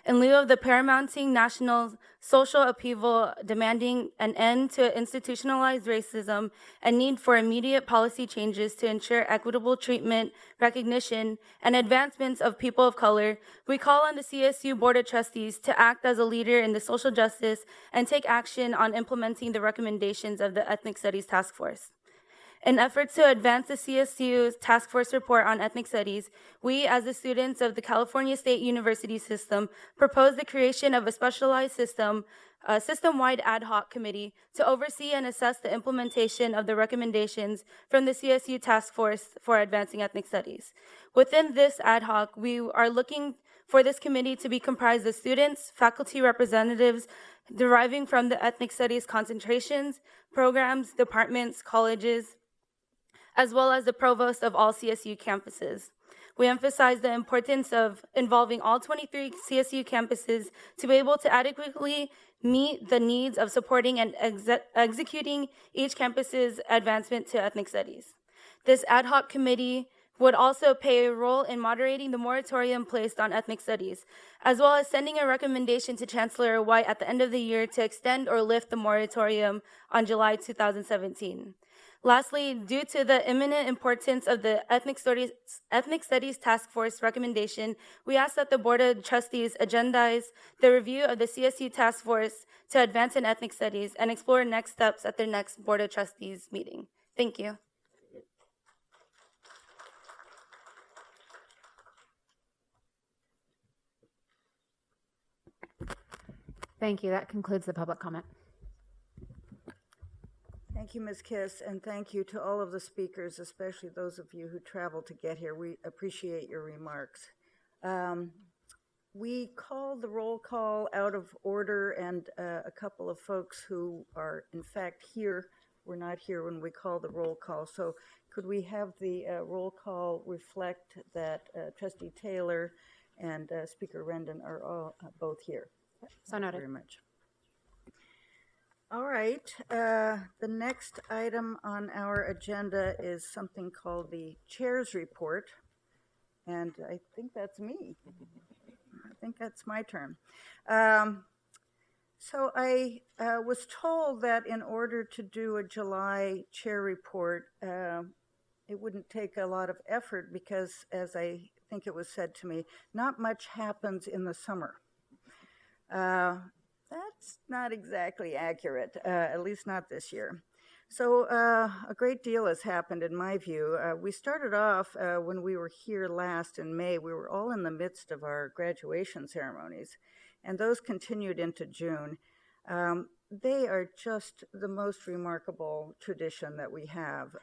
In lieu of the paramounting national social upheaval demanding an end to institutionalized racism and need for immediate policy changes to ensure equitable treatment, recognition, and advancements of people of color, we call on the CSU Board of Trustees to act as a leader in the social justice and take action on implementing the recommendations of the Ethnic Studies Task Force. In efforts to advance the CSU's Task Force report on ethnic studies, we, as the students of the California State University system, propose the creation of a specialized system a system-wide ad hoc committee to oversee and assess the implementation of the recommendations from the CSU Task Force for Advancing Ethnic Studies. Within this ad hoc, we are looking for this committee to be comprised of students, faculty representatives deriving from the ethnic studies concentrations, programs, departments, colleges, as well as the provost of all CSU campuses. We emphasize the importance of involving all 23 CSU campuses to be able to adequately meet the needs of supporting and executing each campus's advancement to ethnic studies. This ad hoc committee would also play a role in moderating the moratorium placed on ethnic studies, as well as sending a recommendation to Chancellor White at the end of the year to extend or lift the moratorium on July 2017. Lastly, due to the imminent importance of the Ethnic Studies Task Force recommendation, we ask that the Board of Trustees agendize the review of the CSU Task Force to advance in ethnic studies and explore next steps at their next Board of Trustees meeting. Thank you. Thank you. That concludes the public comment. Thank you, Ms. Kiss, and thank you to all of the speakers, especially those of you who traveled to get here. We appreciate your remarks. We called the roll call out of order, and a couple of folks who are in fact here were not here when we called the roll call. So could we have the roll call reflect that Trustee Taylor and Speaker Rendon are all both here? So noted. Very much. All right, the next item on our agenda is something called the Chair's Report, and I think that's me. I think that's my turn. So I was told that in order to do a July Chair Report, it wouldn't take a lot of effort because, as I think it was said to me, not much happens in the summer. That's not exactly accurate, at least not this year. So a great deal has happened in my view. We started off when we were here last in May, we were all in the midst of our graduation ceremonies, and those continued into June. They are just the most remarkable tradition that we have.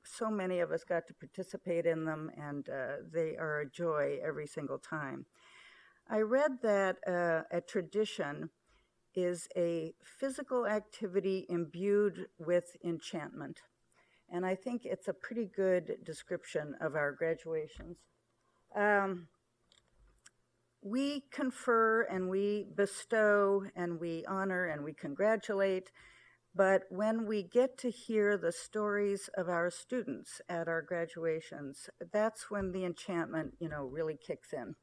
So many of us got to participate in them, and they are a joy every single time. I read that a tradition is a physical activity imbued with enchantment. And I think it's a pretty good description of our graduations. We confer and we bestow and we honor and we congratulate, but when we get to hear the stories of our students at our graduations, that's when the enchantment, really kicks in.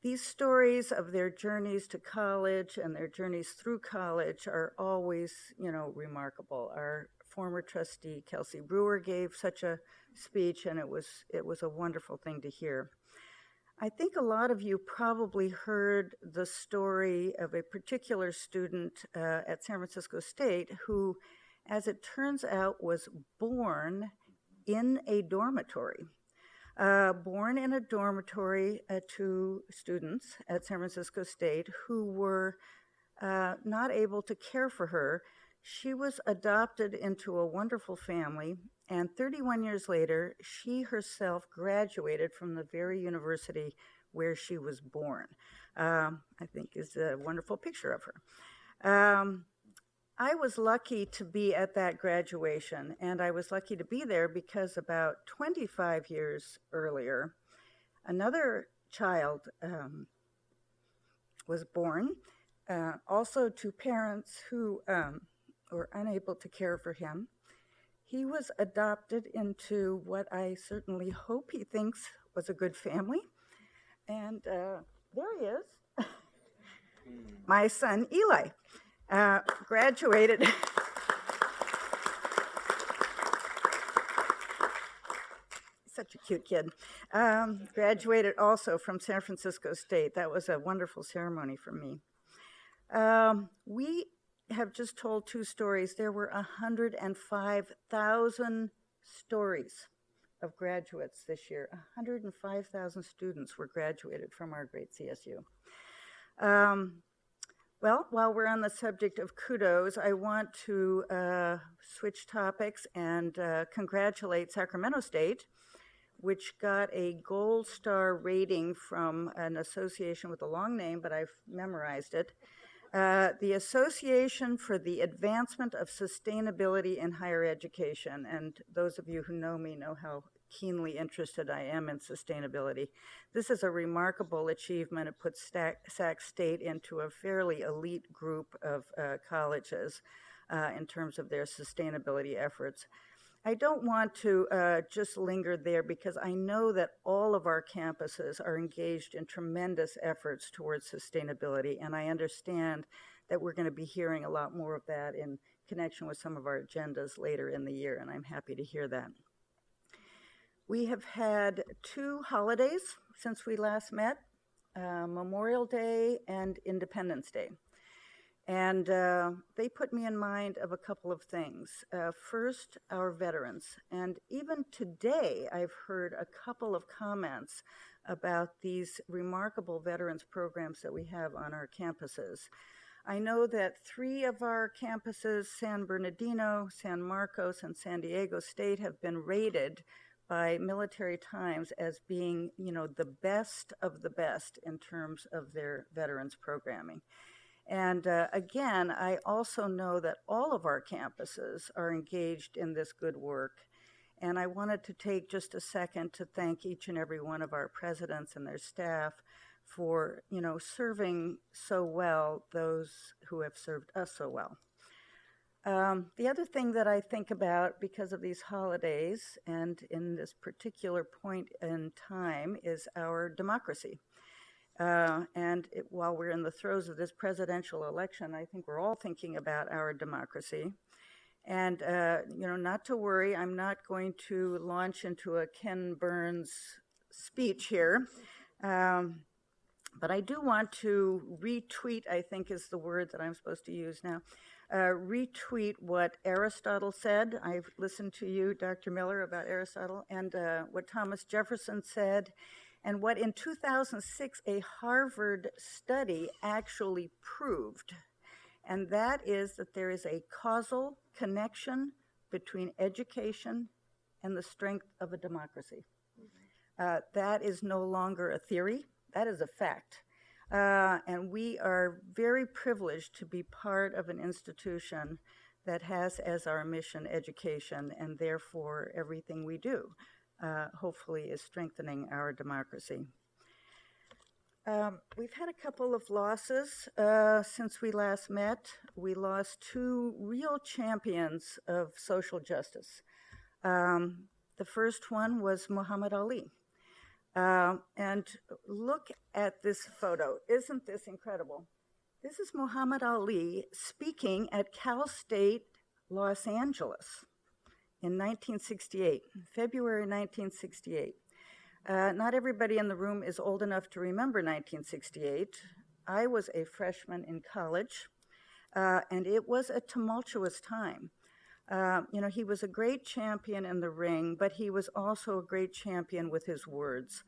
These stories of their journeys to college and their journeys through college are always, remarkable. Our former trustee, Kelsey Brewer, gave such a speech, and it was a wonderful thing to hear. I think a lot of you probably heard the story of a particular student at San Francisco State who, as it turns out, was born in a dormitory. Born in a dormitory to students at San Francisco State who were not able to care for her. She was adopted into a wonderful family, and 31 years later, she herself graduated from the very university where she was born. I think is a wonderful picture of her. I was lucky to be at that graduation, and I was lucky to be there because about 25 years earlier, another child was born, also to parents who were unable to care for him. He was adopted into what I certainly hope he thinks was a good family, and there he is, my son Eli. Graduated. Such a cute kid. Graduated also from San Francisco State. That was a wonderful ceremony for me. We have just told two stories. There were 105,000 stories of graduates this year. 105,000 students were graduated from our great CSU. Well, while we're on the subject of kudos, I want to switch topics and congratulate Sacramento State, which got a gold star rating from an association with a long name, but I've memorized it. The Association for the Advancement of Sustainability in Higher Education. And those of you who know me know how keenly interested I am in sustainability. This is a remarkable achievement. It puts Sac State into a fairly elite group of colleges in terms of their sustainability efforts. I don't want to just linger there because I know that all of our campuses are engaged in tremendous efforts towards sustainability, and I understand that we're going to be hearing a lot more of that in connection with some of our agendas later in the year, and I'm happy to hear that. We have had 2 holidays since we last met, Memorial Day and Independence Day. And they put me in mind of a couple of things. First, our veterans. And even today, I've heard a couple of comments about these remarkable veterans programs that we have on our campuses. I know that 3 of our campuses, San Bernardino, San Marcos, and San Diego State, have been rated by Military Times as being, the best of the best in terms of their veterans programming. And again, I also know that all of our campuses are engaged in this good work. And I wanted to take just a second to thank each and every one of our presidents and their staff for, serving so well those who have served us so well. The other thing that I think about because of these holidays and in this particular point in time is our democracy. While we're in the throes of this presidential election, I think we're all thinking about our democracy. And, not to worry, I'm not going to launch into a Ken Burns speech here. But I do want to retweet, I think is the word that I'm supposed to use now, retweet what Aristotle said. I've listened to you, Dr. Miller, about Aristotle, and what Thomas Jefferson said, and what in 2006 a Harvard study actually proved. And that is that there is a causal connection between education and the strength of a democracy. That is no longer a theory, that is a fact. And we are very privileged to be part of an institution that has as our mission education, and therefore everything we do hopefully is strengthening our democracy. We've had a couple of losses since we last met. We lost 2 real champions of social justice. The first one was Muhammad Ali. And look at this photo. Isn't this incredible? This is Muhammad Ali speaking at Cal State Los Angeles in 1968, February 1968. Not everybody in the room is old enough to remember 1968. I was a freshman in college, and it was a tumultuous time. He was a great champion in the ring, but he was also a great champion with his words.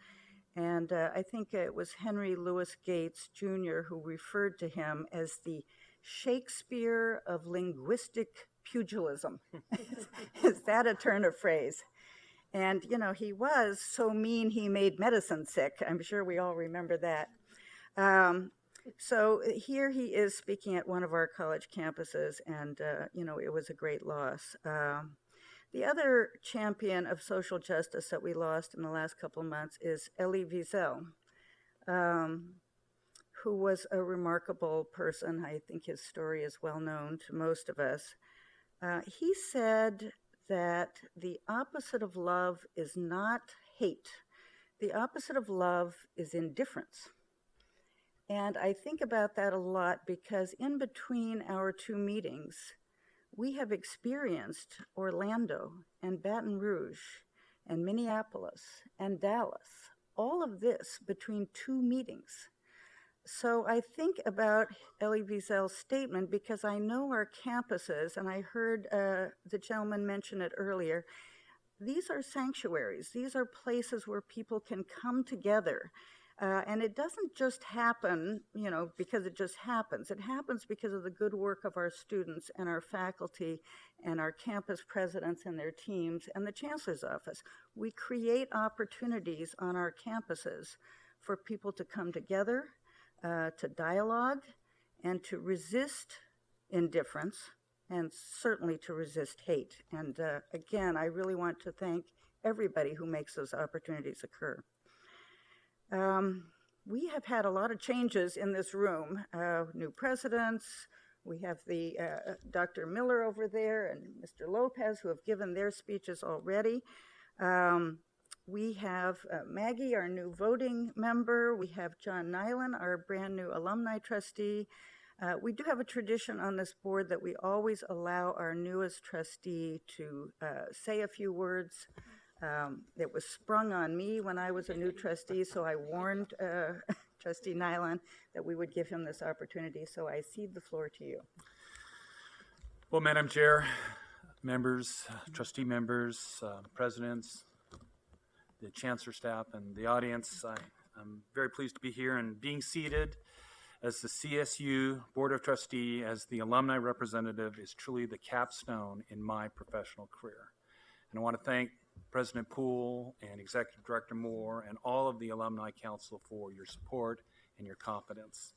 And I think it was Henry Louis Gates, Jr., who referred to him as the Shakespeare of linguistic pugilism. Is that a turn of phrase? And, he was so mean he made medicine sick. I'm sure we all remember that. So here he is speaking at one of our college campuses, and, it was a great loss. The other champion of social justice that we lost in the last couple of months is Elie Wiesel, who was a remarkable person. I think his story is well known to most of us. He said that the opposite of love is not hate. The opposite of love is indifference. And I think about that a lot because in between our 2 meetings, we have experienced Orlando and Baton Rouge and Minneapolis and Dallas, all of this between 2 meetings. So I think about Elie Wiesel's statement because I know our campuses, and I heard the gentleman mention it earlier, these are sanctuaries. These are places where people can come together And it doesn't just happen, because it just happens. It happens because of the good work of our students and our faculty and our campus presidents and their teams and the chancellor's office. We create opportunities on our campuses for people to come together, to dialogue, and to resist indifference, and certainly to resist hate. And again, I really want to thank everybody who makes those opportunities occur. We have had a lot of changes in this room, new presidents. We have the Dr. Miller over there and Mr. Lopez, who have given their speeches already. We have Maggie, our new voting member. We have John Nyland, our brand new alumni trustee. We do have a tradition on this board that we always allow our newest trustee to say a few words. It was sprung on me when I was a new trustee, so I warned Trustee Nyland that we would give him this opportunity. So I cede the floor to you. Well, Madam Chair, members, trustee members, presidents, the chancellor staff, and the audience, I'm very pleased to be here and being seated as the CSU Board of Trustee, as the alumni representative, is truly the capstone in my professional career. And I want to thank President Poole and Executive Director Moore and all of the Alumni Council for your support and your confidence.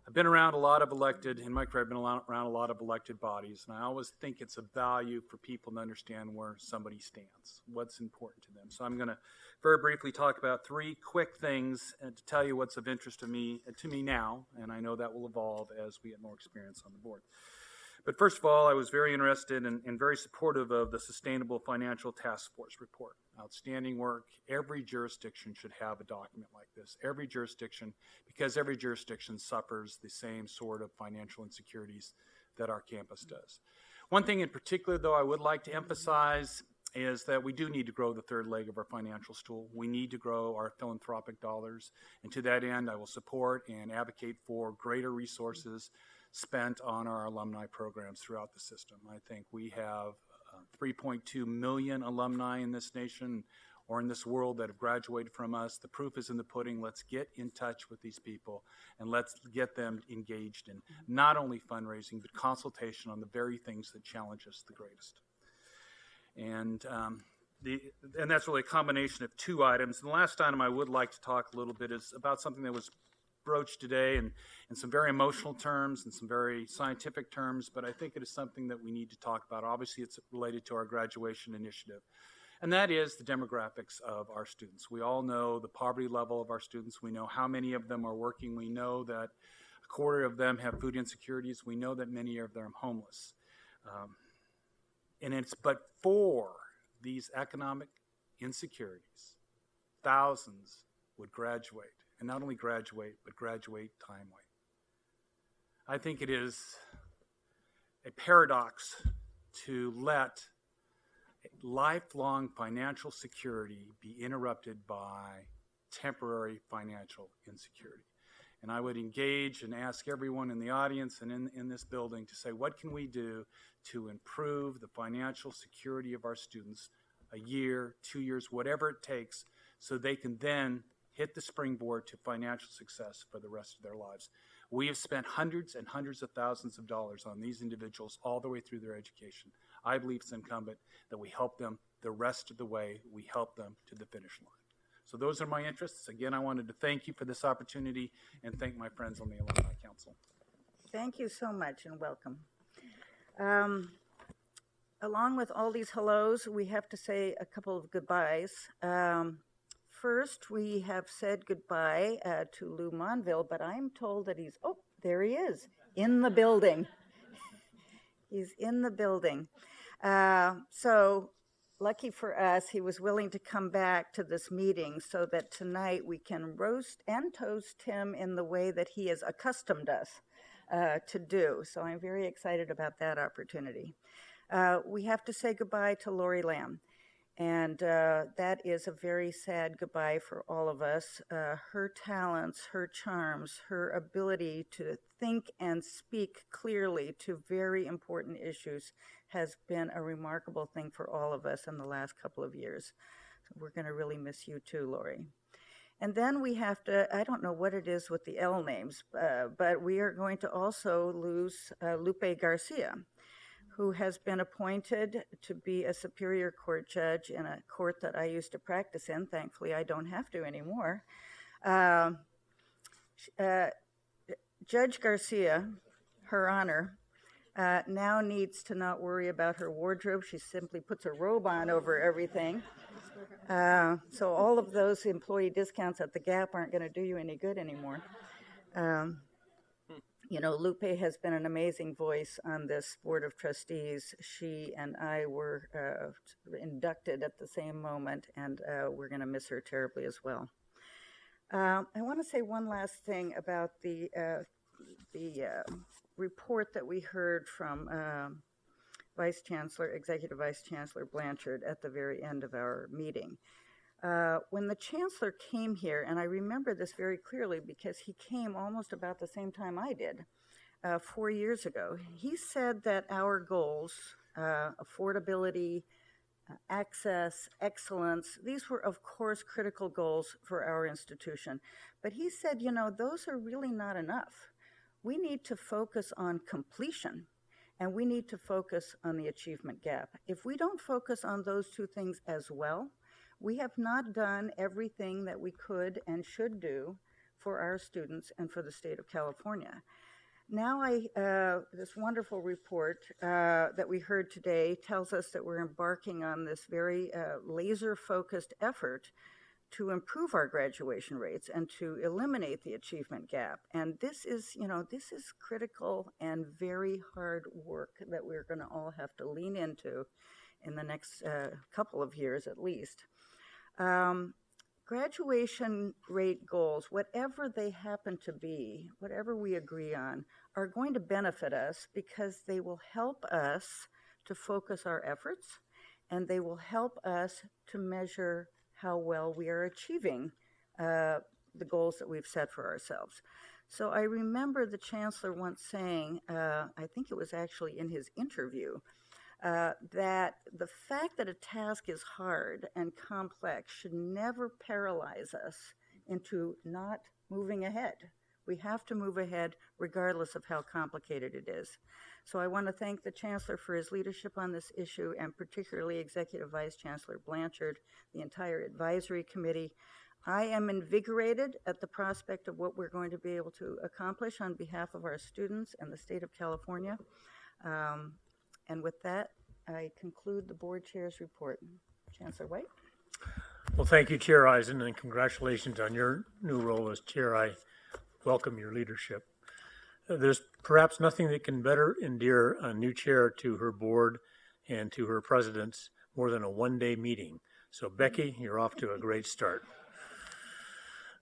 I've been around a lot of elected, in my career, I've been around a lot of elected bodies, and I always think it's a value for people to understand where somebody stands, what's important to them. So I'm going to very briefly talk about three quick things and to tell you what's of interest to me now, and I know that will evolve as we get more experience on the board. But first of all, I was very interested and very supportive of the Sustainable Financial Task Force report. Outstanding work. Every jurisdiction should have a document like this. Every jurisdiction, because every jurisdiction suffers the same sort of financial insecurities that our campus does. One thing in particular, though, I would like to emphasize is that we do need to grow the third leg of our financial stool. We need to grow our philanthropic dollars. And to that end, I will support and advocate for greater resources spent on our alumni programs throughout the system. I think we have 3.2 million alumni in this nation or in this world that have graduated from us. The proof is in the pudding. Let's get in touch with these people and let's get them engaged in not only fundraising, but consultation on the very things that challenge us the greatest. And that's really a combination of two items. And the last item I would like to talk a little bit is about something that was broached today in some very emotional terms and some very scientific terms, but I think it is something that we need to talk about. Obviously, it's related to our graduation initiative, and that is the demographics of our students. We all know the poverty level of our students. We know how many of them are working. We know that a quarter of them have food insecurities. We know that many of them are homeless. And it's but for these economic insecurities, thousands would graduate. And not only graduate, but graduate timely. I think it is a paradox to let lifelong financial security be interrupted by temporary financial insecurity. And I would engage and ask everyone in the audience and in this building to say, what can we do to improve the financial security of our students a year, 2 years, whatever it takes, so they can then hit the springboard to financial success for the rest of their lives. We have spent hundreds and hundreds of thousands of dollars on these individuals all the way through their education. I believe it's incumbent that we help them the rest of the way. We help them to the finish line. So those are my interests. Again, I wanted to thank you for this opportunity and thank my friends on the Alumni Council. Thank you so much and welcome. Along with all these hellos, we have to say a couple of goodbyes. First, we have said goodbye to Lou Monville, but I'm told that there he is, in the building. He's in the building. So lucky for us, he was willing to come back to this meeting so that tonight we can roast and toast him in the way that he has accustomed us to do. So I'm very excited about that opportunity. We have to say goodbye to Lori Lamb. And that is a very sad goodbye for all of us. Her talents, her charms, her ability to think and speak clearly to very important issues has been a remarkable thing for all of us in the last couple of years. So we're going to really miss you too, Lori. And then we have to, I don't know what it is with the L names, but we are going to also lose Lupe Garcia, who has been appointed to be a Superior Court judge in a court that I used to practice in. Thankfully, I don't have to anymore. Judge Garcia, Her Honor, now needs to not worry about her wardrobe. She simply puts a robe on over everything. So all of those employee discounts at the Gap aren't going to do you any good anymore. You know, Lupe has been an amazing voice on this Board of Trustees. She and I were inducted at the same moment, and we're going to miss her terribly as well. I want to say one last thing about the report that we heard from Executive Vice Chancellor Blanchard at the very end of our meeting. When the Chancellor came here, and I remember this very clearly because he came almost about the same time I did, 4 years ago, he said that our goals, affordability, access, excellence, these were of course critical goals for our institution. But he said, you know, those are really not enough. We need to focus on completion, and we need to focus on the achievement gap. If we don't focus on those two things as well, we have not done everything that we could and should do for our students and for the state of California. Now this wonderful report that we heard today tells us that we're embarking on this very laser-focused effort to improve our graduation rates and to eliminate the achievement gap. And this is, you know, this is critical and very hard work that we're going to all have to lean into in the next couple of years at least. Graduation rate goals, whatever they happen to be, whatever we agree on, are going to benefit us because they will help us to focus our efforts, and they will help us to measure how well we are achieving the goals that we've set for ourselves. So I remember the Chancellor once saying, I think it was actually in his interview, that the fact that a task is hard and complex should never paralyze us into not moving ahead. We have to move ahead regardless of how complicated it is. So I want to thank the Chancellor for his leadership on this issue, and particularly Executive Vice Chancellor Blanchard, the entire advisory committee. I am invigorated at the prospect of what we're going to be able to accomplish on behalf of our students and the state of California. And with that, I conclude the board chair's report. Chancellor White. Well, thank you, Chair Eisen, and congratulations on your new role as chair. I welcome your leadership. There's perhaps nothing that can better endear a new chair to her board and to her presidents more than a one-day meeting. So, Becky, you're off to a great start.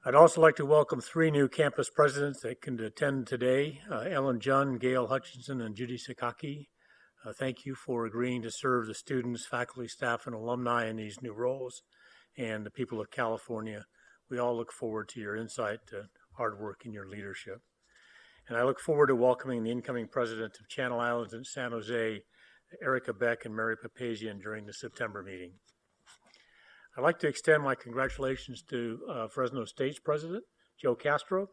I'd also like to welcome 3 new campus presidents that can attend today, Ellen Junn, Gail Hutchinson, and Judy Sakaki. Thank you for agreeing to serve the students, faculty, staff, and alumni in these new roles, and the people of California. We all look forward to your insight, hard work, and your leadership. And I look forward to welcoming the incoming president of Channel Islands and San Jose, Erica Beck and Mary Papazian, during the September meeting. I'd like to extend my congratulations to Fresno State's president, Joe Castro.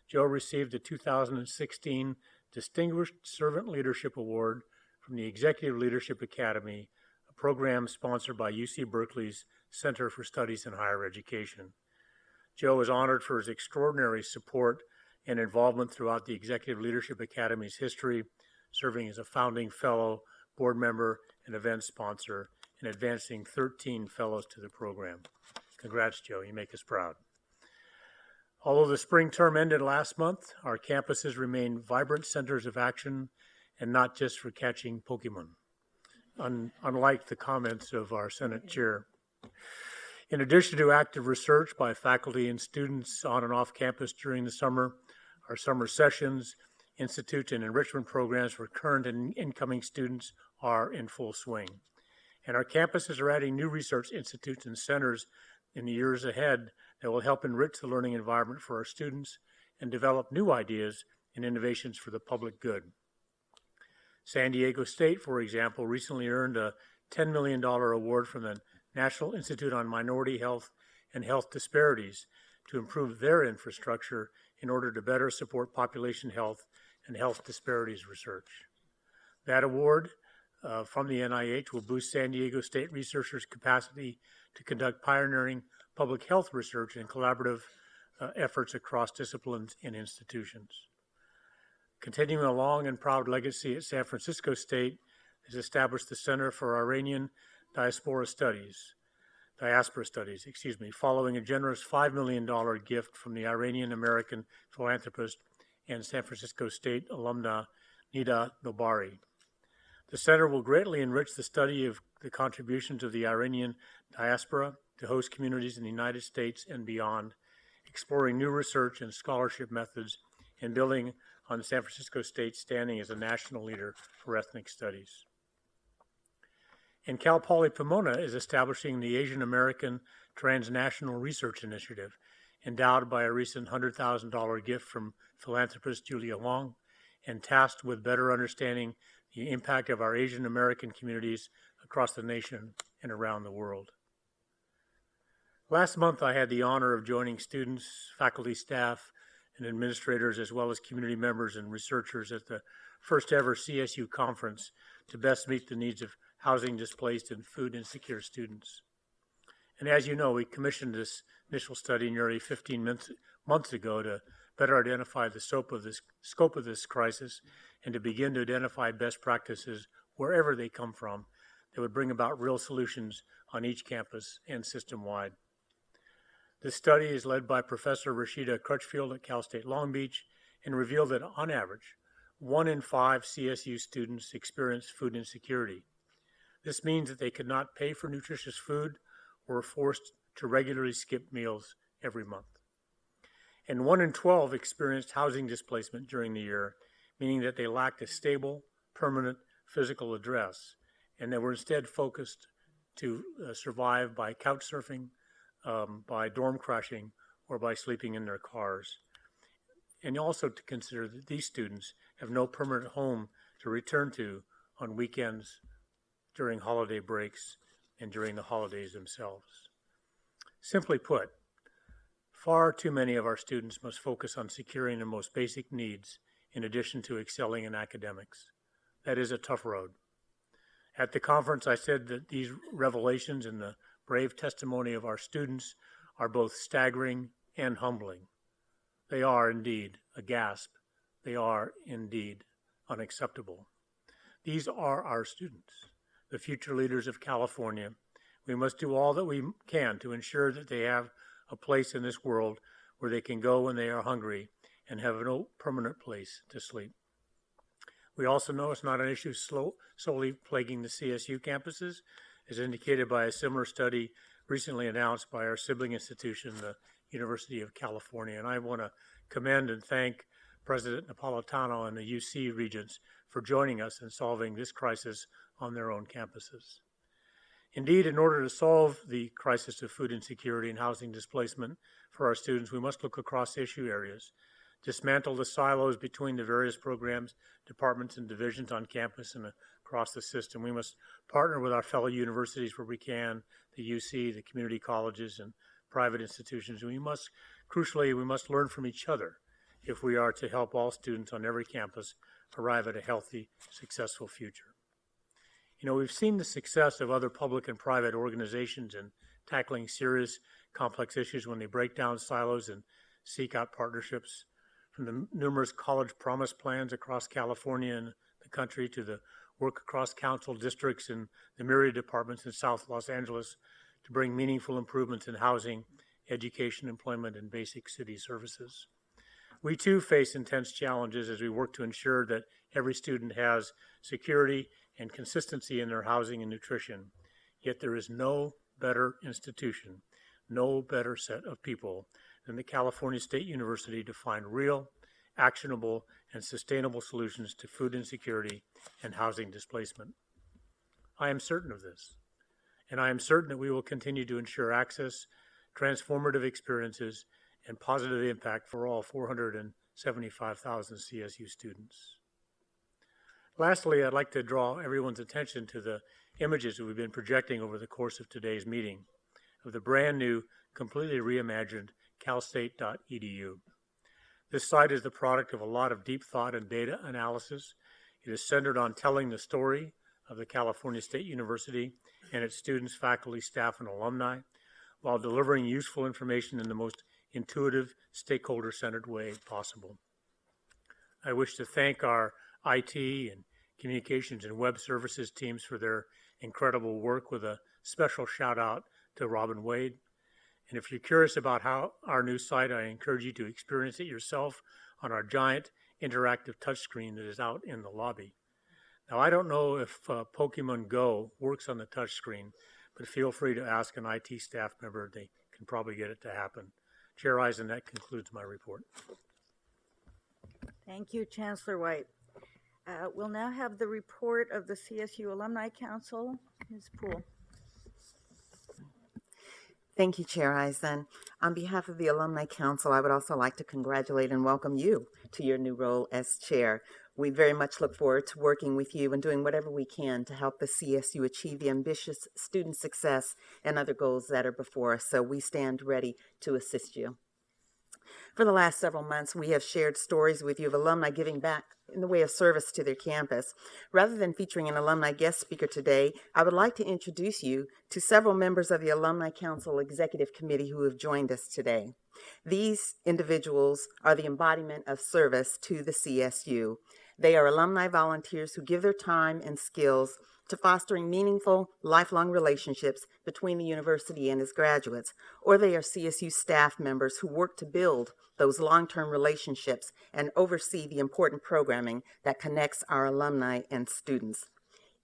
Joe received the 2016 Distinguished Servant Leadership Award from the Executive Leadership Academy, a program sponsored by UC Berkeley's Center for Studies in Higher Education. Joe is honored for his extraordinary support and involvement throughout the Executive Leadership Academy's history, serving as a founding fellow, board member, and event sponsor, and advancing 13 fellows to the program. Congrats, Joe. You make us proud. Although the spring term ended last month, our campuses remain vibrant centers of action and not just for catching Pokemon, unlike the comments of our Senate chair. In addition to active research by faculty and students on and off campus during the summer, our summer sessions, institute, and enrichment programs for current and incoming students are in full swing. And our campuses are adding new research institutes and centers in the years ahead that will help enrich the learning environment for our students and develop new ideas and innovations for the public good. San Diego State, for example, recently earned a $10 million award from the National Institute on Minority Health and Health Disparities to improve their infrastructure in order to better support population health and health disparities research. That award from the NIH will boost San Diego State researchers' capacity to conduct pioneering public health research and collaborative efforts across disciplines and institutions. Continuing a long and proud legacy at San Francisco State has established the Center for Iranian Diaspora Studies, following a generous $5 million gift from the Iranian American philanthropist and San Francisco State alumna Nida Nobari. The center will greatly enrich the study of the contributions of the Iranian diaspora to host communities in the United States and beyond, exploring new research and scholarship methods and building on San Francisco State's standing as a national leader for ethnic studies. And Cal Poly Pomona is establishing the Asian American Transnational Research Initiative, endowed by a recent $100,000 gift from philanthropist Julia Wong, and tasked with better understanding the impact of our Asian American communities across the nation and around the world. Last month, I had the honor of joining students, faculty, staff, and administrators, as well as community members and researchers at the first ever CSU conference to best meet the needs of housing displaced and food insecure students. And as you know, we commissioned this initial study nearly 15 months ago to better identify the scope of this crisis and to begin to identify best practices wherever they come from that would bring about real solutions on each campus and system-wide. This study is led by Professor Rashida Crutchfield at Cal State Long Beach and revealed that on average, 1 in 5 CSU students experience food insecurity. This means that they could not pay for nutritious food or are forced to regularly skip meals every month. And 1 in 12 experienced housing displacement during the year, meaning that they lacked a stable, permanent physical address, and they were instead focused to survive by couch surfing, by dorm crashing, or by sleeping in their cars. And also to consider that these students have no permanent home to return to on weekends, during holiday breaks, and during the holidays themselves. Simply put, far too many of our students must focus on securing their most basic needs in addition to excelling in academics. That is a tough road. At the conference, I said that these revelations and the brave testimony of our students are both staggering and humbling. They are indeed a gasp. They are indeed unacceptable. These are our students, the future leaders of California. We must do all that we can to ensure that they have a place in this world where they can go when they are hungry and have no permanent place to sleep. We also know it's not an issue solely plaguing the CSU campuses, as indicated by a similar study recently announced by our sibling institution, the University of California. And I want to commend and thank President Napolitano and the UC Regents for joining us in solving this crisis on their own campuses. Indeed, in order to solve the crisis of food insecurity and housing displacement for our students, we must look across issue areas, dismantle the silos between the various programs, departments, and divisions on campus and across the system. We must partner with our fellow universities where we can, the UC, the community colleges, and private institutions. And crucially, we must learn from each other if we are to help all students on every campus arrive at a healthy, successful future. You know, we've seen the success of other public and private organizations in tackling serious, complex issues when they break down silos and seek out partnerships, from the numerous college promise plans across California and the country to the work across council districts and the myriad departments in South Los Angeles to bring meaningful improvements in housing, education, employment, and basic city services. We too face intense challenges as we work to ensure that every student has security and consistency in their housing and nutrition. Yet there is no better institution, no better set of people than the California State University to find real, actionable, and sustainable solutions to food insecurity and housing displacement. I am certain of this, and I am certain that we will continue to ensure access, transformative experiences, and positive impact for all 475,000 CSU students. Lastly, I'd like to draw everyone's attention to the images that we've been projecting over the course of today's meeting of the brand new, completely reimagined calstate.edu. This site is the product of a lot of deep thought and data analysis. It is centered on telling the story of the California State University and its students, faculty, staff, and alumni, while delivering useful information in the most intuitive, stakeholder-centered way possible. I wish to thank our IT and communications and web services teams for their incredible work, with a special shout out to Robin Wade. And if you're curious about how our new site, I encourage you to experience it yourself on our giant interactive touchscreen that is out in the lobby. Now, I don't know if Pokemon Go works on the touchscreen, but feel free to ask an IT staff member. They can probably get it to happen. Chair Eisen, that concludes my report. Thank you, Chancellor White. We'll now have the report of the CSU Alumni Council. Ms. Poole. Thank you, Chair Eisen. On behalf of the Alumni Council, I would also like to congratulate and welcome you to your new role as chair. We very much look forward to working with you and doing whatever we can to help the CSU achieve the ambitious student success and other goals that are before us. So we stand ready to assist you. For the last several months, we have shared stories with you of alumni giving back in the way of service to their campus. Rather than featuring an alumni guest speaker today, I would like to introduce you to several members of the Alumni Council Executive Committee who have joined us today. These individuals are the embodiment of service to the CSU. They are alumni volunteers who give their time and skills to fostering meaningful, lifelong relationships between the university and its graduates, or they are CSU staff members who work to build those long-term relationships and oversee the important programming that connects our alumni and students.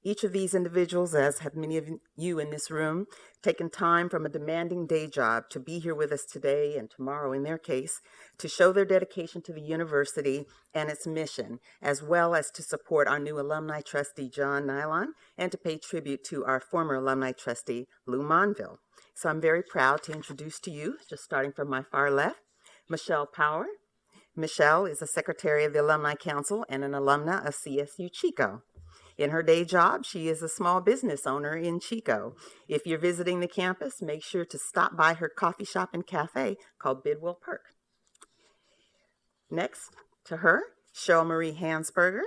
Each of these individuals, as have many of you in this room, taken time from a demanding day job to be here with us today and tomorrow in their case, to show their dedication to the university and its mission, as well as to support our new alumni trustee, John Nylon, and to pay tribute to our former alumni trustee, Lou Monville. So I'm very proud to introduce to you, just starting from my far left, Michelle Power. Michelle is a secretary of the Alumni Council and an alumna of CSU Chico. In her day job, she is a small business owner in Chico. If you're visiting the campus, make sure to stop by her coffee shop and cafe called Bidwell Perk. Next to her, Cheryl Marie Hansberger.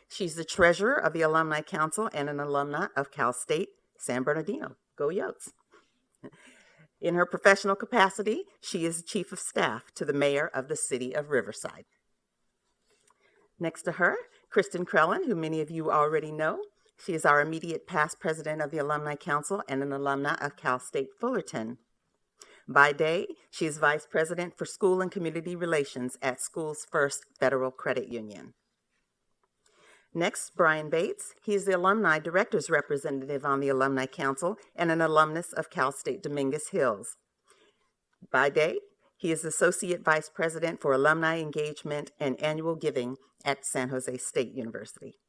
She's the treasurer of the Alumni Council and an alumna of Cal State San Bernardino. Go Yotes. In her professional capacity, she is chief of staff to the mayor of the city of Riverside. Next to her, Kristen Krellen, who many of you already know. She is our immediate past president of the Alumni Council and an alumna of Cal State Fullerton. By day, she is vice president for school and community relations at School's First Federal Credit Union. Next, Brian Bates. He is the alumni director's representative on the Alumni Council and an alumnus of Cal State Dominguez Hills. By day, he is associate vice president for alumni engagement and annual giving at San Jose State University.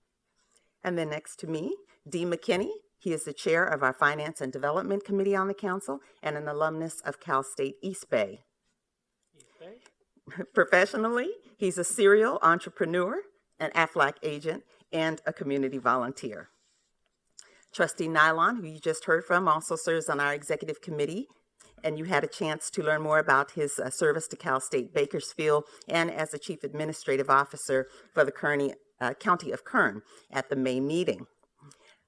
And then next to me, Dee McKinney. He is the chair of our Finance and Development Committee on the Council and an alumnus of Cal State East Bay. Professionally, he's a serial entrepreneur, an AFLAC agent, and a community volunteer. Trustee Nylon, who you just heard from, also serves on our executive committee, and you had a chance to learn more about his service to Cal State Bakersfield and as the Chief Administrative Officer for the County of Kern at the May meeting.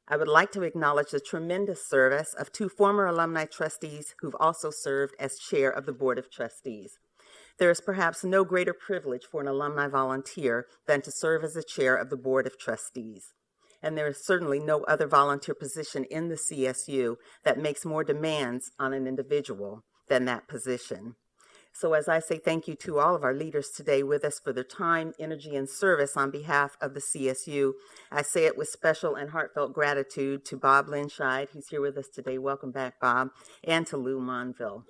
I would like to acknowledge the tremendous service of two former alumni trustees who've also served as chair of the Board of Trustees. There is perhaps no greater privilege for an alumni volunteer than to serve as the chair of the Board of Trustees. And there is certainly no other volunteer position in the CSU that makes more demands on an individual than that position. So as I say thank you to all of our leaders today with us for their time, energy, and service on behalf of the CSU, I say it with special and heartfelt gratitude to Bob Linscheid, who's here with us today. Welcome back, Bob, and to Lou Monville.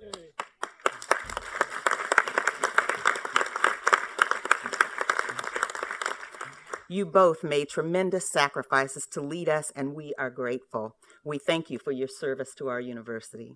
You both made tremendous sacrifices to lead us, and we are grateful. We thank you for your service to our university.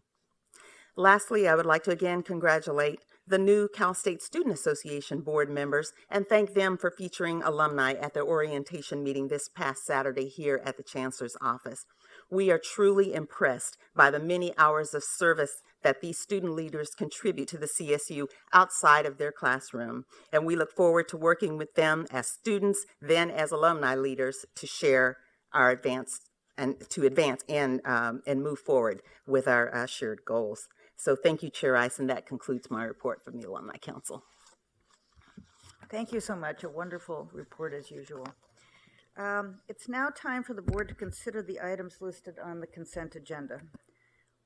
Lastly, I would like to again congratulate the new Cal State Student Association board members and thank them for featuring alumni at their orientation meeting this past Saturday here at the Chancellor's office. We are truly impressed by the many hours of service that these student leaders contribute to the CSU outside of their classroom. And we look forward to working with them as students, then as alumni leaders, to share our advance and move forward with our shared goals. So thank you, Chair Eisen. That concludes my report from the Alumni Council. Thank you so much. A wonderful report as usual. It's now time for the board to consider the items listed on the consent agenda.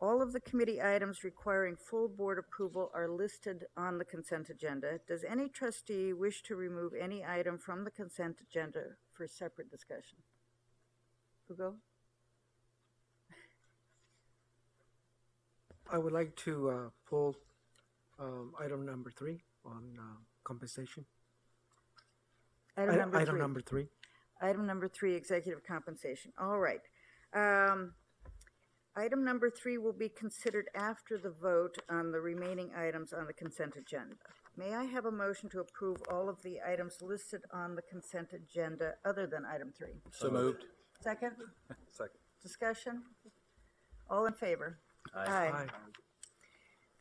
All of the committee items requiring full board approval are listed on the consent agenda. Does any trustee wish to remove any item from the consent agenda for separate discussion? Hugo? I would like to pull item number 3 on compensation. Item number 3. Item number 3, executive compensation. All right. Item number 3 will be considered after the vote on the remaining items on the consent agenda. May I have a motion to approve all of the items listed on the consent agenda other than item 3? So moved. Second? Second. Discussion? All in favor? Aye.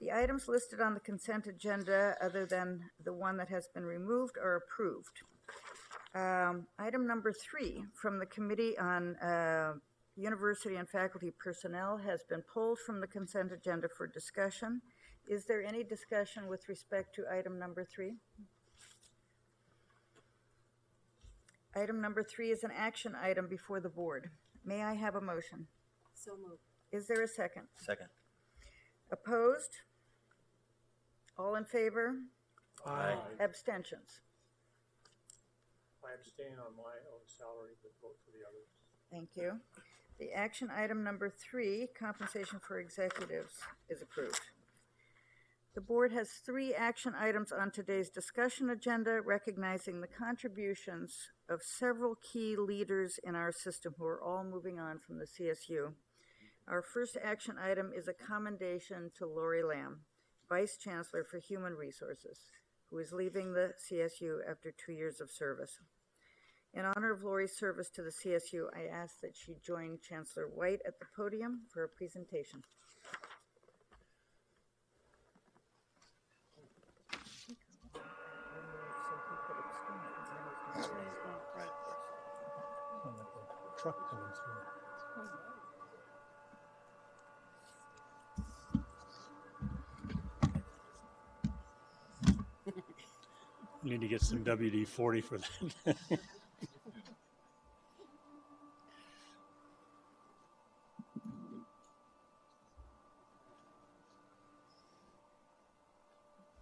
The items listed on the consent agenda, other than the one that has been removed, are approved. Item number 3 from the Committee on University and Faculty Personnel has been pulled from the consent agenda for discussion. Is there any discussion with respect to item number 3? Item number 3 is an action item before the board. May I have a motion? So moved. Is there a second? Second. Opposed? All in favor? Aye. Abstentions? I abstain on my own salary, but vote for the others. Thank you. The action item number 3, compensation for executives, is approved. The board has 3 action items on today's discussion agenda, recognizing the contributions of several key leaders in our system who are all moving on from the CSU. Our first action item is a commendation to Lori Lamb, Vice Chancellor for Human Resources, who is leaving the CSU after 2 years of service. In honor of Lori's service to the CSU, I ask that she join Chancellor White at the podium for a presentation. Truck coming through. You need to get some WD-40 for that.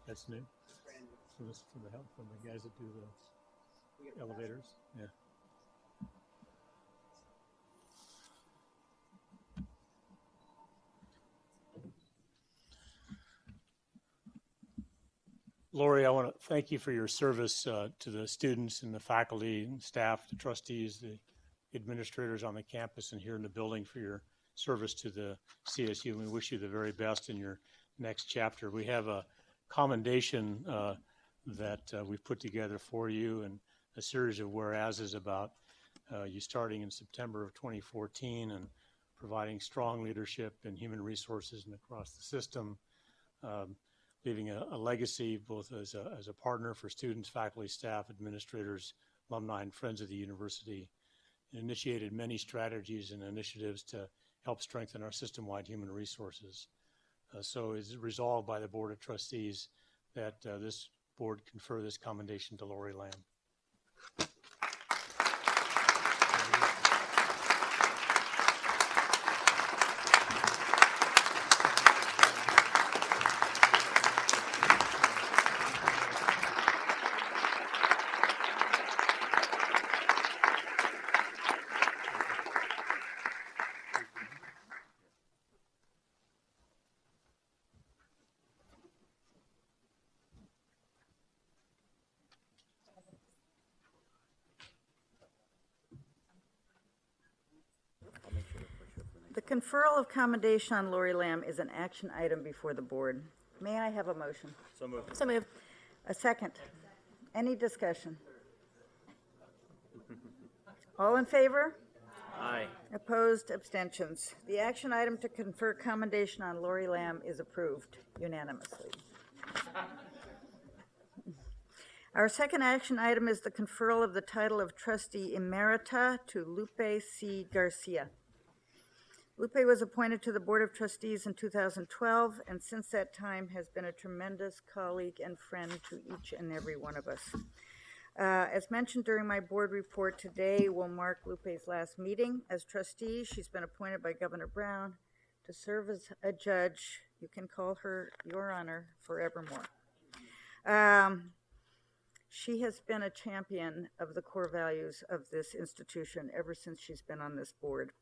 That's new. For this, for the help from the guys that do the elevators. Yeah. Lori, I want to thank you for your service to the students and the faculty and staff, the trustees, the administrators on the campus and here in the building for your service to the CSU. And we wish you the very best in your next chapter. We have a commendation that we've put together for you and a series of whereases about you starting in September of 2014 and providing strong leadership in human resources and across the system. Leaving a legacy both as a partner for students, faculty, staff, administrators, alumni, and friends of the university, and initiated many strategies and initiatives to help strengthen our system-wide human resources. So it's resolved by the Board of Trustees that this board confer this commendation to Lori Lamb. The conferral of commendation on Lori Lamb is an action item before the board. May I have a motion? So moved. So moved. A second. Any discussion? All in favor? Aye. Opposed, abstentions. The action item to confer commendation on Lori Lamb is approved unanimously. Our second action item is the conferral of the title of trustee emerita to Lupe C. Garcia. Lupe was appointed to the Board of Trustees in 2012, and since that time has been a tremendous colleague and friend to each and every one of us. As mentioned during my board report, today will mark Lupe's last meeting as trustee. She's been appointed by Governor Brown to serve as a judge. You can call her Your Honor forevermore. She has been a champion of the core values of this institution ever since she's been on this board.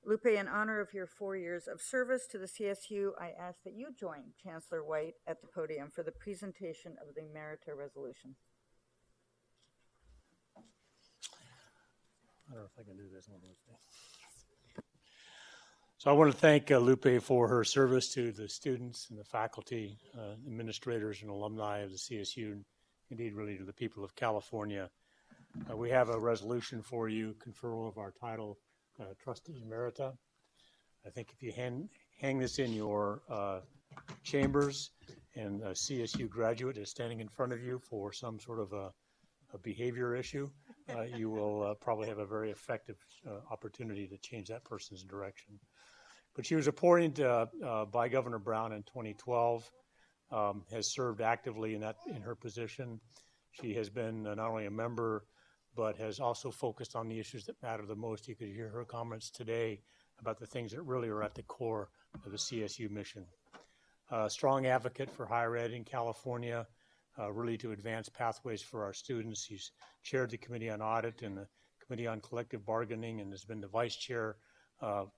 Lupe, in honor of your 4 years of service to the CSU, I ask that you join Chancellor White at the podium for the presentation of the Emerita Resolution. I don't know if I can do this one with me. So I want to thank Lupe for her service to the students and the faculty, administrators, and alumni of the CSU, and indeed really to the people of California. We have a resolution for you, conferral of our title, Trustee Emerita. I think if you hang this in your chambers and a CSU graduate is standing in front of you for some sort of a behavior issue, you will probably have a very effective opportunity to change that person's direction. But she was appointed by Governor Brown in 2012, has served actively in her position. She has been not only a member, but has also focused on the issues that matter the most. You could hear her comments today about the things that really are at the core of the CSU mission. Strong advocate for higher ed in California, really to advance pathways for our students. She's chaired the Committee on Audit and the Committee on Collective Bargaining and has been the vice chair of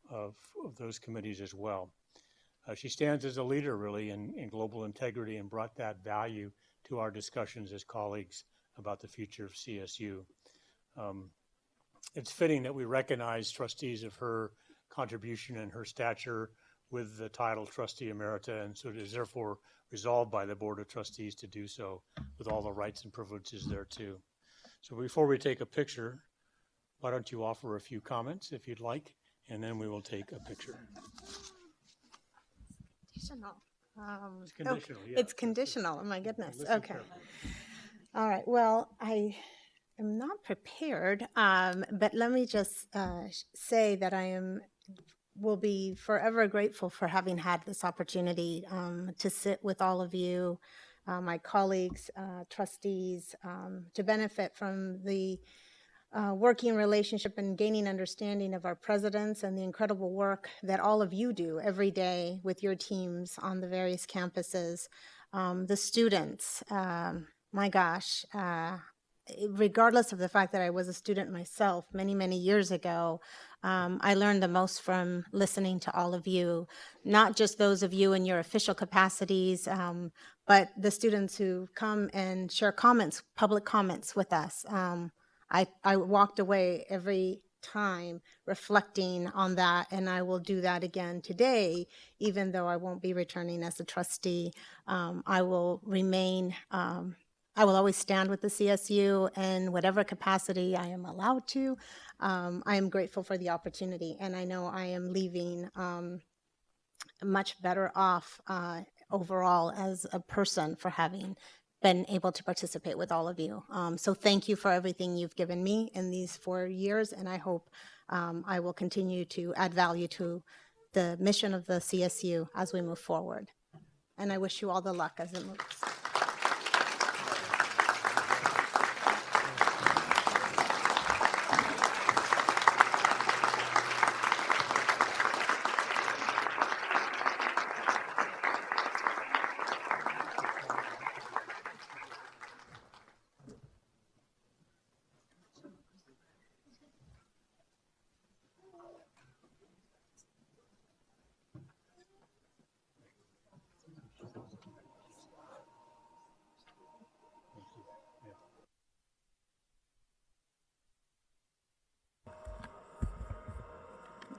those committees as well. She stands as a leader really in global integrity and brought that value to our discussions as colleagues about the future of CSU. It's fitting that we recognize trustees of her contribution and her stature with the title Trustee Emerita, and so it is therefore resolved by the Board of Trustees to do so with all the rights and privileges there too. So before we take a picture, why don't you offer a few comments if you'd like, and then we will take a picture. Conditional. It's conditional, yeah. It's conditional. Oh my goodness. Okay. All right. Well, I am not prepared, but let me just say that will be forever grateful for having had this opportunity to sit with all of you, my colleagues, trustees, to benefit from the working relationship and gaining understanding of our presidents and the incredible work that all of you do every day with your teams on the various campuses. The students, my gosh, regardless of the fact that I was a student myself many, many years ago, I learned the most from listening to all of you, not just those of you in your official capacities, but the students who come and share comments, public comments with us. I walked away every time reflecting on that, and I will do that again today, even though I won't be returning as a trustee. I will remain I will always stand with the CSU in whatever capacity I am allowed to. I am grateful for the opportunity, and I know I am leaving much better off overall as a person for having been able to participate with all of you. So thank you for everything you've given me in these 4 years, and I hope I will continue to add value to the mission of the CSU as we move forward. And I wish you all the luck as it moves.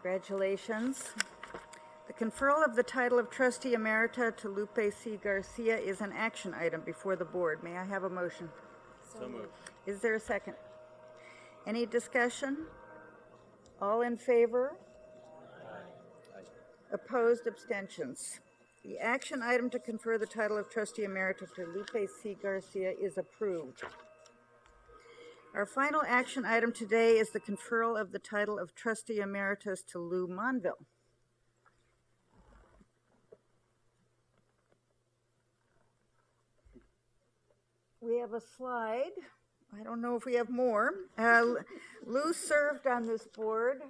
Congratulations. The conferral of the title of Trustee Emerita to Lupe C. Garcia is an action item before the board. May I have a motion? So moved. Is there a second? Any discussion? All in favor? Opposed, abstentions. The action item to confer the title of Trustee Emerita to Lupe C. Garcia is approved. Our final action item today is the conferral of the title of Trustee Emeritus to Lou Monville. We have a slide. I don't know if we have more. Lou served on this board.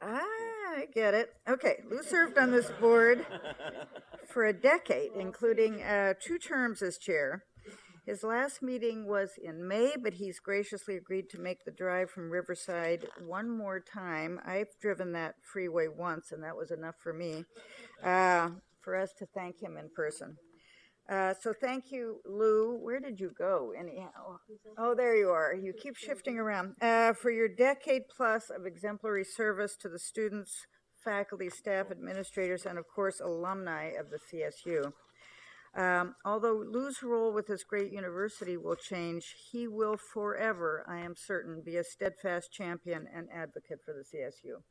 I get it. Okay, Lou served on this board for a decade, including 2 terms as chair. His last meeting was in May, but he's graciously agreed to make the drive from Riverside one more time. I've driven that freeway once, and that was enough for me, for us to thank him in person. So thank you, Lou. Where did you go anyhow? Oh, there you are. You keep shifting around. For your decade plus of exemplary service to the students, faculty, staff, administrators, and of course, alumni of the CSU. Although Lou's role with this great university will change, he will forever, I am certain, be a steadfast champion and advocate for the CSU.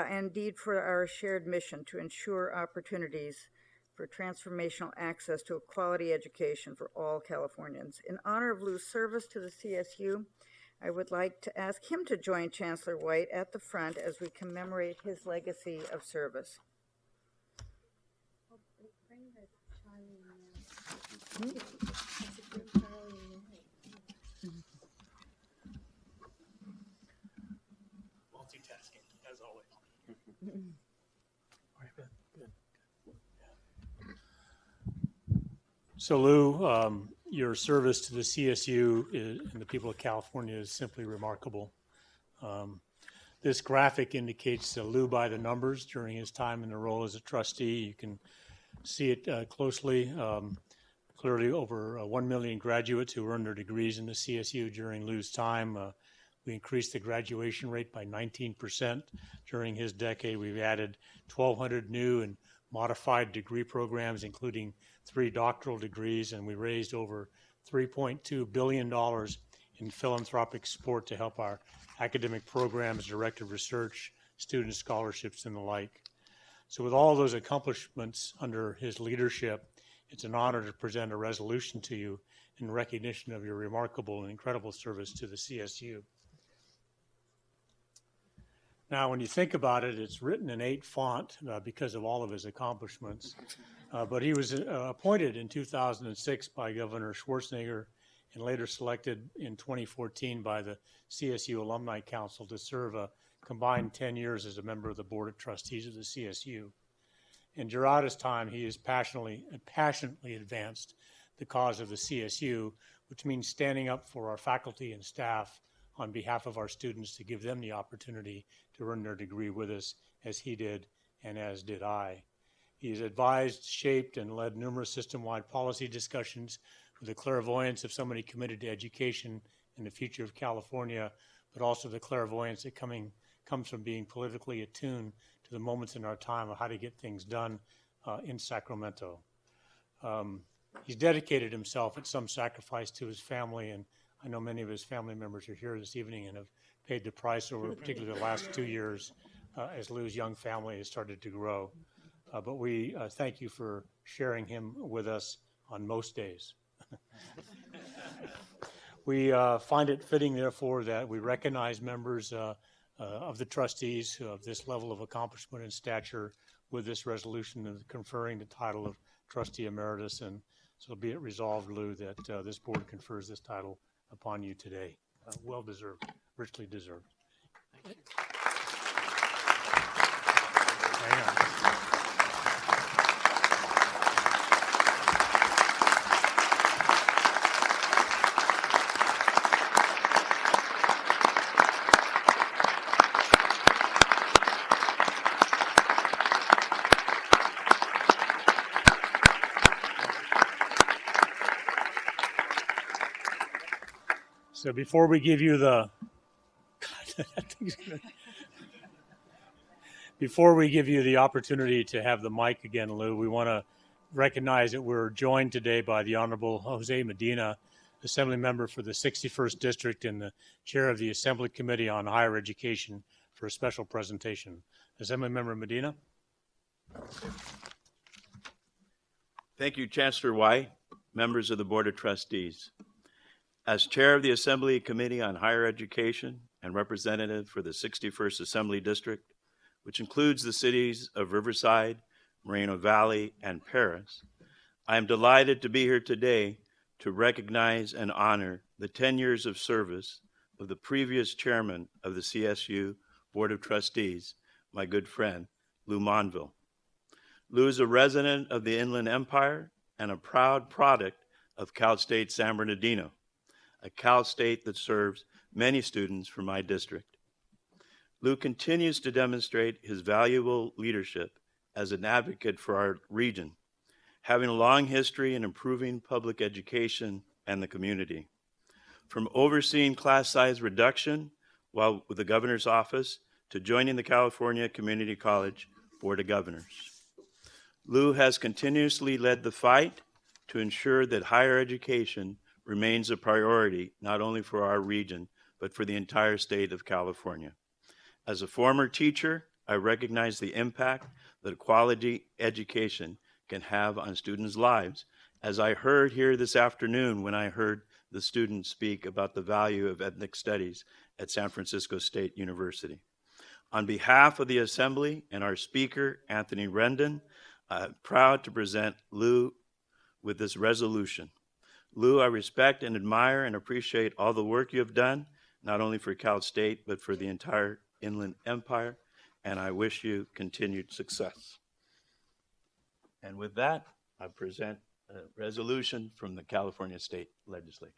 Indeed, for our shared mission to ensure opportunities for transformational access to a quality education for all Californians. In honor of Lou's service to the CSU, I would like to ask him to join Chancellor White at the front as we commemorate his legacy of service. Multitasking, as always. So Lou, your service to the CSU and the people of California is simply remarkable. This graphic indicates Lou by the numbers during his time in the role as a trustee. You can see it closely. Clearly over 1 million graduates who earned their degrees in the CSU during Lou's time. We increased the graduation rate by 19% during his decade. We've added 1,200 new and modified degree programs, including 3 doctoral degrees, and we raised over $3.2 billion in philanthropic support to help our academic programs, directed research, student scholarships, and the like. So with all those accomplishments under his leadership, it's an honor to present a resolution to you in recognition of your remarkable and incredible service to the CSU. Now, when you think about it, it's written in 8 font because of all of his accomplishments. But he was appointed in 2006 by Governor Schwarzenegger and later selected in 2014 by the CSU Alumni Council to serve a combined 10 years as a member of the Board of Trustees of the CSU. And throughout his time, he has passionately advanced the cause of the CSU, which means standing up for our faculty and staff on behalf of our students to give them the opportunity to earn their degree with us, as he did and as did I. He has advised, shaped, and led numerous system-wide policy discussions with the clairvoyance of somebody committed to education and the future of California, but also the clairvoyance that comes from being politically attuned to the moments in our time of how to get things done in Sacramento. He's dedicated himself at some sacrifice to his family, and I know many of his family members are here this evening and have paid the price over particularly the last 2 years as Lou's young family has started to grow. But we thank you for sharing him with us on most days. We find it fitting, therefore, that we recognize members of the trustees of this level of accomplishment and stature with this resolution of conferring the title of Trustee Emeritus. And so be it resolved, Lou, that this board confers this title upon you today. Well deserved, richly deserved. Thank you. Hang on. So before we give you the opportunity to have the mic again, Lou, we want to recognize that we're joined today by the Honorable Jose Medina, Assembly Member for the 61st District and the Chair of the Assembly Committee on Higher Education, for a special presentation. Assembly Member Medina. Thank you, Chancellor White, members of the Board of Trustees. As Chair of the Assembly Committee on Higher Education and representative for the 61st Assembly District, which includes the cities of Riverside, Moreno Valley, and Paris, I am delighted to be here today to recognize and honor the 10 years of service of the previous chairman of the CSU Board of Trustees, my good friend, Lou Monville. Lou is a resident of the Inland Empire and a proud product of Cal State San Bernardino, a Cal State that serves many students from my district. Lou continues to demonstrate his valuable leadership as an advocate for our region, having a long history in improving public education and the community. From overseeing class size reduction while with the governor's office to joining the California Community College Board of Governors. Lou has continuously led the fight to ensure that higher education remains a priority, not only for our region, but for the entire state of California. As a former teacher, I recognize the impact that quality education can have on students' lives, as I heard here this afternoon when I heard the students speak about the value of ethnic studies at San Francisco State University. On behalf of the Assembly and our Speaker, Anthony Rendon, I'm proud to present Lou with this resolution. Lou, I respect and admire and appreciate all the work you have done, not only for Cal State, but for the entire Inland Empire, and I wish you continued success. And with that, I present a resolution from the California State Legislature.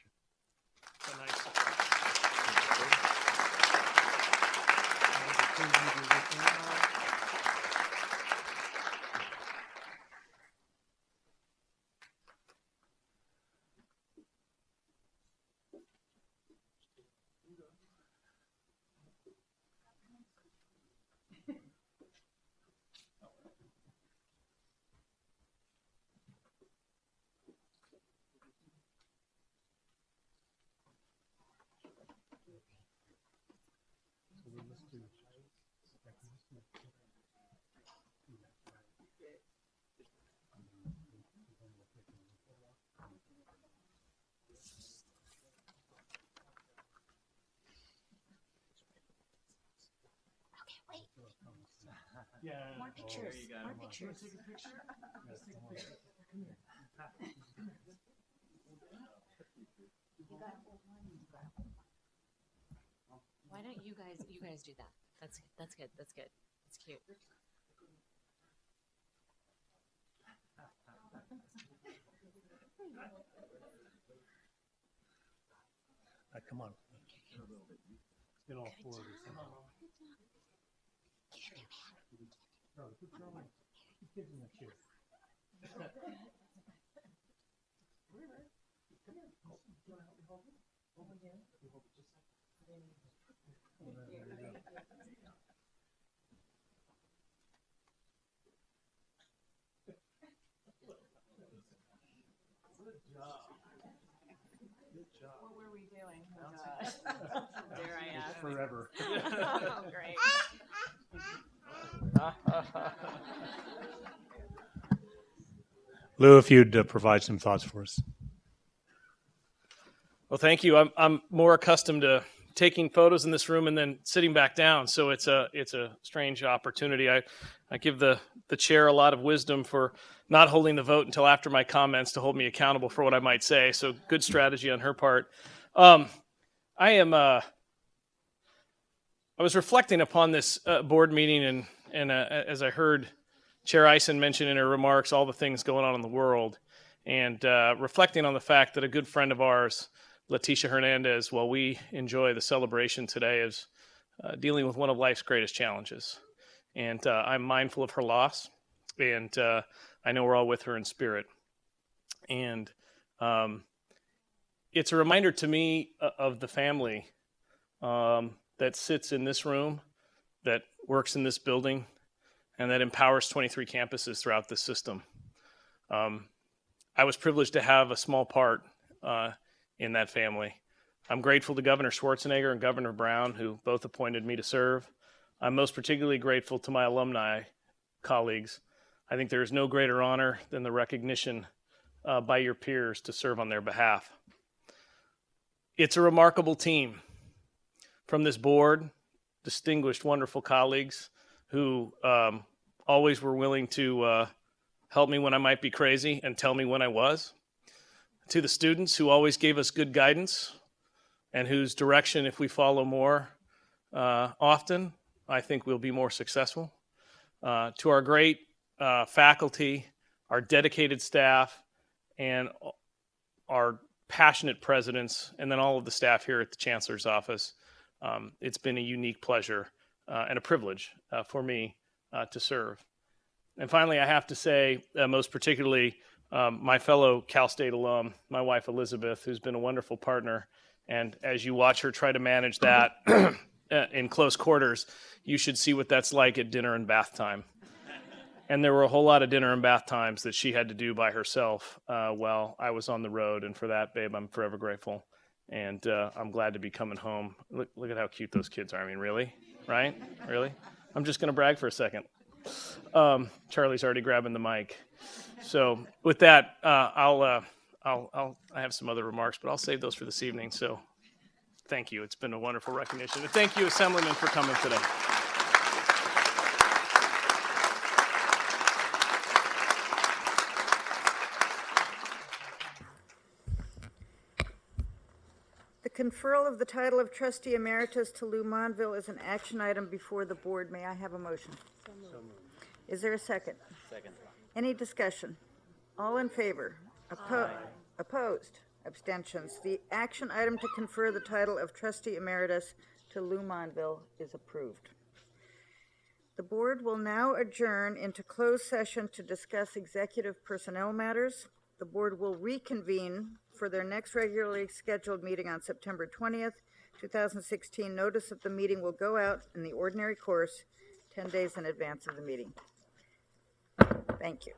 More pictures. More pictures. Why don't you guys do that? That's good. That's good. That's good. That's cute. Come on. Get all four of these. Give them a kiss. Good job. What were we doing? Oh, gosh. There I am. Forever. Oh, great. Lou, if you'd provide some thoughts for us. Well, thank you. I'm more accustomed to taking photos in this room and then sitting back down, so it's a strange opportunity. I give the chair a lot of wisdom for not holding the vote until after my comments to hold me accountable for what I might say. So good strategy on her part. I was reflecting upon this board meeting and as I heard Chair Eisen mention in her remarks all the things going on in the world, and reflecting on the fact that a good friend of ours, Leticia Hernandez, while we enjoy the celebration today, is dealing with one of life's greatest challenges. And I'm mindful of her loss, and I know we're all with her in spirit. And it's a reminder to me of the family that sits in this room, that works in this building, and that empowers 23 campuses throughout the system. I was privileged to have a small part in that family. I'm grateful to Governor Schwarzenegger and Governor Brown, who both appointed me to serve. I'm most particularly grateful to my alumni colleagues. I think there is no greater honor than the recognition by your peers to serve on their behalf. It's a remarkable team. From this board, distinguished, wonderful colleagues who always were willing to help me when I might be crazy and tell me when I was. To the students who always gave us good guidance and whose direction, if we follow more often, I think we'll be more successful. To our great faculty, our dedicated staff, and our passionate presidents, and then all of the staff here at the Chancellor's office. It's been a unique pleasure and a privilege for me to serve. And finally, I have to say, most particularly, my fellow Cal State alum, my wife Elizabeth, who's been a wonderful partner. And as you watch her try to manage that in close quarters, you should see what that's like at dinner and bath time. And there were a whole lot of dinner and bath times that she had to do by herself while I was on the road. And for that, babe, I'm forever grateful. And I'm glad to be coming home. Look at how cute those kids are. I mean, really? Right? Really? I'm just going to brag for a second. Charlie's already grabbing the mic. So with that, I have some other remarks, but I'll save those for this evening. So thank you. It's been a wonderful recognition. And thank you, Assemblyman, for coming today. The conferral of the title of Trustee Emeritus to Lou Monville is an action item before the board. May I have a motion? So moved. Is there a second? Second. Any discussion? All in favor? Opposed? Abstentions? The action item to confer the title of Trustee Emeritus to Lou Monville is approved. The board will now adjourn into closed session to discuss executive personnel matters. The board will reconvene for their next regularly scheduled meeting on September 20th, 2016. Notice that the meeting will go out in the ordinary course 10 days in advance of the meeting. Thank you.